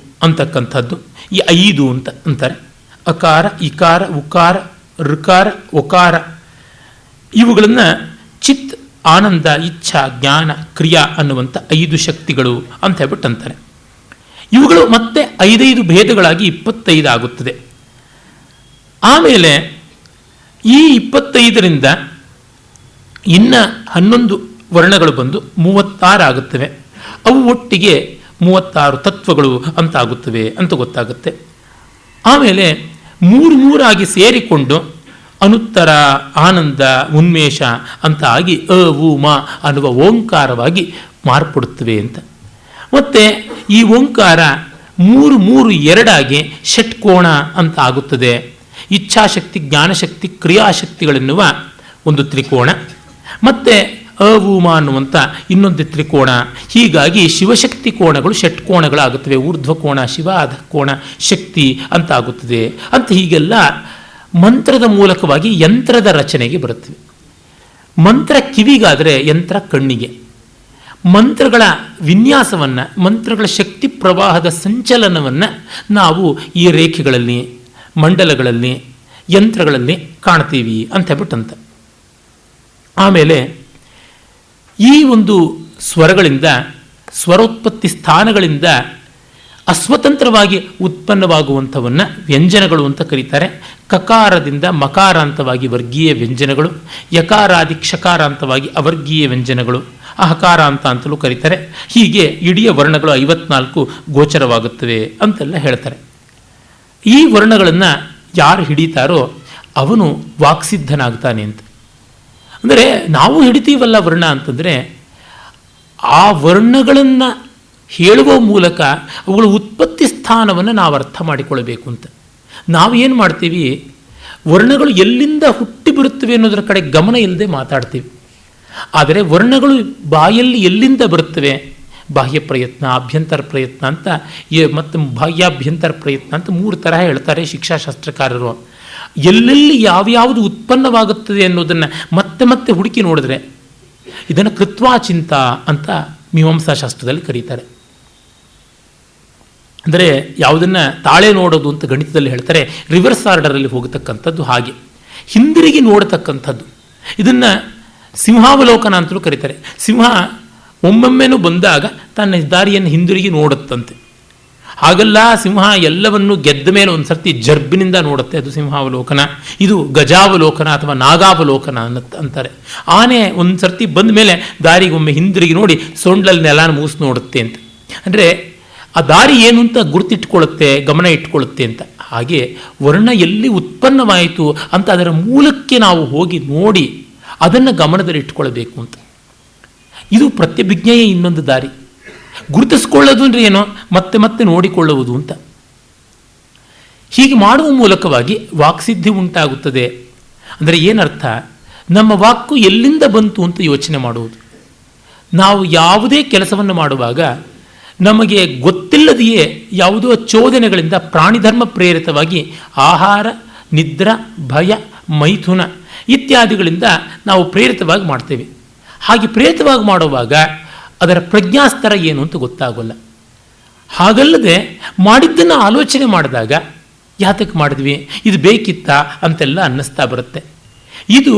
ಅಂತಕ್ಕಂಥದ್ದು ಈ 5 ಅಂತ ಅಂತಾರೆ. ಅಕಾರ, ಇಕಾರ, ಉಕಾರ, ಋಕಾರ, ಒಕಾರ ಇವುಗಳನ್ನು ಚಿತ್, ಆನಂದ, ಇಚ್ಛಾ, ಜ್ಞಾನ, ಕ್ರಿಯಾ ಅನ್ನುವಂಥ 5 ಶಕ್ತಿಗಳು ಅಂತ ಹೇಳ್ಬಿಟ್ಟು ಅಂತಾರೆ. ಇವುಗಳು ಮತ್ತೆ 5 ಭೇದಗಳಾಗಿ 25 ಆಗುತ್ತದೆ. ಆಮೇಲೆ ಈ 25ರಿಂದ ಇನ್ನು 11 ವರ್ಣಗಳು ಬಂದು 36 ಆಗುತ್ತವೆ. ಅವು ಒಟ್ಟಿಗೆ 36 ತತ್ವಗಳು ಅಂತ ಆಗುತ್ತವೆ ಅಂತ ಗೊತ್ತಾಗುತ್ತೆ. ಆಮೇಲೆ 3 ಆಗಿ ಸೇರಿಕೊಂಡು ಅನುತ್ತರ, ಆನಂದ, ಉನ್ಮೇಷ ಅಂತ ಆಗಿ ಅ, ಉ, ಮ ಅನ್ನುವ ಓಂಕಾರವಾಗಿ ಮಾರ್ಪಡುತ್ತವೆ ಅಂತ. ಮತ್ತು ಈ ಓಂಕಾರ 3 2 ಷಟ್ಕೋಣ ಅಂತ ಆಗುತ್ತದೆ. ಇಚ್ಛಾಶಕ್ತಿ, ಜ್ಞಾನಶಕ್ತಿ, ಕ್ರಿಯಾಶಕ್ತಿಗಳೆನ್ನುವ ಒಂದು ತ್ರಿಕೋಣ, ಮತ್ತು ಅವುಮ ಅನ್ನುವಂಥ ಇನ್ನೊಂದು ತ್ರಿಕೋಣ. ಹೀಗಾಗಿ ಶಿವಶಕ್ತಿ ಕೋಣಗಳು ಷಟ್ಕೋಣಗಳಾಗುತ್ತವೆ. ಊರ್ಧ್ವಕೋಣ ಶಿವ, ಅಧಕೋಣ ಶಕ್ತಿ ಅಂತ ಆಗುತ್ತದೆ ಅಂತ. ಹೀಗೆಲ್ಲ ಮಂತ್ರದ ಮೂಲಕವಾಗಿ ಯಂತ್ರದ ರಚನೆಗೆ ಬರುತ್ತವೆ. ಮಂತ್ರ ಕಿವಿಗಾದರೆ ಯಂತ್ರ ಕಣ್ಣಿಗೆ. ಮಂತ್ರಗಳ ವಿನ್ಯಾಸವನ್ನು, ಮಂತ್ರಗಳ ಶಕ್ತಿ ಪ್ರವಾಹದ ಸಂಚಲನವನ್ನು ನಾವು ಈ ರೇಖೆಗಳಲ್ಲಿ, ಮಂಡಲಗಳಲ್ಲಿ, ಯಂತ್ರಗಳಲ್ಲಿ ಕಾಣ್ತೀವಿ ಅಂತ ಹೇಳ್ಬಿಟ್ಟಂತ. ಆಮೇಲೆ ಈ ಒಂದು ಸ್ವರಗಳಿಂದ, ಸ್ವರೋತ್ಪತ್ತಿ ಸ್ಥಾನಗಳಿಂದ ಅಸ್ವತಂತ್ರವಾಗಿ ಉತ್ಪನ್ನವಾಗುವಂಥವನ್ನು ವ್ಯಂಜನಗಳು ಅಂತ ಕರೀತಾರೆ. ಕಕಾರದಿಂದ ಮಕಾರಾಂತವಾಗಿ ವರ್ಗೀಯ ವ್ಯಂಜನಗಳು, ಯಕಾರಾದಿ ಕ್ಷಕಾರಾಂತವಾಗಿ ಅವರ್ಗೀಯ ವ್ಯಂಜನಗಳು, ಅಹಕಾರಾಂತ ಅಂತಲೂ ಕರೀತಾರೆ. ಹೀಗೆ ಇಡೀ ವರ್ಣಗಳು 54 ಗೋಚರವಾಗುತ್ತವೆ ಅಂತೆಲ್ಲ ಹೇಳ್ತಾರೆ. ಈ ವರ್ಣಗಳನ್ನು ಯಾರು ಹಿಡಿತಾರೋ ಅವನು ವಾಕ್ಸಿದ್ಧನಾಗ್ತಾನೆ ಅಂತ. ಅಂದರೆ ನಾವು ಹಿಡಿತೀವಲ್ಲ ವರ್ಣ ಅಂತಂದರೆ, ಆ ವರ್ಣಗಳನ್ನು ಹೇಳುವ ಮೂಲಕ ಅವುಗಳ ಉತ್ಪತ್ತಿ ಸ್ಥಾನವನ್ನು ನಾವು ಅರ್ಥ ಮಾಡಿಕೊಳ್ಳಬೇಕು ಅಂತ. ನಾವು ಏನು ಮಾಡ್ತೀವಿ, ವರ್ಣಗಳು ಎಲ್ಲಿಂದ ಹುಟ್ಟಿ ಬರುತ್ತವೆ ಅನ್ನೋದರ ಕಡೆ ಗಮನ ಇಲ್ಲದೆ ಮಾತಾಡ್ತೀವಿ. ಆದರೆ ವರ್ಣಗಳು ಬಾಯಲ್ಲಿ ಎಲ್ಲಿಂದ ಬರುತ್ತವೆ, ಬಾಹ್ಯ ಪ್ರಯತ್ನ, ಅಭ್ಯಂತರ ಪ್ರಯತ್ನ ಅಂತ, ಮತ್ತು ಬಾಹ್ಯಾಭ್ಯಂತರ ಪ್ರಯತ್ನ ಅಂತ 3 ತರಹ ಹೇಳ್ತಾರೆ ಶಿಕ್ಷಾಶಾಸ್ತ್ರಕಾರರು. ಎಲ್ಲೆಲ್ಲಿ ಯಾವ್ಯಾವುದು ಉತ್ಪನ್ನವಾಗುತ್ತದೆ ಅನ್ನೋದನ್ನು ಮತ್ತೆ ಮತ್ತೆ ಹುಡುಕಿ ನೋಡಿದ್ರೆ ಇದನ್ನು ಕೃತ್ವಾಚಿಂತ ಅಂತ ಮೀಮಾಂಸಾಶಾಸ್ತ್ರದಲ್ಲಿ ಕರೀತಾರೆ. ಅಂದರೆ ಯಾವುದನ್ನು ತಾಳೆ ನೋಡೋದು ಅಂತ ಗಣಿತದಲ್ಲಿ ಹೇಳ್ತಾರೆ, ರಿವರ್ಸ್ ಆರ್ಡರಲ್ಲಿ ಹೋಗತಕ್ಕಂಥದ್ದು. ಹಾಗೆ ಹಿಂದಿರುಗಿ ನೋಡತಕ್ಕಂಥದ್ದು, ಇದನ್ನು ಸಿಂಹಾವಲೋಕನ ಅಂತಲೂ ಕರೀತಾರೆ. ಸಿಂಹ ಒಮ್ಮೊಮ್ಮೆನೂ ಬಂದಾಗ ತನ್ನ ದಾರಿಯನ್ನು ಹಿಂದಿರುಗಿ ನೋಡುತ್ತಂತೆ. ಹಾಗಲ್ಲ, ಸಿಂಹ ಎಲ್ಲವನ್ನು ಗೆದ್ದ ಮೇಲೆ ಒಂದು ಸರ್ತಿ ಜರ್ಬಿನಿಂದ ನೋಡುತ್ತೆ, ಅದು ಸಿಂಹಾವಲೋಕನ. ಇದು ಗಜಾವಲೋಕನ ಅಥವಾ ನಾಗಾವಲೋಕನ ಅಂತಾರೆ. ಆನೆ ಒಂದು ಸರ್ತಿ ಬಂದ ಮೇಲೆ ದಾರಿಗೊಮ್ಮೆ ಹಿಂದಿರುಗಿ ನೋಡಿ ಸೊಂಡ್ಲಲ್ಲಿ ನೆಲಾನ ಮೂಸಿ ನೋಡುತ್ತೆ ಅಂತ. ಅಂದರೆ ಆ ದಾರಿ ಏನು ಅಂತ ಗುರುತಿಟ್ಕೊಳ್ಳುತ್ತೆ, ಗಮನ ಇಟ್ಕೊಳ್ಳುತ್ತೆ ಅಂತ. ಹಾಗೆ ವರ್ಣ ಎಲ್ಲಿ ಉತ್ಪನ್ನವಾಯಿತು ಅಂತ ಅದರ ಮೂಲಕ್ಕೆ ನಾವು ಹೋಗಿ ನೋಡಿ ಅದನ್ನು ಗಮನದಲ್ಲಿ ಇಟ್ಕೊಳ್ಬೇಕು ಅಂತ. ಇದು ಪ್ರತ್ಯಭಿಜ್ಞೆಯ ಇನ್ನೊಂದು ದಾರಿ. ಗುರುತಿಸ್ಕೊಳ್ಳೋದು ಅಂದರೆ ಏನೋ ಮತ್ತೆ ಮತ್ತೆ ನೋಡಿಕೊಳ್ಳುವುದು ಅಂತ. ಹೀಗೆ ಮಾಡುವ ಮೂಲಕವಾಗಿ ವಾಕ್ಸಿದ್ಧಿ ಉಂಟಾಗುತ್ತದೆ. ಅಂದರೆ ಏನರ್ಥ? ನಮ್ಮ ವಾಕ್ಕು ಎಲ್ಲಿಂದ ಬಂತು ಅಂತ ಯೋಚನೆ ಮಾಡುವುದು. ನಾವು ಯಾವುದೇ ಕೆಲಸವನ್ನು ಮಾಡುವಾಗ ನಮಗೆ ಗೊತ್ತಿಲ್ಲದೆಯೇ ಯಾವುದೋ ಚೋದನೆಗಳಿಂದ ಪ್ರಾಣಿಧರ್ಮ ಪ್ರೇರಿತವಾಗಿ ಆಹಾರ, ನಿದ್ರಾ, ಭಯ, ಮೈಥುನ ಇತ್ಯಾದಿಗಳಿಂದ ನಾವು ಪ್ರೇರಿತವಾಗಿ ಮಾಡ್ತೇವೆ. ಹಾಗೆ ಪ್ರೇರಿತವಾಗಿ ಮಾಡುವಾಗ ಅದರ ಪ್ರಜ್ಞಾಸ್ತರ ಏನು ಅಂತ ಗೊತ್ತಾಗೋಲ್ಲ. ಹಾಗಲ್ಲದೆ ಮಾಡಿದ್ದನ್ನು ಆಲೋಚನೆ ಮಾಡಿದಾಗ ಯಾತಕ್ಕೆ ಮಾಡಿದ್ವಿ, ಇದು ಬೇಕಿತ್ತಾ ಅಂತೆಲ್ಲ ಅನ್ನಿಸ್ತಾ ಬರುತ್ತೆ. ಇದು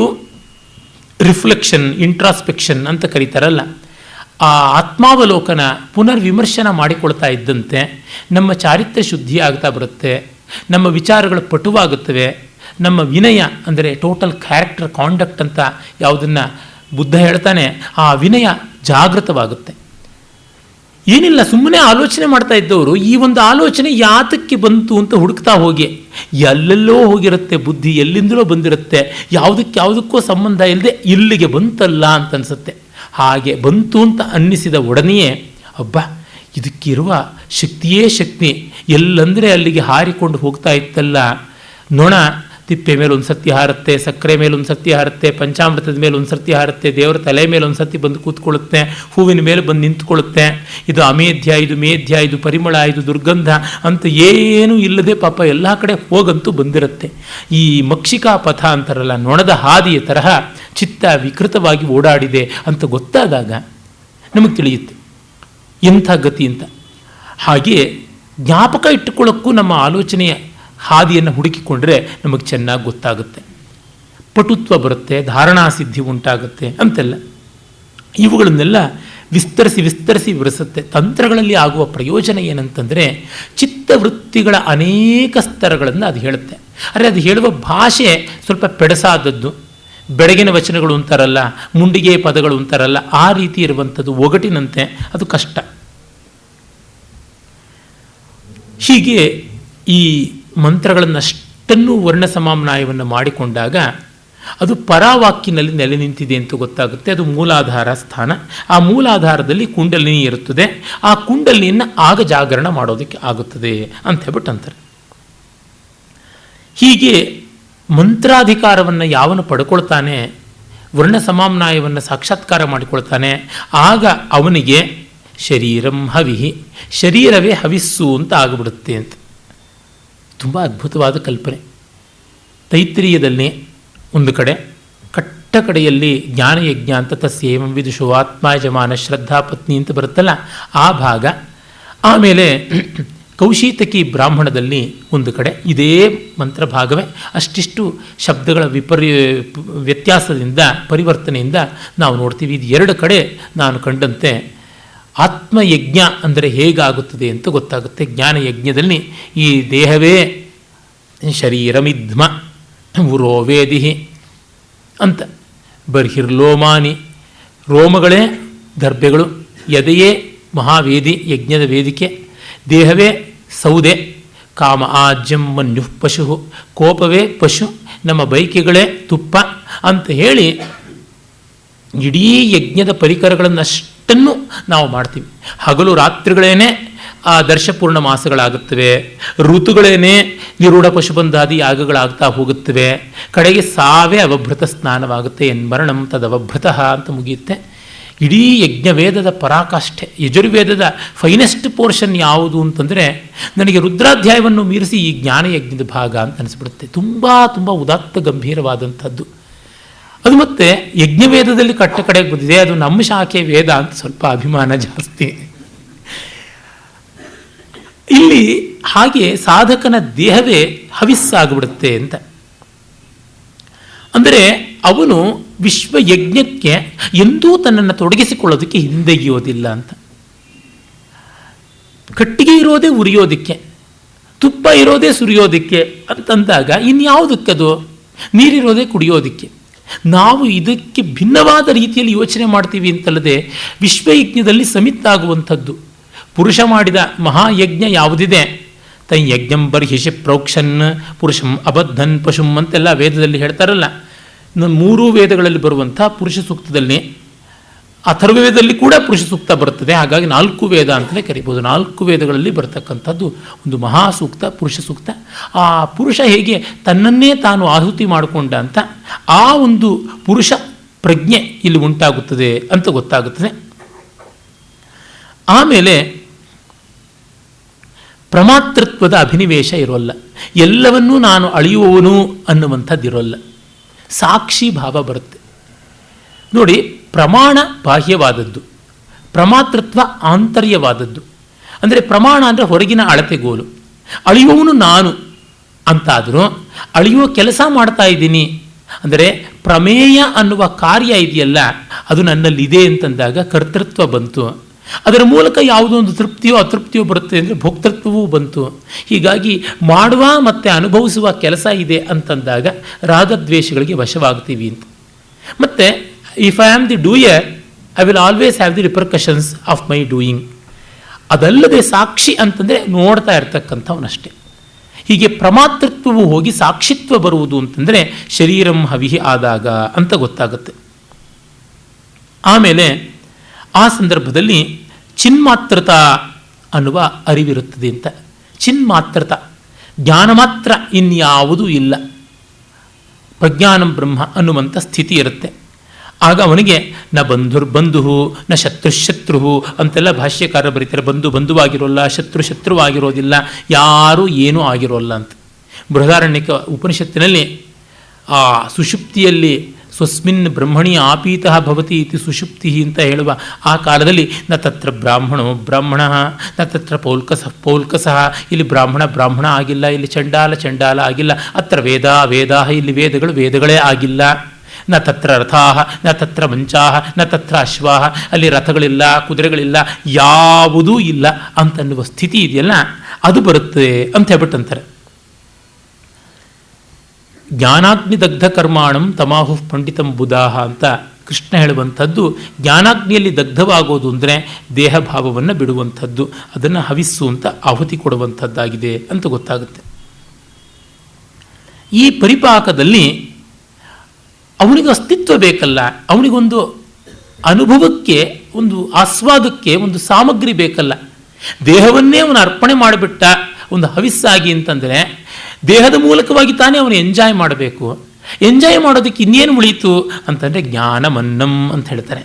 ರಿಫ್ಲೆಕ್ಷನ್, ಇಂಟ್ರಾಸ್ಪೆಕ್ಷನ್ ಅಂತ ಕರೀತಾರಲ್ಲ, ಆ ಆತ್ಮಾವಲೋಕನ ಪುನರ್ವಿಮರ್ಶನ ಮಾಡಿಕೊಳ್ತಾ ಇದ್ದಂತೆ ನಮ್ಮ ಚಾರಿತ್ರ್ಯ ಶುದ್ಧಿ ಆಗ್ತಾ ಬರುತ್ತೆ, ನಮ್ಮ ವಿಚಾರಗಳು ಪಟುವಾಗುತ್ತವೆ, ನಮ್ಮ ವಿನಯ ಅಂದರೆ ಟೋಟಲ್ ಕ್ಯಾರೆಕ್ಟರ್ ಕಾಂಡಕ್ಟ್ ಅಂತ ಯಾವುದನ್ನು ಬುದ್ಧ ಹೇಳ್ತಾನೆ, ಆ ವಿನಯ ಜಾಗೃತವಾಗುತ್ತೆ. ಏನಿಲ್ಲ, ಸುಮ್ಮನೆ ಆಲೋಚನೆ ಮಾಡ್ತಾ ಇದ್ದವರು ಈ ಒಂದು ಆಲೋಚನೆ ಯಾತಕ್ಕೆ ಬಂತು ಅಂತ ಹುಡುಕ್ತಾ ಹೋಗಿ ಎಲ್ಲೆಲ್ಲೋ ಹೋಗಿರುತ್ತೆ ಬುದ್ಧಿ, ಎಲ್ಲಿಂದಲೋ ಬಂದಿರುತ್ತೆ, ಯಾವುದಕ್ಕೋ ಸಂಬಂಧ ಇಲ್ಲದೆ ಇಲ್ಲಿಗೆ ಬಂತಲ್ಲ ಅಂತ ಅನಿಸುತ್ತೆ. ಹಾಗೆ ಬಂತು ಅಂತ ಅನ್ನಿಸಿದ ಒಡನೆಯೇ ಅಬ್ಬಾ ಇದಕ್ಕಿರುವ ಶಕ್ತಿಯೇ ಶಕ್ತಿ, ಎಲ್ಲಂದರೆ ಅಲ್ಲಿಗೆ ಹಾರಿಕೊಂಡು ಹೋಗ್ತಾ ಇತ್ತಲ್ಲ. ನೊಣ ತಿಪ್ಪೆ ಮೇಲೆ ಒಂದು ಸತಿ ಹಾರುತ್ತೆ, ಸಕ್ಕರೆ ಮೇಲೆ ಒಂದು ಸತಿ ಹಾರುತ್ತೆ, ಪಂಚಾಮೃತದ ಮೇಲೆ ಒಂದು ಸರ್ತಿ ಹಾರುತ್ತೆ, ದೇವರ ತಲೆ ಮೇಲೆ ಒಂದು ಸತಿ ಬಂದು ಕೂತ್ಕೊಳ್ಳುತ್ತೆ, ಹೂವಿನ ಮೇಲೆ ಬಂದು ನಿಂತ್ಕೊಳ್ಳುತ್ತೆ. ಇದು ಅಮೇಧ್ಯ, ಇದು ಮೇಧ್ಯ, ಇದು ಪರಿಮಳ, ಇದು ದುರ್ಗಂಧ ಅಂತ ಏನೂ ಇಲ್ಲದೆ ಪಾಪ ಎಲ್ಲ ಕಡೆ ಹೋಗಂತೂ ಬಂದಿರುತ್ತೆ. ಈ ಮಕ್ಷಿಕಾ ಪಥ ಅಂತಾರಲ್ಲ, ನೊಣದ ಹಾದಿಯ ತರಹ ಚಿತ್ತ ವಿಕೃತವಾಗಿ ಓಡಾಡಿದೆ ಅಂತ ಗೊತ್ತಾದಾಗ ನಮಗೆ ತಿಳಿಯುತ್ತೆ ಎಂಥ ಗತಿ ಅಂತ. ಹಾಗೆ ಜ್ಞಾಪಕ ಇಟ್ಟುಕೊಳ್ಳೋಕ್ಕೂ ನಮ್ಮ ಆಲೋಚನೆಯ ಹಾದಿಯನ್ನು ಹುಡುಕಿಕೊಂಡ್ರೆ ನಮಗೆ ಚೆನ್ನಾಗಿ ಗೊತ್ತಾಗುತ್ತೆ. ಪಟುತ್ವ ಬರುತ್ತೆ, ಧಾರಣಾ ಸಿದ್ಧಿ ಉಂಟಾಗುತ್ತೆ ಅಂತೆಲ್ಲ. ಇವುಗಳನ್ನೆಲ್ಲ ವಿಸ್ತರಿಸಿ ವಿವರಿಸುತ್ತೆ. ತಂತ್ರಗಳಲ್ಲಿ ಆಗುವ ಪ್ರಯೋಜನ ಏನಂತಂದರೆ ಚಿತ್ತವೃತ್ತಿಗಳ ಅನೇಕ ಸ್ತರಗಳನ್ನು ಅದು ಹೇಳುತ್ತೆ. ಆದರೆ ಅದು ಹೇಳುವ ಭಾಷೆ ಸ್ವಲ್ಪ ಪೆಡಸಾದದ್ದು, ಬೆಳಗಿನ ವಚನಗಳು ಅಂತಾರಲ್ಲ, ಮುಂಡಿಗೆ ಪದಗಳು ಅಂತಾರಲ್ಲ, ಆ ರೀತಿ ಇರುವಂಥದ್ದು ಒಗಟಿನಂತೆ, ಅದು ಕಷ್ಟ. ಹೀಗೆ ಈ ಮಂತ್ರಗಳನ್ನಷ್ಟನ್ನು ವರ್ಣ ಸಮಾಮ್ನಾಯವನ್ನು ಮಾಡಿಕೊಂಡಾಗ ಅದು ಪರಾವಾಕ್ಯನಲ್ಲಿ ನೆಲೆ ನಿಂತಿದೆ ಅಂತ ಗೊತ್ತಾಗುತ್ತೆ. ಅದು ಮೂಲಾಧಾರ ಸ್ಥಾನ. ಆ ಮೂಲಾಧಾರದಲ್ಲಿ ಕುಂಡಲಿನಿ ಇರುತ್ತದೆ. ಆ ಕುಂಡಲಿನಿಯನ್ನು ಆಗ ಜಾಗರಣ ಮಾಡೋದಕ್ಕೆ ಆಗುತ್ತದೆ ಅಂತ ಹೇಳ್ಬಿಟ್ಟು ಅಂತಾರೆ. ಹೀಗೆ ಮಂತ್ರಾಧಿಕಾರವನ್ನು ಯಾವನು ಪಡ್ಕೊಳ್ತಾನೆ, ವರ್ಣ ಸಮಾಮ್ನಾಯವನ್ನು ಸಾಕ್ಷಾತ್ಕಾರ ಮಾಡಿಕೊಳ್ತಾನೆ, ಆಗ ಅವನಿಗೆ ಶರೀರಂ ಹವಿಹಿ, ಶರೀರವೇ ಹವಿಸ್ಸು ಅಂತ ಆಗಿಬಿಡುತ್ತೆ ಅಂತ. ತುಂಬ ಅದ್ಭುತವಾದ ಕಲ್ಪನೆ. ತೈತ್ರೀಯದಲ್ಲಿ ಒಂದು ಕಡೆ, ಕಟ್ಟ ಕಡೆಯಲ್ಲಿ ಜ್ಞಾನಯಜ್ಞ ಅಂತ ತಸ್ಯೇವಂ ವಿದುಷೋ ಆತ್ಮ ಯಜಮಾನ ಶ್ರದ್ಧಾ ಪತ್ನಿ ಅಂತ ಬರುತ್ತಲ್ಲ ಆ ಭಾಗ. ಆಮೇಲೆ ಕೌಶೀತಕಿ ಬ್ರಾಹ್ಮಣದಲ್ಲಿ ಒಂದು ಕಡೆ ಇದೇ ಮಂತ್ರ ಭಾಗವೇ, ಅಷ್ಟಿಷ್ಟು ಶಬ್ದಗಳ ವ್ಯತ್ಯಾಸದಿಂದ ಪರಿವರ್ತನೆಯಿಂದ ನಾವು ನೋಡ್ತೀವಿ. ಇದು ಎರಡು ಕಡೆ ನಾನು ಕಂಡಂತೆ ಆತ್ಮಯಜ್ಞ ಅಂದರೆ ಹೇಗಾಗುತ್ತದೆ ಅಂತ ಗೊತ್ತಾಗುತ್ತೆ. ಜ್ಞಾನಯಜ್ಞದಲ್ಲಿ ಈ ದೇಹವೇ ಶರೀರಮಿದ್ಮ ಉರೋ ವೇದಿಹಿ ಅಂತ, ಬರ್ಹಿರ್ಲೋಮಾನಿ, ರೋಮಗಳೇ ದರ್ಭೆಗಳು, ಎದೆಯೇ ಮಹಾವೇದಿ, ಯಜ್ಞದ ವೇದಿಕೆ, ದೇಹವೇ ಸೌದೆ, ಕಾಮ ಆಜ್ಯಂ ಮನ್ಯು ಪಶು, ಕೋಪವೇ ಪಶು, ನಮ್ಮ ಬೈಕೆಗಳೇ ತುಪ್ಪ ಅಂತ ಹೇಳಿ ಇಡೀ ಯಜ್ಞದ ಪರಿಕರಗಳನ್ನಷ್ಟನ್ನು ನಾವು ಮಾಡ್ತೀವಿ. ಹಗಲು ರಾತ್ರಿಗಳೇನೆ ಆ ದರ್ಶಪೂರ್ಣ ಮಾಸಗಳಾಗುತ್ತವೆ, ಋತುಗಳೇನೆ ನಿರೂಢ ಪಶುಬಂಧಾದಿ ಯಾಗಗಳಾಗ್ತಾ ಹೋಗುತ್ತವೆ, ಕಡೆಗೆ ಸಾವೇ ಅವಭೃತ ಸ್ನಾನವಾಗುತ್ತೆ, ಎನ್ಮರಣಂ ತದವಭೃತಃ ಅಂತ ಮುಗಿಯುತ್ತೆ. ಇಡೀ ಯಜ್ಞವೇದದ ಪರಾಕಾಷ್ಠೆ, ಯಜುರ್ವೇದದ ಫೈನೆಸ್ಟ್ ಪೋರ್ಷನ್ ಯಾವುದು ಅಂತಂದರೆ ನನಗೆ ರುದ್ರಾಧ್ಯಾಯವನ್ನು ಮೀರಿಸಿ ಈ ಜ್ಞಾನಯಜ್ಞದ ಭಾಗ ಅಂತ ಅನಿಸ್ಬಿಡುತ್ತೆ. ತುಂಬ ತುಂಬ ಉದಾತ್ತ ಗಂಭೀರವಾದಂಥದ್ದು ಅದು. ಮತ್ತು ಯಜ್ಞವೇದದಲ್ಲಿ ಕಟ್ಟ ಕಡೆಗೆ ಬಂದಿದೆ, ಅದು ನಮ್ಮ ಶಾಖೆ ವೇದ ಅಂತ ಸ್ವಲ್ಪ ಅಭಿಮಾನ ಜಾಸ್ತಿ ಇಲ್ಲಿ. ಹಾಗೆ ಸಾಧಕನ ದೇಹವೇ ಹವಿಸ್ಸಾಗ್ಬಿಡುತ್ತೆ ಅಂತ. ಅಂದರೆ ಅವನು ವಿಶ್ವಯಜ್ಞಕ್ಕೆ ಎಂದೂ ತನ್ನನ್ನು ತೊಡಗಿಸಿಕೊಳ್ಳೋದಕ್ಕೆ ಹಿಂದೆಗೆಯೋದಿಲ್ಲ ಅಂತ. ಕಟ್ಟಿಗೆ ಇರೋದೇ ಉರಿಯೋದಕ್ಕೆ, ತುಪ್ಪ ಇರೋದೇ ಸುರಿಯೋದಕ್ಕೆ ಅಂತಂದಾಗ ಇನ್ಯಾವುದಕ್ಕದು? ನೀರಿರೋದೇ ಕುಡಿಯೋದಕ್ಕೆ. ನಾವು ಇದಕ್ಕೆ ಭಿನ್ನವಾದ ರೀತಿಯಲ್ಲಿ ಯೋಚನೆ ಮಾಡ್ತೀವಿ ಅಂತಲ್ಲದೆ ವಿಶ್ವಯಜ್ಞದಲ್ಲಿ ಸಮಿತ್ತಾಗುವಂಥದ್ದು. ಪುರುಷ ಮಾಡಿದ ಮಹಾಯಜ್ಞ ಯಾವುದಿದೆ, ತೈ ಯಜ್ಞಂ ಬರ್ಹಿಷಿ ಪ್ರೋಕ್ಷನ್ ಪುರುಷಂ ಅಬದ್ಧನ್ ಪಶುಂ ಅಂತೆಲ್ಲ ವೇದದಲ್ಲಿ ಹೇಳ್ತಾರಲ್ಲ. ಮೂರೂ ವೇದಗಳಲ್ಲಿ ಬರುವಂಥ ಪುರುಷ ಸೂಕ್ತದಲ್ಲಿ, ಅಥರ್ವವೇದದಲ್ಲಿ ಕೂಡ ಪುರುಷ ಸೂಕ್ತ ಬರುತ್ತದೆ. ಹಾಗಾಗಿ 4 ವೇದ ಅಂತಲೇ ಕರಿಬೋದು. 4 ವೇದಗಳಲ್ಲಿ ಬರ್ತಕ್ಕಂಥದ್ದು ಒಂದು ಮಹಾಸೂಕ್ತ ಪುರುಷ ಸೂಕ್ತ. ಆ ಪುರುಷ ಹೇಗೆ ತನ್ನನ್ನೇ ತಾನು ಆಹುತಿ ಮಾಡಿಕೊಂಡ ಅಂತ ಆ ಒಂದು ಪುರುಷ ಪ್ರಜ್ಞೆ ಇಲ್ಲಿ ಉಂಟಾಗುತ್ತದೆ ಅಂತ ಗೊತ್ತಾಗುತ್ತದೆ. ಆಮೇಲೆ ಪ್ರಮಾತೃತ್ವದ ಅಭಿನಿವೇಶ ಇರೋಲ್ಲ, ಎಲ್ಲವನ್ನೂ ನಾನು ಅಳಿಯುವವನು ಅನ್ನುವಂಥದ್ದಿರೋಲ್ಲ, ಸಾಕ್ಷಿ ಭಾವ ಬರುತ್ತೆ. ನೋಡಿ, ಪ್ರಮಾಣ ಬಾಹ್ಯವಾದದ್ದು, ಪ್ರಮಾತೃತ್ವ ಆಂತರ್ಯವಾದದ್ದು. ಅಂದರೆ ಪ್ರಮಾಣ ಅಂದರೆ ಹೊರಗಿನ ಅಳತೆಗೋಲು, ಅಳಿಯುವವನು ನಾನು ಅಂತಾದರೂ ಅಳಿಯುವ ಕೆಲಸ ಮಾಡ್ತಾ ಇದ್ದೀನಿ ಅಂದರೆ ಪ್ರಮೇಯ ಅನ್ನುವ ಕಾರ್ಯ ಇದೆಯಲ್ಲ ಅದು ನನ್ನಲ್ಲಿದೆ ಅಂತಂದಾಗ ಕರ್ತೃತ್ವ ಬಂತು. ಅದರ ಮೂಲಕ ಯಾವುದೋ ಒಂದು ತೃಪ್ತಿಯೋ ಅತೃಪ್ತಿಯೋ ಬರುತ್ತೆ ಅಂದರೆ ಭೋಕ್ತೃತ್ವವೂ ಬಂತು. ಹೀಗಾಗಿ ಮಾಡುವ ಮತ್ತು ಅನುಭವಿಸುವ ಕೆಲಸ ಇದೆ ಅಂತಂದಾಗ ರಾಗದ್ವೇಷಗಳಿಗೆ ವಶವಾಗ್ತೀವಿ ಅಂತ. ಮತ್ತು if I am the doer I will always have the repercussions of my doing. ಅದಲ್ಲದೆ ಸಾಕ್ಷಿ ಅಂತಂದರೆ ನೋಡ್ತಾ ಇರ್ತಕ್ಕಂಥವನಷ್ಟೇ. ಹೀಗೆ ಪ್ರಮಾತೃತ್ವವು ಹೋಗಿ ಸಾಕ್ಷಿತ್ವ ಬರುವುದು ಅಂತಂದರೆ ಶರೀರಂ ಹವಿಹಿ ಆದಾಗ ಅಂತ ಗೊತ್ತಾಗುತ್ತೆ. ಆಮೇಲೆ ಆ ಸಂದರ್ಭದಲ್ಲಿ ಚಿನ್ಮಾತ್ರತ ಅನ್ನುವ ಅರಿವಿರುತ್ತದೆ ಅಂತ. ಚಿನ್ಮಾತ್ರತ ಜ್ಞಾನ ಮಾತ್ರ, ಇನ್ಯಾವುದೂ ಇಲ್ಲ, ಪ್ರಜ್ಞಾನಂ ಬ್ರಹ್ಮ ಅನ್ನುವಂಥ ಸ್ಥಿತಿ ಇರುತ್ತೆ. ಆಗ ಅವನಿಗೆ ನ ಬಂಧುರ್ಬಂಧು ನ ಶತ್ರುಶತ್ರು ಅಂತೆಲ್ಲ ಭಾಷ್ಯಕಾರ ಬರೀತಾರೆ. ಬಂಧು ಬಂಧುವಾಗಿರೋಲ್ಲ, ಶತ್ರು ಶತ್ರುವಾಗಿರೋದಿಲ್ಲ, ಯಾರೂ ಏನೂ ಆಗಿರೋಲ್ಲ ಅಂತ. ಬೃಹದಾರಣ್ಯಕ ಉಪನಿಷತ್ತಿನಲ್ಲಿ ಆ ಸುಷುಪ್ತಿಯಲ್ಲಿ ಸ್ವಸ್ಮಿನ್ ಬ್ರಹ್ಮಣಿ ಆಪೀತಃ ಭವತಿ ಇತಿ ಸುಷುಪ್ತಿ ಅಂತ ಹೇಳುವ ಆ ಕಾಲದಲ್ಲಿ ನ ತತ್ರ ಬ್ರಾಹ್ಮಣೋ ಬ್ರಾಹ್ಮಣ ನ ತತ್ರ ಪೌಲ್ಕಸಃ, ಇಲ್ಲಿ ಬ್ರಾಹ್ಮಣ ಆಗಿಲ್ಲ, ಇಲ್ಲಿ ಚಂಡಾಲ ಆಗಿಲ್ಲ, ಅತ್ರ ವೇದಾ ಇಲ್ಲಿ ವೇದಗಳೇ ಆಗಿಲ್ಲ. ನ ತತ್ರ ರಥಾಹ ನ ತತ್ರ ಮಂಚಾಹ ನ ತತ್ರ ಅಶ್ವಾಹ, ಅಲ್ಲಿ ರಥಗಳಿಲ್ಲ, ಕುದುರೆಗಳಿಲ್ಲ, ಯಾವುದೂ ಇಲ್ಲ ಅಂತನ್ನುವ ಸ್ಥಿತಿ ಇದೆಯಲ್ಲ ಅದು ಬರುತ್ತೆ ಅಂತ ಹೇಳ್ಬಿಟ್ಟಂತಾರೆ. ಜ್ಞಾನಾಗ್ನಿ ದಗ್ಧ ಕರ್ಮಾಣಂ ತಮಾಹು ಪಂಡಿತಂ ಬುಧಾಹ ಅಂತ ಕೃಷ್ಣ ಹೇಳುವಂಥದ್ದು. ಜ್ಞಾನಾಗ್ನಿಯಲ್ಲಿ ದಗ್ಧವಾಗೋದು ಅಂದರೆ ದೇಹ ಭಾವವನ್ನು ಬಿಡುವಂಥದ್ದು, ಅದನ್ನು ಹವಿಸ್ಸು ಅಂತ ಆಹುತಿ ಕೊಡುವಂಥದ್ದಾಗಿದೆ ಅಂತ ಗೊತ್ತಾಗುತ್ತೆ. ಈ ಪರಿಪಾಕದಲ್ಲಿ ಅವನಿಗೆ ಅಸ್ತಿತ್ವ ಬೇಕಲ್ಲ, ಅವನಿಗೊಂದು ಅನುಭವಕ್ಕೆ, ಒಂದು ಆಸ್ವಾದಕ್ಕೆ ಒಂದು ಸಾಮಗ್ರಿ ಬೇಕಲ್ಲ. ದೇಹವನ್ನೇ ಅವನು ಅರ್ಪಣೆ ಮಾಡಿಬಿಟ್ಟ ಒಂದು ಹವಿಸ್ಸಾಗಿ ಅಂತಂದರೆ ದೇಹದ ಮೂಲಕವಾಗಿ ತಾನೇ ಅವನು ಎಂಜಾಯ್ ಮಾಡಬೇಕು. ಎಂಜಾಯ್ ಮಾಡೋದಕ್ಕೆ ಇನ್ನೇನು ಉಳೀತು ಅಂತಂದರೆ ಜ್ಞಾನಮನ್ನಂ ಅಂತ ಹೇಳ್ತಾರೆ.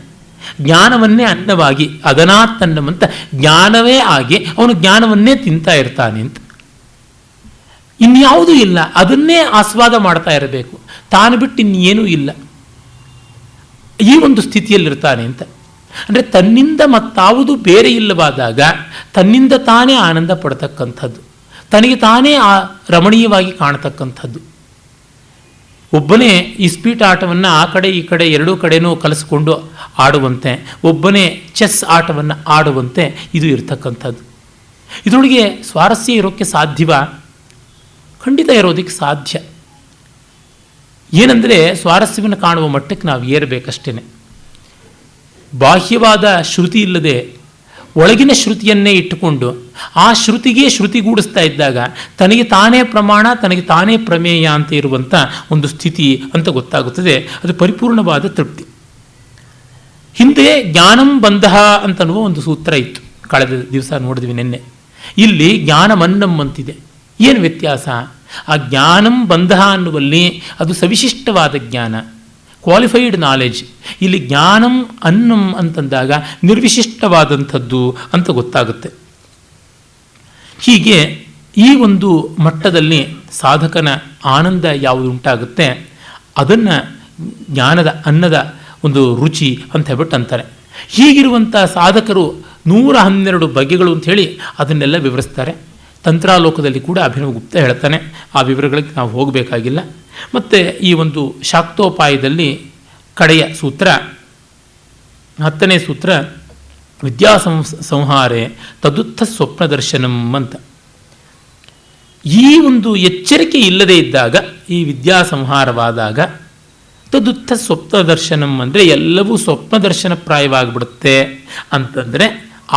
ಜ್ಞಾನವನ್ನೇ ಅನ್ನವಾಗಿ ಅದನಾತ್ತನ್ನಂ ಅಂತ ಜ್ಞಾನವೇ ಆಗಿ ಅವನು ಜ್ಞಾನವನ್ನೇ ತಿಂತಾ ಇರ್ತಾನೆ ಅಂತ. ಇನ್ಯಾವುದೂ ಇಲ್ಲ, ಅದನ್ನೇ ಆಸ್ವಾದ ಮಾಡ್ತಾ ಇರಬೇಕು, ತಾನು ಬಿಟ್ಟು ಇನ್ನೇನೂ ಇಲ್ಲ, ಈ ಒಂದು ಸ್ಥಿತಿಯಲ್ಲಿರ್ತಾನೆ ಅಂತ. ಅಂದರೆ ತನ್ನಿಂದ ಮತ್ತಾವುದು ಬೇರೆ ಇಲ್ಲವಾದಾಗ ತನ್ನಿಂದ ತಾನೇ ಆನಂದ ಪಡ್ತಕ್ಕಂಥದ್ದು, ತನಗೆ ತಾನೇ ಆ ರಮಣೀಯವಾಗಿ ಕಾಣತಕ್ಕಂಥದ್ದು. ಒಬ್ಬನೇ ಇಸ್ಪೀಟ್ ಆಟವನ್ನು ಆ ಕಡೆ ಈ ಕಡೆ ಎರಡೂ ಕಡೆನೂ ಕಲಿಸ್ಕೊಂಡು ಆಡುವಂತೆ, ಒಬ್ಬನೇ ಚೆಸ್ ಆಟವನ್ನು ಆಡುವಂತೆ ಇದು ಇರತಕ್ಕಂಥದ್ದು. ಇದರೊಳಗೆ ಸ್ವಾರಸ್ಯ ಇರೋಕ್ಕೆ ಸಾಧ್ಯವ? ಖಂಡಿತ ಇರೋದಕ್ಕೆ ಸಾಧ್ಯ. ಏನಂದರೆ ಸ್ವಾರಸ್ಯವನ್ನು ಕಾಣುವ ಮಟ್ಟಕ್ಕೆ ನಾವು ಏರಬೇಕಷ್ಟೇ. ಬಾಹ್ಯವಾದ ಶ್ರುತಿ ಇಲ್ಲದೆ ಒಳಗಿನ ಶ್ರುತಿಯನ್ನೇ ಇಟ್ಟುಕೊಂಡು ಆ ಶ್ರುತಿಗೆ ಶ್ರುತಿಗೂಡಿಸ್ತಾ ಇದ್ದಾಗ ತನಗೆ ತಾನೇ ಪ್ರಮಾಣ, ತನಗೆ ತಾನೇ ಪ್ರಮೇಯ ಅಂತ ಇರುವಂಥ ಒಂದು ಸ್ಥಿತಿ ಅಂತ ಗೊತ್ತಾಗುತ್ತದೆ. ಅದು ಪರಿಪೂರ್ಣವಾದ ತೃಪ್ತಿ. ಹಿಂದೆ ಜ್ಞಾನಂ ಬಂಧ ಅಂತನ್ನುವ ಒಂದು ಸೂತ್ರ ಇತ್ತು, ಕಳೆದ ದಿವಸ ನೋಡಿದ್ವಿ ನಿನ್ನೆ. ಇಲ್ಲಿ ಜ್ಞಾನಮನ್ನಂ ಅಂತಿದೆ. ಏನು ವ್ಯತ್ಯಾಸ? ಆ ಜ್ಞಾನಂ ಬಂಧ ಅನ್ನುವಲ್ಲಿ ಅದು ಸವಿಶಿಷ್ಟವಾದ ಜ್ಞಾನ, ಕ್ವಾಲಿಫೈಡ್ ನಾಲೆಜ್. ಇಲ್ಲಿ ಜ್ಞಾನಂ ಅನ್ನಂ ಅಂತಂದಾಗ ನಿರ್ವಿಶಿಷ್ಟವಾದಂಥದ್ದು ಅಂತ ಗೊತ್ತಾಗುತ್ತೆ. ಹೀಗೆ ಈ ಒಂದು ಮಟ್ಟದಲ್ಲಿ ಸಾಧಕನ ಆನಂದ ಯಾವುದು ಉಂಟಾಗುತ್ತೆ ಅದನ್ನು ಜ್ಞಾನದ ಅನ್ನದ ಒಂದು ರುಚಿ ಅಂತ ಹೇಳ್ಬಿಟ್ಟು ಅಂತಾರೆ. ಹೀಗಿರುವಂಥ ಸಾಧಕರು 112 ಬಗೆಗಳು ಅಂಥೇಳಿ ಅದನ್ನೆಲ್ಲ ವಿವರಿಸ್ತಾರೆ. ತಂತ್ರಾಲೋಕದಲ್ಲಿ ಕೂಡ ಅಭಿನವ ಗುಪ್ತ ಹೇಳ್ತಾನೆ, ಆ ವಿವರಗಳಿಗೆ ನಾವು ಹೋಗಬೇಕಾಗಿಲ್ಲ. ಮತ್ತು ಈ ಒಂದು ಶಾಕ್ತೋಪಾಯದಲ್ಲಿ ಕಡೆಯ ಸೂತ್ರ 10ನೇ ಸೂತ್ರ, ವಿದ್ಯಾ ಸಂಹಾರೆ ತದುತ್ಥ ಸ್ವಪ್ನ ದರ್ಶನಂ ಅಂತ. ಈ ಒಂದು ಎಚ್ಚರಿಕೆ ಇಲ್ಲದೆ ಇದ್ದಾಗ, ಈ ವಿದ್ಯಾ ಸಂಹಾರವಾದಾಗ ತದುತ್ಥ ಸ್ವಪ್ನ ದರ್ಶನಂ ಅಂದರೆ ಎಲ್ಲವೂ ಸ್ವಪ್ನ ದರ್ಶನ ಪ್ರಾಯವಾಗಿಬಿಡುತ್ತೆ ಅಂತಂದರೆ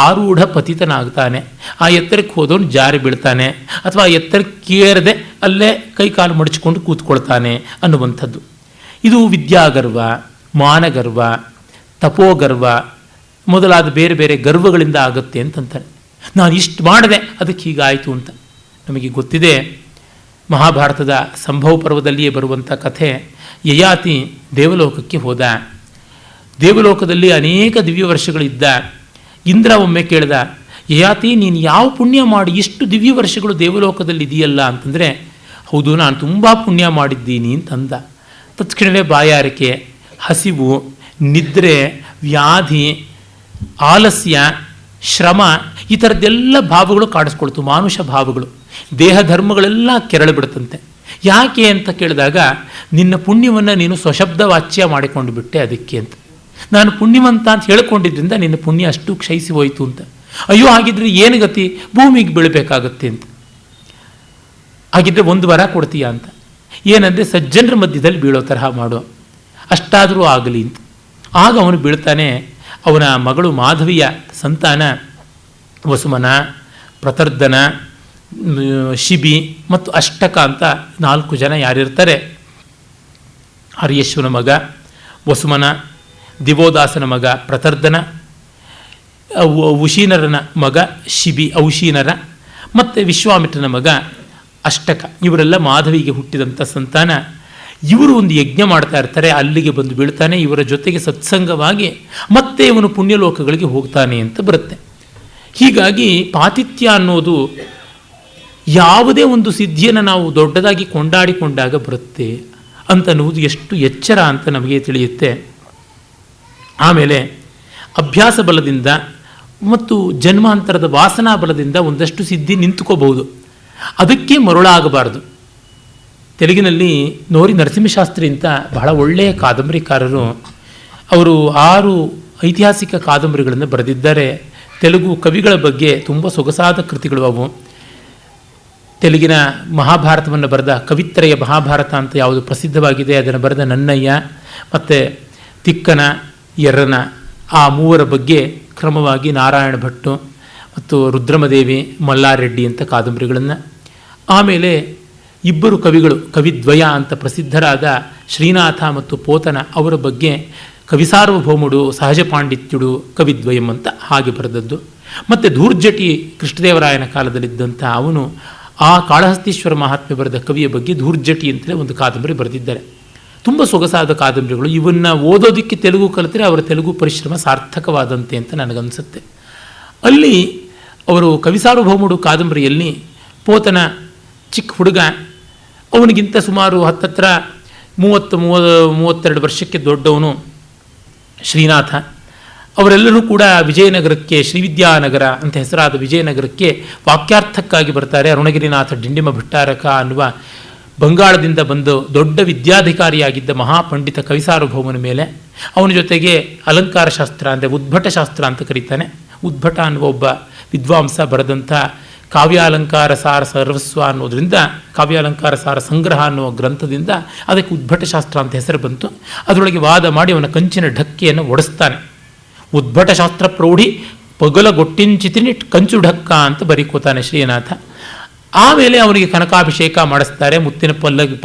ಆರೂಢ ಪತಿತನಾಗ್ತಾನೆ. ಆ ಎತ್ತರಕ್ಕೆ ಹೋದವನು ಜಾರಿ ಬೀಳ್ತಾನೆ, ಅಥವಾ ಆ ಎತ್ತರಕ್ಕೆ ಏರದೆ ಅಲ್ಲೇ ಕೈಕಾಲು ಮಡಚಿಕೊಂಡು ಕೂತ್ಕೊಳ್ತಾನೆ ಅನ್ನುವಂಥದ್ದು. ಇದು ವಿದ್ಯಾಗರ್ವ, ಮಾನಗರ್ವ, ತಪೋಗರ್ವ ಮೊದಲಾದ ಬೇರೆ ಬೇರೆ ಗರ್ವಗಳಿಂದ ಆಗುತ್ತೆ ಅಂತಂತಾರೆ. ನಾನು ಇಷ್ಟು ಮಾಡಿದೆ ಅದಕ್ಕೆ ಹೀಗಾಯಿತು ಅಂತ. ನಮಗೆ ಗೊತ್ತಿದೆ, ಮಹಾಭಾರತದ ಸಂಭವ ಪರ್ವದಲ್ಲಿಯೇ ಬರುವಂಥ ಕಥೆ. ಯಯಾತಿ ದೇವಲೋಕಕ್ಕೆ ಹೋದ. ದೇವಲೋಕದಲ್ಲಿ ಅನೇಕ ದಿವ್ಯ ವರ್ಷಗಳಿದ್ದ. ಇಂದ್ರ ಒಮ್ಮೆ ಕೇಳಿದ, ಯಯಾತಿ ನೀನು ಯಾವ ಪುಣ್ಯ ಮಾಡಿ ಇಷ್ಟು ದಿವ್ಯ ವರ್ಷಗಳು ದೇವಲೋಕದಲ್ಲಿ ಇದೆಯಲ್ಲ ಅಂತಂದರೆ, ಹೌದು ನಾನು ತುಂಬ ಪುಣ್ಯ ಮಾಡಿದ್ದೀನಿ ಅಂತಂದ. ತತ್ಕ್ಷಣವೇ ಬಾಯಾರಿಕೆ, ಹಸಿವು, ನಿದ್ರೆ, ವ್ಯಾಧಿ, ಆಲಸ್ಯ, ಶ್ರಮ ಈ ಥರದ್ದೆಲ್ಲ ಭಾವಗಳು ಕಾಣಿಸ್ಕೊಳ್ತು, ಮಾನುಷ ಭಾವಗಳು. ದೇಹ ಧರ್ಮಗಳೆಲ್ಲ ಕೆರಳು ಬಿಡುತ್ತಂತೆ. ಯಾಕೆ ಅಂತ ಕೇಳಿದಾಗ, ನಿನ್ನ ಪುಣ್ಯವನ್ನು ನೀನು ಸ್ವಶಬ್ದ ವಾಚ್ಯ ಮಾಡಿಕೊಂಡು ಬಿಟ್ಟೆ ಅದಕ್ಕೆ ಅಂತ. ನಾನು ಪುಣ್ಯವಂತ ಅಂತ ಹೇಳ್ಕೊಂಡಿದ್ದರಿಂದ ನಿನ್ನ ಪುಣ್ಯ ಅಷ್ಟು ಕ್ಷಯಿಸಿ ಹೋಯಿತು ಅಂತ. ಅಯ್ಯೋ ಹಾಗಿದ್ರೆ ಏನು ಗತಿ, ಭೂಮಿಗೆ ಬೀಳಬೇಕಾಗತ್ತೆ ಅಂತ. ಹಾಗಿದ್ರೆ ಒಂದು ವರ ಕೊಡ್ತೀಯಾ ಅಂತ. ಏನಂದರೆ ಸಜ್ಜನರ ಮಧ್ಯದಲ್ಲಿ ಬೀಳೋ ತರಹ ಮಾಡು, ಅಷ್ಟಾದರೂ ಆಗಲಿ ಅಂತ. ಆಗ ಅವನು ಬೀಳ್ತಾನೆ. ಅವನ ಮಗಳು ಮಾಧವಿಯ ಸಂತಾನ ವಸುಮನ, ಪ್ರತರ್ಧನ, ಶಿಬಿ ಮತ್ತು ಅಷ್ಟಕ ಅಂತ 4 ಜನ ಯಾರಿರ್ತಾರೆ. ಹರಿಯಶ್ವನ ಮಗ ವಸುಮನ, ದಿವೋದಾಸನ ಮಗ ಪ್ರತರ್ಧನ, ಉಶೀನರನ ಮಗ ಶಿಬಿ ಔಶೀನರ, ಮತ್ತು ವಿಶ್ವಾಮಿತ್ರನ ಮಗ ಅಷ್ಟಕ. ಇವರೆಲ್ಲ ಮಾಧವಿಗೆ ಹುಟ್ಟಿದಂಥ ಸಂತಾನ. ಇವರು ಒಂದು ಯಜ್ಞ ಮಾಡ್ತಾ ಇರ್ತಾರೆ, ಅಲ್ಲಿಗೆ ಬಂದು ಬೀಳ್ತಾನೆ. ಇವರ ಜೊತೆಗೆ ಸತ್ಸಂಗವಾಗಿ ಮತ್ತೆ ಇವನು ಪುಣ್ಯಲೋಕಗಳಿಗೆ ಹೋಗ್ತಾನೆ ಅಂತ ಬರುತ್ತೆ. ಹೀಗಾಗಿ ಪಾತಿಥ್ಯ ಅನ್ನೋದು ಯಾವುದೇ ಒಂದು ಸಿದ್ಧಿಯನ್ನು ನಾವು ದೊಡ್ಡದಾಗಿ ಕೊಂಡಾಡಿಕೊಂಡಾಗ ಬರುತ್ತೆ ಅಂತನ್ನುವುದು ಎಷ್ಟು ಎಚ್ಚರ ಅಂತ ನಮಗೆ ತಿಳಿಯುತ್ತೆ. ಆಮೇಲೆ ಅಭ್ಯಾಸ ಬಲದಿಂದ ಮತ್ತು ಜನ್ಮಾಂತರದ ವಾಸನಾ ಬಲದಿಂದ ಒಂದಷ್ಟು ಸಿದ್ಧಿ ನಿಂತುಕೋಬಹುದು, ಅದಕ್ಕೆ ಮರುಳಾಗಬಾರದು. ತೆಲುಗಿನಲ್ಲಿ ನೋರಿ ನರಸಿಂಹಶಾಸ್ತ್ರಿ ಅಂತ ಬಹಳ ಒಳ್ಳೆಯ ಕಾದಂಬರಿಕಾರರು. ಅವರು 6 ಐತಿಹಾಸಿಕ ಕಾದಂಬರಿಗಳನ್ನು ಬರೆದಿದ್ದಾರೆ. ತೆಲುಗು ಕವಿಗಳ ಬಗ್ಗೆ ತುಂಬ ಸೊಗಸಾದ ಕೃತಿಗಳು ಅವು. ತೆಲುಗಿನ ಮಹಾಭಾರತವನ್ನು ಬರೆದ ಕವಿತ್ರಯ ಮಹಾಭಾರತ ಅಂತ ಯಾವುದು ಪ್ರಸಿದ್ಧವಾಗಿದೆ, ಅದನ್ನು ಬರೆದ ನನ್ನಯ್ಯ ಮತ್ತು ತಿಕ್ಕನ, ಎರ್ರನ, ಆ 3 ಬಗ್ಗೆ ಕ್ರಮವಾಗಿ ನಾರಾಯಣ ಭಟ್ಟು ಮತ್ತು ರುದ್ರಮದೇವಿ, ಮಲ್ಲಾರೆಡ್ಡಿ ಅಂತ ಕಾದಂಬರಿಗಳನ್ನು. ಆಮೇಲೆ 2 ಕವಿಗಳು, ಕವಿದ್ವಯ ಅಂತ ಪ್ರಸಿದ್ಧರಾದ ಶ್ರೀನಾಥ ಮತ್ತು ಪೋತನ, ಅವರ ಬಗ್ಗೆ ಕವಿಸಾರ್ವಭೌಮುಡು, ಸಹಜ ಪಾಂಡಿತ್ಯುಡು, ಕವಿದ್ವಯಂ ಅಂತ ಹಾಗೆ ಬರೆದದ್ದು. ಮತ್ತು ಧೂರ್ಜಟಿ ಕೃಷ್ಣದೇವರಾಯನ ಕಾಲದಲ್ಲಿದ್ದಂಥ ಅವನು ಆ ಕಾಳಹಸ್ತೀಶ್ವರ ಮಹಾತ್ಮೆ ಬರೆದ ಕವಿಯ ಬಗ್ಗೆ ಧೂರ್ಜಟಿ ಅಂತಲೇ ಒಂದು ಕಾದಂಬರಿ ಬರೆದಿದ್ದಾರೆ. ತುಂಬ ಸೊಗಸಾದ ಕಾದಂಬರಿಗಳು. ಇವನ್ನು ಓದೋದಕ್ಕೆ ತೆಲುಗು ಕಲಿತರೆ ಅವರ ತೆಲುಗು ಪರಿಶ್ರಮ ಸಾರ್ಥಕವಾದಂತೆ ಅಂತ ನನಗನ್ಸುತ್ತೆ. ಅಲ್ಲಿ ಅವರು ಕವಿಸಾರ್ವಭೌಮುಡು ಕಾದಂಬರಿಯಲ್ಲಿ ಪೋತನ ಚಿಕ್ಕ ಹುಡುಗ, ಅವನಿಗಿಂತ ಸುಮಾರು 30-32 ವರ್ಷಕ್ಕೆ ದೊಡ್ಡವನು ಶ್ರೀನಾಥ. ಅವರೆಲ್ಲರೂ ಕೂಡ ವಿಜಯನಗರಕ್ಕೆ, ಶ್ರೀವಿದ್ಯಾನಗರ ಅಂತ ಹೆಸರಾದ ವಿಜಯನಗರಕ್ಕೆ ವಾಕ್ಯಾರ್ಥಕ್ಕಾಗಿ ಬರ್ತಾರೆ. ಅರುಣಗಿರಿನಾಥ ಡಿಂಡಿಮ ಭಟ್ಟಾರಕ ಅನ್ನುವ ಬಂಗಾಳದಿಂದ ಬಂದು ದೊಡ್ಡ ವಿದ್ಯಾಧಿಕಾರಿಯಾಗಿದ್ದ ಮಹಾಪಂಡಿತ ಕವಿಸಾರ್ವಭೌಮನ ಮೇಲೆ ಅವನ ಜೊತೆಗೆ ಅಲಂಕಾರ ಶಾಸ್ತ್ರ ಅಂದರೆ ಉದ್ಭಟ ಶಾಸ್ತ್ರ ಅಂತ ಕರೀತಾನೆ. ಉದ್ಭಟ ಅನ್ನುವ ಒಬ್ಬ ವಿದ್ವಾಂಸ ಬರೆದಂಥ ಕಾವ್ಯಾಲಂಕಾರ ಸಾರ ಸರ್ವಸ್ವ ಅನ್ನೋದರಿಂದ, ಕಾವ್ಯಾಲಂಕಾರ ಸಾರ ಸಂಗ್ರಹ ಅನ್ನುವ ಗ್ರಂಥದಿಂದ ಅದಕ್ಕೆ ಉದ್ಭಟ ಶಾಸ್ತ್ರ ಅಂತ ಹೆಸರು ಬಂತು. ಅದರೊಳಗೆ ವಾದ ಮಾಡಿ ಅವನ ಕಂಚಿನ ಢಕ್ಕೆಯನ್ನು ಒಡಿಸ್ತಾನೆ. ಉದ್ಭಟ ಶಾಸ್ತ್ರ ಪ್ರೌಢಿ ಪಗಲಗೊಟ್ಟಿಂಚಿತಿನಿ ಕಂಚು ಢಕ್ಕ ಅಂತ ಬರೀಕೋತಾನೆ ಶ್ರೀನಾಥ. ಆಮೇಲೆ ಅವನಿಗೆ ಕನಕಾಭಿಷೇಕ ಮಾಡಿಸ್ತಾರೆ, ಮುತ್ತಿನ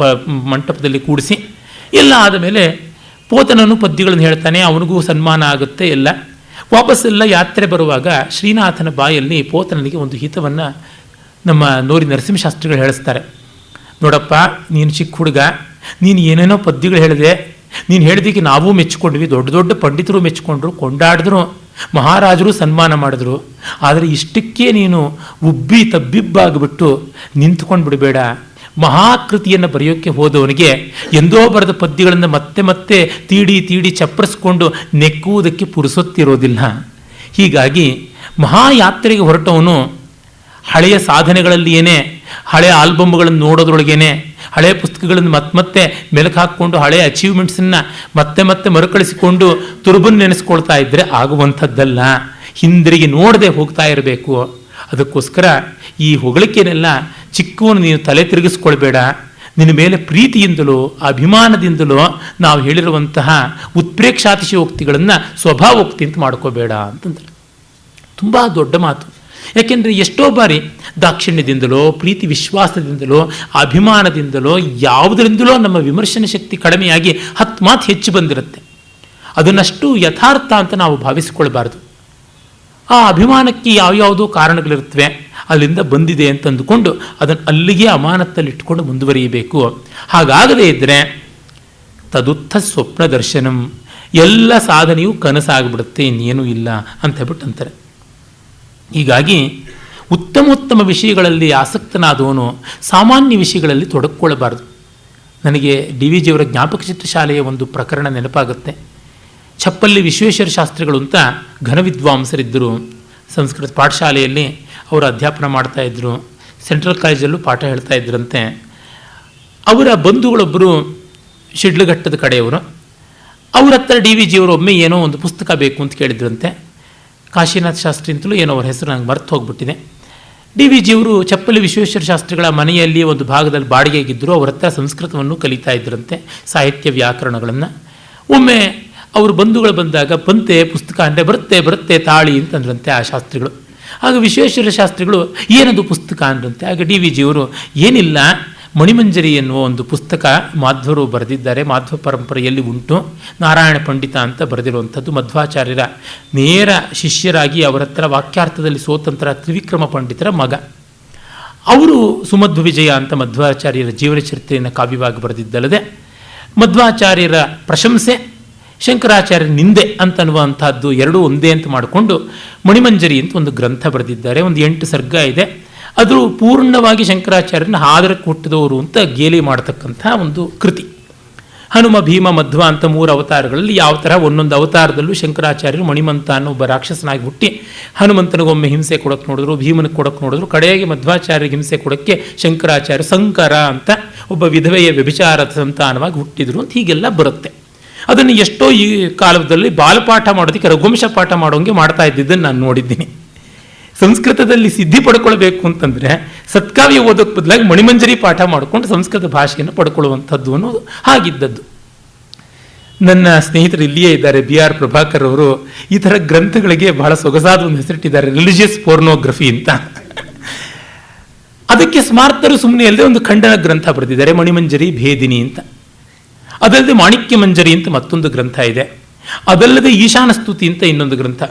ಮಂಟಪದಲ್ಲಿ ಕೂಡಿಸಿ. ಎಲ್ಲ ಆದಮೇಲೆ ಪೋತನನು ಪದ್ಯಗಳನ್ನು ಹೇಳ್ತಾನೆ, ಅವನಿಗೂ ಸನ್ಮಾನ ಆಗುತ್ತೆ. ಎಲ್ಲ ವಾಪಸ್ಸೆಲ್ಲ ಯಾತ್ರೆ ಬರುವಾಗ ಶ್ರೀನಾಥನ ಬಾಯಲ್ಲಿ ಪೋತನನಿಗೆ ಒಂದು ಹಿತವನ್ನು ನಮ್ಮ ನೋರಿ ನರಸಿಂಹಶಾಸ್ತ್ರಿಗಳು ಹೇಳಿಸ್ತಾರೆ. ನೋಡಪ್ಪ, ನೀನು ಚಿಕ್ಕ ಹುಡುಗ, ನೀನು ಏನೇನೋ ಪದ್ಯಗಳು ಹೇಳಿದೆ, ನೀನು ಹೇಳಿದಕ್ಕೆ ನಾವೂ ಮೆಚ್ಚಿಕೊಂಡ್ವಿ, ದೊಡ್ಡ ದೊಡ್ಡ ಪಂಡಿತರು ಮೆಚ್ಚಿಕೊಂಡ್ರು, ಕೊಂಡಾಡಿದ್ರು, ಮಹಾರಾಜರು ಸನ್ಮಾನ ಮಾಡಿದ್ರು. ಆದರೆ ಇಷ್ಟಕ್ಕೆ ನೀನು ಉಬ್ಬಿ ತಬ್ಬಿಬ್ಬಾಗಿಬಿಟ್ಟು ನಿಂತ್ಕೊಂಡು ಬಿಡಬೇಡ. ಮಹಾಕೃತಿಯನ್ನು ಬರೆಯೋಕ್ಕೆ ಹೋದವನಿಗೆ ಎಂದೋ ಬರೆದ ಪದ್ಯಗಳನ್ನು ಮತ್ತೆ ಮತ್ತೆ ತೀಡಿ ಚಪ್ಪರಿಸ್ಕೊಂಡು ನೆಕ್ಕುವುದಕ್ಕೆ ಪುರುಸೊತ್ತಿರೋದಿಲ್ಲ. ಹೀಗಾಗಿ ಮಹಾಯಾತ್ರೆಗೆ ಹೊರಟವನು ಹಳೆಯ ಸಾಧನೆಗಳಲ್ಲಿ ಏನೇ, ಹಳೆಯ ಆಲ್ಬಮ್ಗಳನ್ನು ನೋಡೋದ್ರೊಳಗೇನೆ, ಹಳೆಯ ಪುಸ್ತಕಗಳನ್ನು ಮತ್ತೆ ಮೆಲುಕು ಹಾಕ್ಕೊಂಡು ಹಳೆಯ ಅಚೀವ್ಮೆಂಟ್ಸನ್ನು ಮತ್ತೆ ಮರುಕಳಿಸಿಕೊಂಡು ತುರುಬನ್ನು ನೆನೆಸ್ಕೊಳ್ತಾ ಇದ್ದರೆ ಆಗುವಂಥದ್ದಲ್ಲ. ಹಿಂದಿರುಗಿ ನೋಡದೆ ಹೋಗ್ತಾ ಇರಬೇಕು. ಅದಕ್ಕೋಸ್ಕರ ಈ ಹೊಗಳಿಕೆನೆಲ್ಲ ಚಿಕ್ಕವನು ನೀನು ತಲೆ ತಿರುಗಿಸ್ಕೊಳ್ಬೇಡ. ನಿನ್ನ ಮೇಲೆ ಪ್ರೀತಿಯಿಂದಲೋ ಅಭಿಮಾನದಿಂದಲೋ ನಾವು ಹೇಳಿರುವಂತಹ ಉತ್ಪ್ರೇಕ್ಷಾತಿಶಯೋಕ್ತಿಗಳನ್ನು ಸ್ವಭಾವೋಕ್ತಿ ಅಂತ ಮಾಡ್ಕೋಬೇಡ ಅಂತಂದ್ರೆ ತುಂಬ ದೊಡ್ಡ ಮಾತು. ಯಾಕೆಂದರೆ ಎಷ್ಟೋ ಬಾರಿ ದಾಕ್ಷಿಣ್ಯದಿಂದಲೋ ಪ್ರೀತಿ ವಿಶ್ವಾಸದಿಂದಲೋ ಅಭಿಮಾನದಿಂದಲೋ ಯಾವುದರಿಂದಲೋ ನಮ್ಮ ವಿಮರ್ಶನ ಶಕ್ತಿ ಕಡಿಮೆಯಾಗಿ 10 ಮಾತು ಹೆಚ್ಚು ಬಂದಿರುತ್ತೆ. ಅದನ್ನಷ್ಟು ಯಥಾರ್ಥ ಅಂತ ನಾವು ಭಾವಿಸಿಕೊಳ್ಬಾರ್ದು. ಆ ಅಭಿಮಾನಕ್ಕೆ ಯಾವ್ಯಾವುದೋ ಕಾರಣಗಳಿರುತ್ತವೆ, ಅಲ್ಲಿಂದ ಬಂದಿದೆ ಅಂತ ಅಂದುಕೊಂಡು ಅದನ್ನು ಅಲ್ಲಿಗೆ ಅಮಾನತ್ತಲ್ಲಿ ಇಟ್ಕೊಂಡು ಮುಂದುವರಿಯಬೇಕು. ಹಾಗಾಗದೇ ಇದ್ದರೆ ತದುತ್ಥ ಸ್ವಪ್ನ ದರ್ಶನಂ, ಎಲ್ಲ ಸಾಧನೆಯೂ ಕನಸಾಗ್ಬಿಡುತ್ತೆ, ಇನ್ನೇನೂ ಇಲ್ಲ ಅಂತ ಹೇಳ್ಬಿಟ್ಟು ಅಂತಾರೆ. ಹೀಗಾಗಿ ಉತ್ತಮೋತ್ತಮ ವಿಷಯಗಳಲ್ಲಿ ಆಸಕ್ತನಾದವನು ಸಾಮಾನ್ಯ ವಿಷಯಗಳಲ್ಲಿ ತೊಡಗಿಕೊಳ್ಳಬಾರದು. ನನಗೆ ಡಿ ವಿ ಜಿಯವರ ಜ್ಞಾಪಕ ಚಿತ್ರಶಾಲೆಯ ಒಂದು ಪ್ರಕರಣ ನೆನಪಾಗುತ್ತೆ. ಚಪ್ಪಲ್ಲಿ ವಿಶ್ವೇಶ್ವರ ಶಾಸ್ತ್ರಿಗಳು ಅಂತ ಘನ ವಿದ್ವಾಂಸರಿದ್ದರು. ಸಂಸ್ಕೃತ ಪಾಠಶಾಲೆಯಲ್ಲಿ ಅವರು ಅಧ್ಯಾಪನ ಮಾಡ್ತಾಯಿದ್ರು. ಸೆಂಟ್ರಲ್ ಕಾಲೇಜಲ್ಲೂ ಪಾಠ ಹೇಳ್ತಾ ಇದ್ರಂತೆ. ಅವರ ಬಂಧುಗಳೊಬ್ಬರು ಶಿಡ್ಲಘಟ್ಟದ ಕಡೆಯವರು. ಅವ್ರ ಹತ್ರ ಡಿ ವಿ ಜಿಯವರು ಒಮ್ಮೆ ಏನೋ ಒಂದು ಪುಸ್ತಕ ಬೇಕು ಅಂತ ಕೇಳಿದ್ರಂತೆ. ಕಾಶಿನಾಥ್ ಶಾಸ್ತ್ರಿ ಅಂತಲೂ ಏನೋ ಅವ್ರ ಹೆಸರು ನಂಗೆ ಮರ್ತು ಹೋಗ್ಬಿಟ್ಟಿದೆ. ಡಿ ವಿ ಜಿಯವರು ಚಪ್ಪಲಿ ವಿಶ್ವೇಶ್ವರ ಶಾಸ್ತ್ರಿಗಳ ಮನೆಯಲ್ಲಿ ಒಂದು ಭಾಗದಲ್ಲಿ ಬಾಡಿಗೆಗಿದ್ದರು. ಅವರ ಹತ್ರ ಸಂಸ್ಕೃತವನ್ನು ಕಲಿತಾ ಇದ್ರಂತೆ, ಸಾಹಿತ್ಯ ವ್ಯಾಕರಣಗಳನ್ನು. ಒಮ್ಮೆ ಅವರು ಬಂಧುಗಳು ಬಂದಾಗ ಬಂತೆ ಪುಸ್ತಕ ಅಂದರೆ ಬರುತ್ತೆ ತಾಳಿ ಅಂತಂದ್ರಂತೆ ಆ ಶಾಸ್ತ್ರಿಗಳು. ಆಗ ವಿಶ್ವೇಶ್ವರ ಶಾಸ್ತ್ರಿಗಳು ಏನದು ಪುಸ್ತಕ ಅಂದ್ರಂತೆ. ಆಗ ಡಿ ವಿ ಜಿಯವರು ಏನಿಲ್ಲ, ಮಣಿಮಂಜರಿ ಎನ್ನುವ ಒಂದು ಪುಸ್ತಕ ಮಾಧ್ವರು ಬರೆದಿದ್ದಾರೆ, ಮಾಧ್ವ ಪರಂಪರೆಯಲ್ಲಿ ಉಂಟು, ನಾರಾಯಣ ಪಂಡಿತ ಅಂತ ಬರೆದಿರುವಂಥದ್ದು, ಮಧ್ವಾಚಾರ್ಯರ ನೇರ ಶಿಷ್ಯರಾಗಿ ಅವರ ಹತ್ರ ವಾಕ್ಯಾರ್ಥದಲ್ಲಿ ಸ್ವತಂತ್ರ ತ್ರಿವಿಕ್ರಮ ಪಂಡಿತರ ಮಗ. ಅವರು ಸುಮಧ್ವ ವಿಜಯ ಅಂತ ಮಧ್ವಾಚಾರ್ಯರ ಜೀವನ ಚರಿತ್ರೆಯನ್ನು ಕಾವ್ಯವಾಗಿ ಬರೆದಿದ್ದಲ್ಲದೆ ಮಧ್ವಾಚಾರ್ಯರ ಪ್ರಶಂಸೆ ಶಂಕರಾಚಾರ್ಯರ ನಿಂದೆ ಅಂತನ್ನುವಂಥದ್ದು ಎರಡೂ ಒಂದೇ ಅಂತ ಮಾಡಿಕೊಂಡು ಮಣಿಮಂಜರಿ ಅಂತ ಒಂದು ಗ್ರಂಥ ಬರೆದಿದ್ದಾರೆ. ಒಂದು 8 ಸರ್ಗ ಇದೆ. ಅದು ಪೂರ್ಣವಾಗಿ ಶಂಕರಾಚಾರ್ಯರನ್ನ ಆದರಕ್ಕೆ ಹುಟ್ಟಿದವರು ಅಂತ ಗೇಲಿ ಮಾಡತಕ್ಕಂಥ ಒಂದು ಕೃತಿ. ಹನುಮ ಭೀಮ ಮಧ್ವ ಅಂತ 3 ಅವತಾರಗಳಲ್ಲಿ ಯಾವ ಥರ ಒಂದೊಂದು ಅವತಾರದಲ್ಲೂ ಶಂಕರಾಚಾರ್ಯರು ಮಣಿಮಂತ ಅನ್ನೋ ಒಬ್ಬ ರಾಕ್ಷಸನಾಗಿ ಹುಟ್ಟಿ ಹನುಮಂತನಿಗೊಮ್ಮೆ ಹಿಂಸೆ ಕೊಡೋಕ್ಕೆ ನೋಡಿದ್ರು, ಭೀಮನಿಗೆ ಕೊಡೋಕ್ಕೆ ನೋಡಿದ್ರು, ಕಡೆಗೆ ಮಧ್ವಾಚಾರ್ಯರಿಗೆ ಹಿಂಸೆ ಕೊಡೋಕ್ಕೆ ಶಂಕರಾಚಾರ್ಯ ಸಂಕರ ಅಂತ ಒಬ್ಬ ವಿಧವೆಯ ವ್ಯಭಿಚಾರದ ಸಂತಾನವಾಗಿ ಹುಟ್ಟಿದ್ರು ಅಂತ ಹೀಗೆಲ್ಲ ಬರುತ್ತೆ. ಅದನ್ನು ಎಷ್ಟೋ ಈ ಕಾಲದಲ್ಲಿ ಬಾಲಪಾಠ ಮಾಡೋದಕ್ಕೆ ರಘುವಂಶ ಪಾಠ ಮಾಡೋಂಗೆ ಮಾಡ್ತಾ ಇದ್ದಿದ್ದನ್ನು ನಾನು ನೋಡಿದ್ದೀನಿ. ಸಂಸ್ಕೃತದಲ್ಲಿ ಸಿದ್ಧಿ ಪಡ್ಕೊಳ್ಬೇಕು ಅಂತಂದರೆ ಸತ್ಕಾವ್ಯ ಓದೋಕ್ಕೆ ಬದಲಾಗಿ ಮಣಿಮಂಜರಿ ಪಾಠ ಮಾಡಿಕೊಂಡು ಸಂಸ್ಕೃತ ಭಾಷೆಯನ್ನು ಪಡ್ಕೊಳ್ಳುವಂಥದ್ದು ಅನ್ನೋದು ಹಾಗಿದ್ದದ್ದು. ನನ್ನ ಸ್ನೇಹಿತರು ಇಲ್ಲಿಯೇ ಇದ್ದಾರೆ, ಬಿ ಆರ್ ಪ್ರಭಾಕರ್ ಅವರು. ಈ ಥರ ಗ್ರಂಥಗಳಿಗೆ ಬಹಳ ಸೊಗಸಾದ ಒಂದು ಹೆಸರಿಟ್ಟಿದ್ದಾರೆ, ರಿಲಿಜಿಯಸ್ ಪೋರ್ನೋಗ್ರಫಿ ಅಂತ. ಅದಕ್ಕೆ ಸ್ಮಾರ್ತರು ಸುಮ್ಮನೆ ಅಲ್ಲದೆ ಒಂದು ಖಂಡನ ಗ್ರಂಥ ಬರೆದಿದ್ದಾರೆ, ಮಣಿಮಂಜರಿ ಭೇದಿನಿ ಅಂತ. ಅದಲ್ಲದೆ ಮಾಣಿಕ್ಯ ಮಂಜರಿ ಅಂತ ಮತ್ತೊಂದು ಗ್ರಂಥ ಇದೆ. ಅದಲ್ಲದೆ ಈಶಾನ ಸ್ತುತಿ ಅಂತ ಇನ್ನೊಂದು ಗ್ರಂಥ.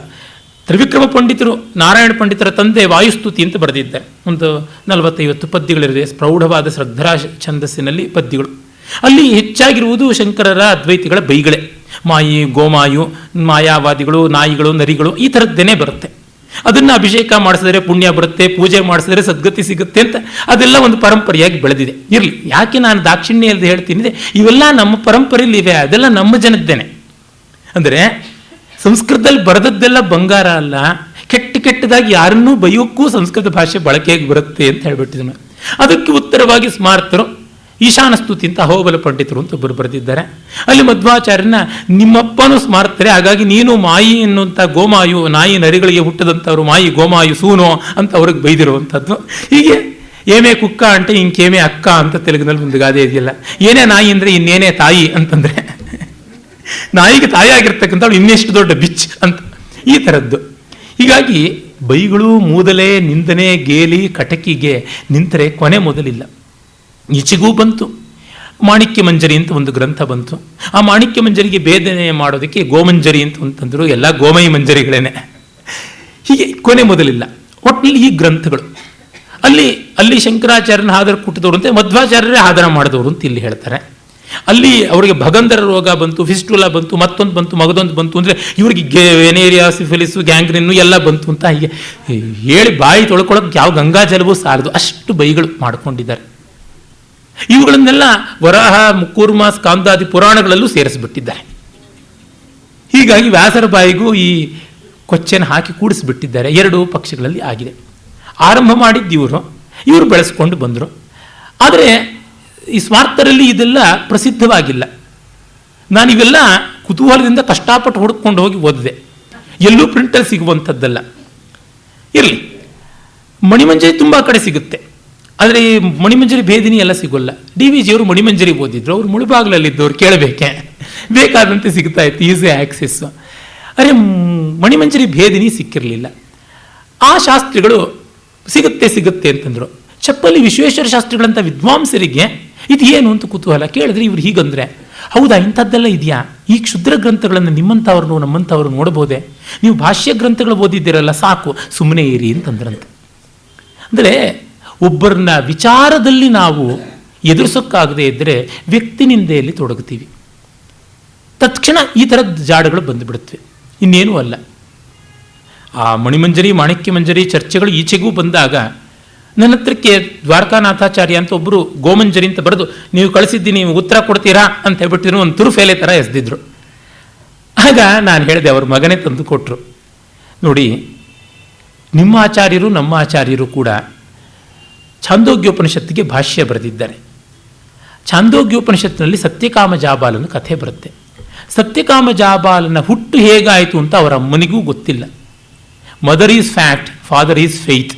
ತ್ರಿವಿಕ್ರಮ ಪಂಡಿತರು ನಾರಾಯಣ ಪಂಡಿತರ ತಂದೆ ವಾಯುಸ್ತುತಿ ಅಂತ ಬರೆದಿದ್ದಾರೆ. ಒಂದು 40-50 ಪದ್ಯಗಳಿದೆ, ಪ್ರೌಢವಾದ ಶ್ರದ್ಧರಾ ಛಂದಸ್ಸಿನಲ್ಲಿ ಪದ್ಯಗಳು. ಅಲ್ಲಿ ಹೆಚ್ಚಾಗಿರುವುದು ಶಂಕರರ ಅದ್ವೈತಿಗಳ ಬೈಗಳೇ. ಮಾಯಿ, ಗೋಮಾಯು, ಮಾಯಾವಾದಿಗಳು, ನಾಯಿಗಳು, ನರಿಗಳು ಈ ಥರದ್ದೇನೆ ಬರುತ್ತೆ. ಅದನ್ನು ಅಭಿಷೇಕ ಮಾಡಿಸಿದರೆ ಪುಣ್ಯ ಬರುತ್ತೆ, ಪೂಜೆ ಮಾಡಿಸಿದರೆ ಸದ್ಗತಿ ಸಿಗುತ್ತೆ ಅಂತ ಅದೆಲ್ಲ ಒಂದು ಪರಂಪರೆಯಾಗಿ ಬೆಳೆದಿದೆ. ಇರಲಿ, ಯಾಕೆ ನಾನು ದಾಕ್ಷಿಣ್ಯ ಅಂತ ಹೇಳ್ತೀನಿ, ಇವೆಲ್ಲ ನಮ್ಮ ಪರಂಪರೆಯಲ್ಲಿ ಇವೆ, ಅದೆಲ್ಲ ನಮ್ಮ ಜನದ್ದೇನೆ. ಅಂದರೆ ಸಂಸ್ಕೃತದಲ್ಲಿ ಬರೆದದ್ದೆಲ್ಲ ಬಂಗಾರ ಅಲ್ಲ, ಕೆಟ್ಟದಾಗಿ ಯಾರನ್ನೂ ಬೈಯೋಕ್ಕೂ ಸಂಸ್ಕೃತ ಭಾಷೆ ಬಳಕೆಯಾಗಿ ಬರುತ್ತೆ ಅಂತ ಹೇಳ್ಬಿಟ್ಟಿದ್ದಾನೆ. ಅದಕ್ಕೆ ಉತ್ತರವಾಗಿ ಸ್ಮಾರ್ತರು ಈಶಾನ ಸ್ತುತಿ ಅಂತ ಅಹೋಬಲ ಪಂಡಿತರು ಅಂತ ಒಬ್ಬರು ಬರೆದಿದ್ದಾರೆ. ಅಲ್ಲಿ ಮಧ್ವಾಚಾರ್ಯನ ನಿಮ್ಮಪ್ಪನೂ ಸ್ಮಾರ್ತರೆ, ಹಾಗಾಗಿ ನೀನು ಮಾಯಿ ಎನ್ನುವಂಥ ಗೋಮಾಯು, ನಾಯಿ ನರಿಗಳಿಗೆ ಹುಟ್ಟದಂಥವ್ರು ಮಾಯಿ ಗೋಮಾಯು ಸೂನೋ ಅಂತ ಅವ್ರಿಗೆ ಬೈದಿರುವಂಥದ್ದು. ಹೀಗೆ ಏಮೇ ಕುಕ್ಕ ಅಂಟೆ ಇಂಕೇಮೇ ಅಕ್ಕ ಅಂತ ತೆಲುಗಿನಲ್ಲಿ ಒಂದು ಗಾದೆ ಇದೆಯಲ್ಲ, ಏನೇ ನಾಯಿ ಅಂದರೆ ಇನ್ನೇನೇ ತಾಯಿ ಅಂತಂದರೆ ನಾಯಿಗೆ ತಾಯಿ ಆಗಿರ್ತಕ್ಕಂಥವ್ಳು ಇನ್ನೆಷ್ಟು ದೊಡ್ಡ ಬಿಚ್ ಅಂತ, ಈ ಥರದ್ದು. ಹೀಗಾಗಿ ಬೈಗಳು, ಮೂದಲೆ, ನಿಂದನೆ, ಗೇಲಿ, ಕಟಕಿಗೆ ನಿಂತರೆ ಕೊನೆ ಮೊದಲಿಲ್ಲ. ಈಚೆಗೂ ಬಂತು ಮಾಣಿಕ್ಯ ಮಂಜರಿ ಅಂತ ಒಂದು ಗ್ರಂಥ ಬಂತು. ಆ ಮಾಣಿಕ್ಯ ಮಂಜರಿಗೆ ಭೇದನೆ ಮಾಡೋದಕ್ಕೆ ಗೋಮಂಜರಿ ಅಂತಂದ್ರು, ಎಲ್ಲ ಗೋಮಯ ಮಂಜರಿಗಳೇನೆ. ಹೀಗೆ ಕೊನೆ ಮೊದಲಿಲ್ಲ. ಒಟ್ಟಿನಲ್ಲಿ ಈ ಗ್ರಂಥಗಳು ಅಲ್ಲಿ ಶಂಕರಾಚಾರ್ಯನ ಆದರ ಕುಟ್ಟಿದವರು ಅಂತ ಮಧ್ವಾಚಾರ್ಯರೇ ಆದರ ಮಾಡಿದವರು ಅಂತ ಇಲ್ಲಿ ಹೇಳ್ತಾರೆ. ಅಲ್ಲಿ ಅವರಿಗೆ ಭಗಂಧರ ರೋಗ ಬಂತು, ಫಿಸ್ಟುಲಾ ಬಂತು, ಮತ್ತೊಂದು ಬಂತು, ಮಗದೊಂದು ಬಂತು ಅಂದರೆ ಇವರಿಗೆ ವೆನೇರಿಯಾ, ಸಿಫಿಲಿಸು, ಗ್ಯಾಂಗ್ರಿನ್ನು ಎಲ್ಲ ಬಂತು ಅಂತ ಹೀಗೆ ಹೇಳಿ ಬಾಯಿ ತೊಳ್ಕೊಳ್ಳೋಕೆ ಯಾವ ಗಂಗಾಜಲವೂ ಸಾರದು, ಅಷ್ಟು ಬೈಗಳು ಮಾಡಿಕೊಂಡಿದ್ದಾರೆ. ಇವುಗಳನ್ನೆಲ್ಲ ವರಾಹ, ಕೂರ್ಮ, ಸ್ಕಾಂದಾದಿ ಪುರಾಣಗಳಲ್ಲೂ ಸೇರಿಸಿಬಿಟ್ಟಿದ್ದಾರೆ. ಹೀಗಾಗಿ ವ್ಯಾಸರ ಬಾಯಿಗೂ ಈ ಕೊಚ್ಚೆನ ಹಾಕಿ ಕೂಡಿಸಿಬಿಟ್ಟಿದ್ದಾರೆ. 2 ಪಕ್ಷಗಳಲ್ಲಿ ಆಗಿದೆ. ಆರಂಭ ಮಾಡಿದ್ದು ಇವರು ಬೆಳೆಸ್ಕೊಂಡು ಬಂದರು. ಆದರೆ ಈ ಸ್ಮಾರ್ತರಲ್ಲಿ ಇದೆಲ್ಲ ಪ್ರಸಿದ್ಧವಾಗಿಲ್ಲ. ನಾನಿವೆಲ್ಲ ಕುತೂಹಲದಿಂದ ಕಷ್ಟಪಟ್ಟು ಹುಡುಕೊಂಡು ಹೋಗಿ ಓದಿದೆ. ಎಲ್ಲೂ ಪ್ರಿಂಟಲ್ಲಿ ಸಿಗುವಂಥದ್ದಲ್ಲ. ಇರಲಿ, ಮಣಿಮಂಜರಿ ತುಂಬ ಕಡೆ ಸಿಗುತ್ತೆ, ಆದರೆ ಈ ಮಣಿಮಂಜರಿ ಭೇದಿನಿ ಎಲ್ಲ ಸಿಗೋಲ್ಲ. ಡಿ ವಿ ಜಿಯವರು ಮಣಿಮಂಜರಿ ಓದಿದ್ರು, ಅವರು ಮುಳುಬಾಗ್ಲಲ್ಲಿದ್ದವ್ರು ಕೇಳಬೇಕೆ, ಬೇಕಾದಂತೆ ಸಿಗ್ತಾ ಇತ್ತು, ಈಸಿ ಆಕ್ಸೆಸ್. ಅರೆ ಮಣಿಮಂಜರಿ ಭೇದಿನಿ ಸಿಕ್ಕಿರಲಿಲ್ಲ. ಆ ಶಾಸ್ತ್ರಿಗಳು ಸಿಗುತ್ತೆ ಅಂತಂದರು. ಚಪ್ಪಲಿ ವಿಶ್ವೇಶ್ವರ ಶಾಸ್ತ್ರಿಗಳಂಥ ವಿದ್ವಾಂಸರಿಗೆ ಇದು ಏನು ಅಂತ ಕುತೂಹಲ. ಕೇಳಿದ್ರೆ ಇವ್ರು ಹೀಗಂದ್ರೆ, ಹೌದಾ ಇಂಥದ್ದೆಲ್ಲ ಇದೆಯಾ, ಈ ಕ್ಷುದ್ರ ಗ್ರಂಥಗಳನ್ನು ನಿಮ್ಮಂಥವ್ರನ್ನು ನಮ್ಮಂಥವ್ರು ನೋಡ್ಬೋದೇ, ನೀವು ಭಾಷ್ಯ ಗ್ರಂಥಗಳು ಓದಿದ್ದೀರಲ್ಲ ಸಾಕು, ಸುಮ್ಮನೆ ಇರಿ ಅಂತಂದ್ರಂತೆ. ಅಂದರೆ ಒಬ್ಬರನ್ನ ವಿಚಾರದಲ್ಲಿ ನಾವು ಎದುರಿಸೋಕ್ಕಾಗದೇ ಇದ್ದರೆ ವ್ಯಕ್ತಿನಿಂದೆಯಲ್ಲಿ ತೊಡಗುತ್ತೀವಿ, ತತ್ಕ್ಷಣ ಈ ಥರದ ಜಾಡಗಳು ಬಂದುಬಿಡುತ್ತವೆ, ಇನ್ನೇನೂ ಅಲ್ಲ. ಆ ಮಣಿಮಂಜರಿ ಮಾಣಿಕ್ಯ ಮಂಜರಿ ಚರ್ಚೆಗಳು ಈಚೆಗೂ ಬಂದಾಗ ನನ್ನ ಹತ್ರಕ್ಕೆ ದ್ವಾರಕಾನಾಥಾಚಾರ್ಯ ಅಂತ ಒಬ್ಬರು ಗೋಮಂಜರಿ ಅಂತ ಬರೆದು ನೀವು ಕಳಿಸಿದ್ದೀನಿ ನೀವು ಉತ್ತರ ಕೊಡ್ತೀರಾ ಅಂತ ಹೇಳ್ಬಿಟ್ಟಿದ್ರು, ಒಂದು ತುರುಫೇಲೆ ಥರ ಎಸ್ದಿದ್ರು. ಆಗ ನಾನು ಹೇಳಿದೆ, ಅವ್ರ ಮಗನೇ ತಂದು ಕೊಟ್ಟರು. ನೋಡಿ, ನಿಮ್ಮ ಆಚಾರ್ಯರು ನಮ್ಮ ಆಚಾರ್ಯರು ಕೂಡ ಛಾಂದೋಗ್ಯೋಪನಿಷತ್ತಿಗೆ ಭಾಷ್ಯ ಬರೆದಿದ್ದಾರೆ. ಛಾಂದೋಗ್ಯೋಪನಿಷತ್ತಿನಲ್ಲಿ ಸತ್ಯಕಾಮ ಜಾಬಾಲನ ಕಥೆ ಬರುತ್ತೆ. ಸತ್ಯಕಾಮ ಜಾಬಾಲನ ಹುಟ್ಟು ಹೇಗಾಯಿತು ಅಂತ ಅವರ ಅಮ್ಮನಿಗೂ ಗೊತ್ತಿಲ್ಲ. Mother is fact, father is faith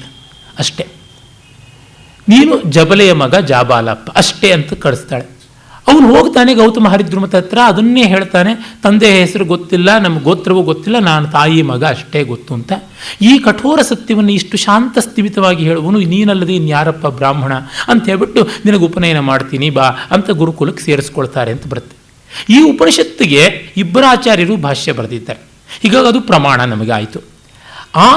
ಅಷ್ಟೇ. ನೀನು ಜಬಲೆಯ ಮಗ ಜಾಬಾಲಪ್ಪ ಅಷ್ಟೇ ಅಂತ ಕಳಿಸ್ತಾಳೆ. ಅವನು ಹೋಗ್ತಾನೆ ಗೌತಮ ಹರಿದ್ರುಮತ ಹತ್ರ, ಅದನ್ನೇ ಹೇಳ್ತಾನೆ, ತಂದೆ ಹೆಸರು ಗೊತ್ತಿಲ್ಲ, ನಮ್ಮ ಗೋತ್ರವೂ ಗೊತ್ತಿಲ್ಲ, ನಾನು ತಾಯಿ ಮಗ ಅಷ್ಟೇ ಗೊತ್ತು ಅಂತ. ಈ ಕಠೋರ ಸತ್ಯವನ್ನು ಇಷ್ಟು ಶಾಂತ ಸ್ಥಿಮಿತವಾಗಿ ಹೇಳುವನು ನೀನಲ್ಲದೆ ಇನ್ಯಾರಪ್ಪ ಬ್ರಾಹ್ಮಣ ಅಂತ ಹೇಳ್ಬಿಟ್ಟು ನಿನಗೆ ಉಪನಯನ ಮಾಡ್ತೀನಿ ಬಾ ಅಂತ ಗುರುಕುಲಕ್ಕೆ ಸೇರಿಸ್ಕೊಳ್ತಾರೆ ಅಂತ ಬರುತ್ತೆ. ಈ ಉಪನಿಷತ್ತಿಗೆ ಇಬ್ಬರ ಆಚಾರ್ಯರು ಭಾಷ್ಯ ಬರೆದಿದ್ದಾರೆ. ಹೀಗಾಗಿ ಅದು ಪ್ರಮಾಣ ನಮಗೆ ಆಯಿತು. ಆ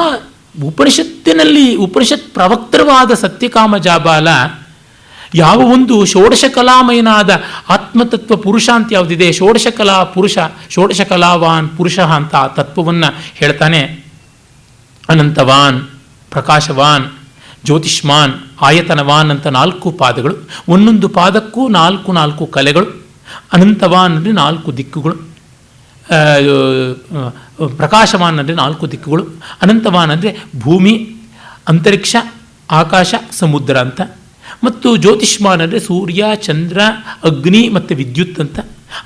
ಉಪನಿಷತ್ತಿನಲ್ಲಿ ಉಪನಿಷತ್ ಪ್ರವಕ್ತರವಾದ ಸತ್ಯಕಾಮ ಜಾಬಾಲ ಯಾವ ಒಂದು ಷೋಡಶ ಕಲಾಮಯನಾದ ಆತ್ಮತತ್ವ ಪುರುಷ ಅಂತ ಯಾವುದಿದೆ, ಷೋಡಶ ಕಲಾ ಪುರುಷ, ಷೋಡಶ ಕಲಾವಾನ್ ಪುರುಷ ಅಂತ ಆ ತತ್ವವನ್ನು ಹೇಳ್ತಾನೆ. ಅನಂತವಾನ್, ಪ್ರಕಾಶವಾನ್, ಜ್ಯೋತಿಷ್ಮಾನ್, ಆಯತನವಾನ್ ಅಂತ 4 ಪಾದಗಳು, ಒಂದೊಂದು ಪಾದಕ್ಕೂ 4 ಕಲೆಗಳು. ಅನಂತವಾನ್ ಅಂದರೆ 4 ದಿಕ್ಕುಗಳು, ಪ್ರಕಾಶವಾನ್ ಅಂದರೆ 4 ದಿಕ್ಕುಗಳು, ಅನಂತವಾನ್ ಅಂದರೆ ಭೂಮಿ, ಅಂತರಿಕ್ಷ, ಆಕಾಶ, ಸಮುದ್ರ ಅಂತ, ಮತ್ತು ಜ್ಯೋತಿಷ್ಮಾನ್ ಅಂದರೆ ಸೂರ್ಯ, ಚಂದ್ರ, ಅಗ್ನಿ ಮತ್ತು ವಿದ್ಯುತ್ ಅಂತ,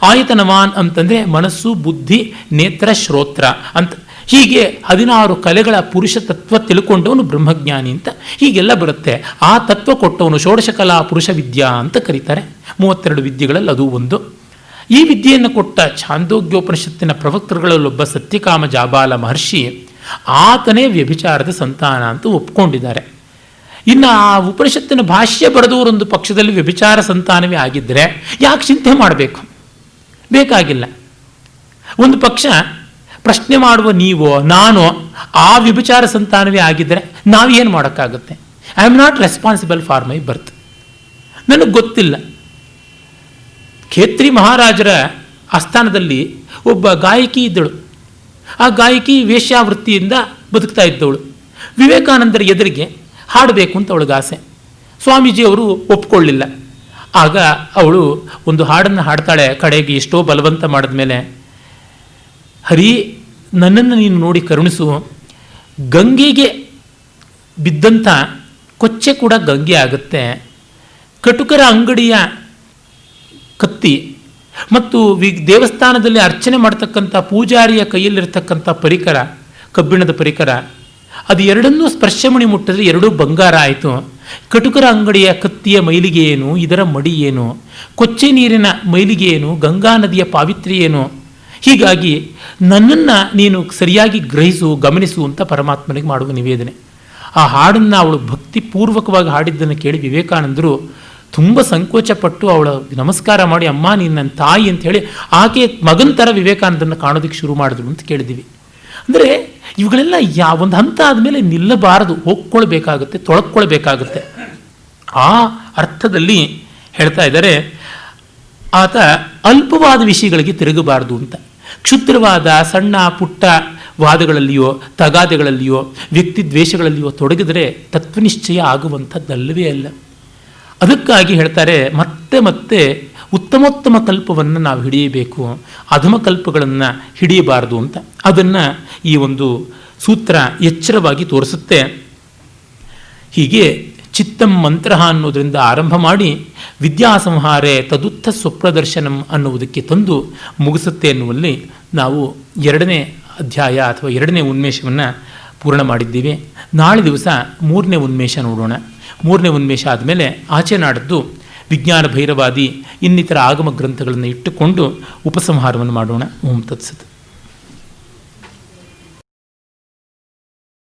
ಆಯತನವಾನ್ ಅಂತಂದರೆ ಮನಸ್ಸು, ಬುದ್ಧಿ, ನೇತ್ರ, ಶ್ರೋತ್ರ ಅಂತ. ಹೀಗೆ 16 ಕಲೆಗಳ ಪುರುಷ ತತ್ವ ತಿಳ್ಕೊಂಡವನು ಬ್ರಹ್ಮಜ್ಞಾನಿ ಅಂತ ಹೀಗೆಲ್ಲ ಬರುತ್ತೆ. ಆ ತತ್ವ ಕೊಟ್ಟವನು ಷೋಡಶ ಕಲಾ ಪುರುಷ ವಿದ್ಯಾ ಅಂತ ಕರೀತಾರೆ. 32 ವಿದ್ಯೆಗಳಲ್ಲಿ ಅದು ಒಂದು. ಈ ವಿದ್ಯೆಯನ್ನು ಕೊಟ್ಟ ಛಾಂದೋಗ್ಯೋಪನಿಷತ್ತಿನ ಪ್ರವಕ್ತರುಗಳಲ್ಲೊಬ್ಬ ಸತ್ಯಕಾಮ ಜಾಬಾಲ ಮಹರ್ಷಿ, ಆತನೇ ವ್ಯಭಿಚಾರದ ಸಂತಾನ ಅಂತ ಒಪ್ಕೊಂಡಿದ್ದಾರೆ. ಇನ್ನು ಆ ಉಪನಿಷತ್ತಿನ ಭಾಷ್ಯ ಬರೆದವರೊಂದು ಪಕ್ಷದಲ್ಲಿ ವ್ಯಭಿಚಾರ ಸಂತಾನವೇ ಆಗಿದ್ದರೆ ಯಾಕೆ ಚಿಂತೆ ಮಾಡಬೇಕು, ಬೇಕಾಗಿಲ್ಲ. ಒಂದು ಪಕ್ಷ ಪ್ರಶ್ನೆ ಮಾಡುವ ನೀವು ನಾನು ಆ ವ್ಯಭಿಚಾರ ಸಂತಾನವೇ ಆಗಿದ್ದರೆ ನಾವೇನು ಮಾಡೋಕ್ಕಾಗುತ್ತೆ? I am not responsible for my birth. ನನಗೆ ಗೊತ್ತಿಲ್ಲ. ಖೇತ್ರಿ ಮಹಾರಾಜರ ಆಸ್ಥಾನದಲ್ಲಿ ಒಬ್ಬ ಗಾಯಕಿ ಇದ್ದಳು. ಆ ಗಾಯಕಿ ವೇಶ್ಯಾವೃತ್ತಿಯಿಂದ ಬದುಕ್ತಾ ಇದ್ದವಳು. ವಿವೇಕಾನಂದರ ಎದುರಿಗೆ ಹಾಡಬೇಕು ಅಂತ ಅವಳಿಗೆ ಆಸೆ. ಸ್ವಾಮೀಜಿಯವರು ಒಪ್ಕೊಳ್ಳಿಲ್ಲ. ಆಗ ಅವಳು ಒಂದು ಹಾಡನ್ನು ಹಾಡ್ತಾಳೆ. ಕಡೆಗೆ ಎಷ್ಟೋ ಬಲವಂತ ಮಾಡಿದ ಮೇಲೆ, ಹರಿ ನನ್ನನ್ನು ನೀನು ನೋಡಿ ಕರುಣಿಸು, ಗಂಗೆಗೆ ಬಿದ್ದಂಥ ಕೊಚ್ಚೆ ಕೂಡ ಗಂಗೆ ಆಗುತ್ತೆ, ಕಟುಕರ ಅಂಗಡಿಯ ಕತ್ತಿ ಮತ್ತು ದೇವಸ್ಥಾನದಲ್ಲಿ ಅರ್ಚನೆ ಮಾಡ್ತಕ್ಕಂಥ ಪೂಜಾರಿಯ ಕೈಯಲ್ಲಿರ್ತಕ್ಕಂಥ ಪರಿಕರ, ಕಬ್ಬಿಣದ ಪರಿಕರ, ಅದು ಎರಡನ್ನೂ ಸ್ಪರ್ಶಮಣಿ ಮುಟ್ಟಿದ್ರೆ ಎರಡೂ ಬಂಗಾರ ಆಯಿತು. ಕಟುಕರ ಅಂಗಡಿಯ ಕತ್ತಿಯ ಮೈಲಿಗೆ ಏನು, ಇದರ ಮಡಿ ಏನು, ಕೊಚ್ಚೆ ನೀರಿನ ಮೈಲಿಗೆ ಏನು, ಗಂಗಾ ನದಿಯ ಪಾವಿತ್ರ್ಯ ಏನು. ಹೀಗಾಗಿ ನನ್ನನ್ನು ನೀನು ಸರಿಯಾಗಿ ಗ್ರಹಿಸು, ಗಮನಿಸು ಅಂತ ಪರಮಾತ್ಮನಿಗೆ ಮಾಡುವ ನಿವೇದನೆ. ಆ ಹಾಡನ್ನು ಅವಳು ಭಕ್ತಿಪೂರ್ವಕವಾಗಿ ಹಾಡಿದ್ದನ್ನು ಕೇಳಿ ವಿವೇಕಾನಂದರು ತುಂಬ ಸಂಕೋಚಪಟ್ಟು ಅವಳ ನಮಸ್ಕಾರ ಮಾಡಿ, ಅಮ್ಮ ನೀನು ನನ್ನ ತಾಯಿ ಅಂತ ಹೇಳಿ ಆಕೆ ಮಗನ ಥರ ವಿವೇಕಾನಂದನ್ನು ಕಾಣೋದಕ್ಕೆ ಶುರು ಮಾಡಿದ್ರು ಅಂತ ಕೇಳಿದ್ದೀವಿ. ಅಂದರೆ ಇವುಗಳೆಲ್ಲ ಒಂದು ಹಂತ ಆದಮೇಲೆ ನಿಲ್ಲಬಾರದು, ಹೋಗ್ಕೊಳ್ಬೇಕಾಗುತ್ತೆ, ತೊಳಕೊಳ್ಬೇಕಾಗುತ್ತೆ. ಆ ಅರ್ಥದಲ್ಲಿ ಹೇಳ್ತಾ ಇದ್ದಾರೆ, ಆತ ಅಲ್ಪವಾದ ವಿಷಯಗಳಿಗೆ ತಿರುಗಬಾರದು ಅಂತ. ಕ್ಷುದ್ರವಾದ ಸಣ್ಣ ಪುಟ್ಟ ವಾದಗಳಲ್ಲಿಯೋ ತಗಾದೆಗಳಲ್ಲಿಯೋ ವ್ಯಕ್ತಿ ದ್ವೇಷಗಳಲ್ಲಿಯೋ ತೊಡಗಿದರೆ ತತ್ವನಿಶ್ಚಯ ಆಗುವಂಥದ್ದಲ್ಲವೇ ಅಲ್ಲ. ಅದಕ್ಕಾಗಿ ಹೇಳ್ತಾರೆ, ಮತ್ತೆ ಮತ್ತೆ ಉತ್ತಮೋತ್ತಮ ಕಲ್ಪವನ್ನು ನಾವು ಹಿಡಿಯಬೇಕು, ಅಧಮ ಕಲ್ಪಗಳನ್ನು ಹಿಡಿಯಬಾರದು ಅಂತ. ಅದನ್ನು ಈ ಒಂದು ಸೂತ್ರ ಎಚ್ಚರವಾಗಿ ತೋರಿಸುತ್ತೆ. ಹೀಗೆ ಚಿತ್ತಂ ಮಂತ್ರ ಅನ್ನೋದರಿಂದ ಆರಂಭ ಮಾಡಿ ವಿದ್ಯಾಸಂಹಾರೇ ತದುತ್ಥ ಸ್ವಪ್ರದರ್ಶನಂ ಅನ್ನುವುದಕ್ಕೆ ತಂದು ಮುಗಿಸುತ್ತೆ ಎನ್ನುವಲ್ಲಿ ನಾವು 2ನೇ ಅಧ್ಯಾಯ ಅಥವಾ 2ನೇ ಉನ್ಮೇಷವನ್ನು ಪೂರ್ಣ ಮಾಡಿದ್ದೀವಿ. ನಾಳೆ ದಿವಸ 3ನೇ ಉನ್ಮೇಷ ನೋಡೋಣ. 3ನೇ ಉನ್ಮೇಷ ಆದಮೇಲೆ ಆಚೆ ನಾಡದ್ದು ವಿಜ್ಞಾನ ಭೈರವಾದಿ ಇನ್ನಿತರ ಆಗಮ ಗ್ರಂಥಗಳನ್ನು ಇಟ್ಟುಕೊಂಡು ಉಪಸಂಹಾರವನ್ನು ಮಾಡೋಣ. ಓಂ ತತ್ಸತ್.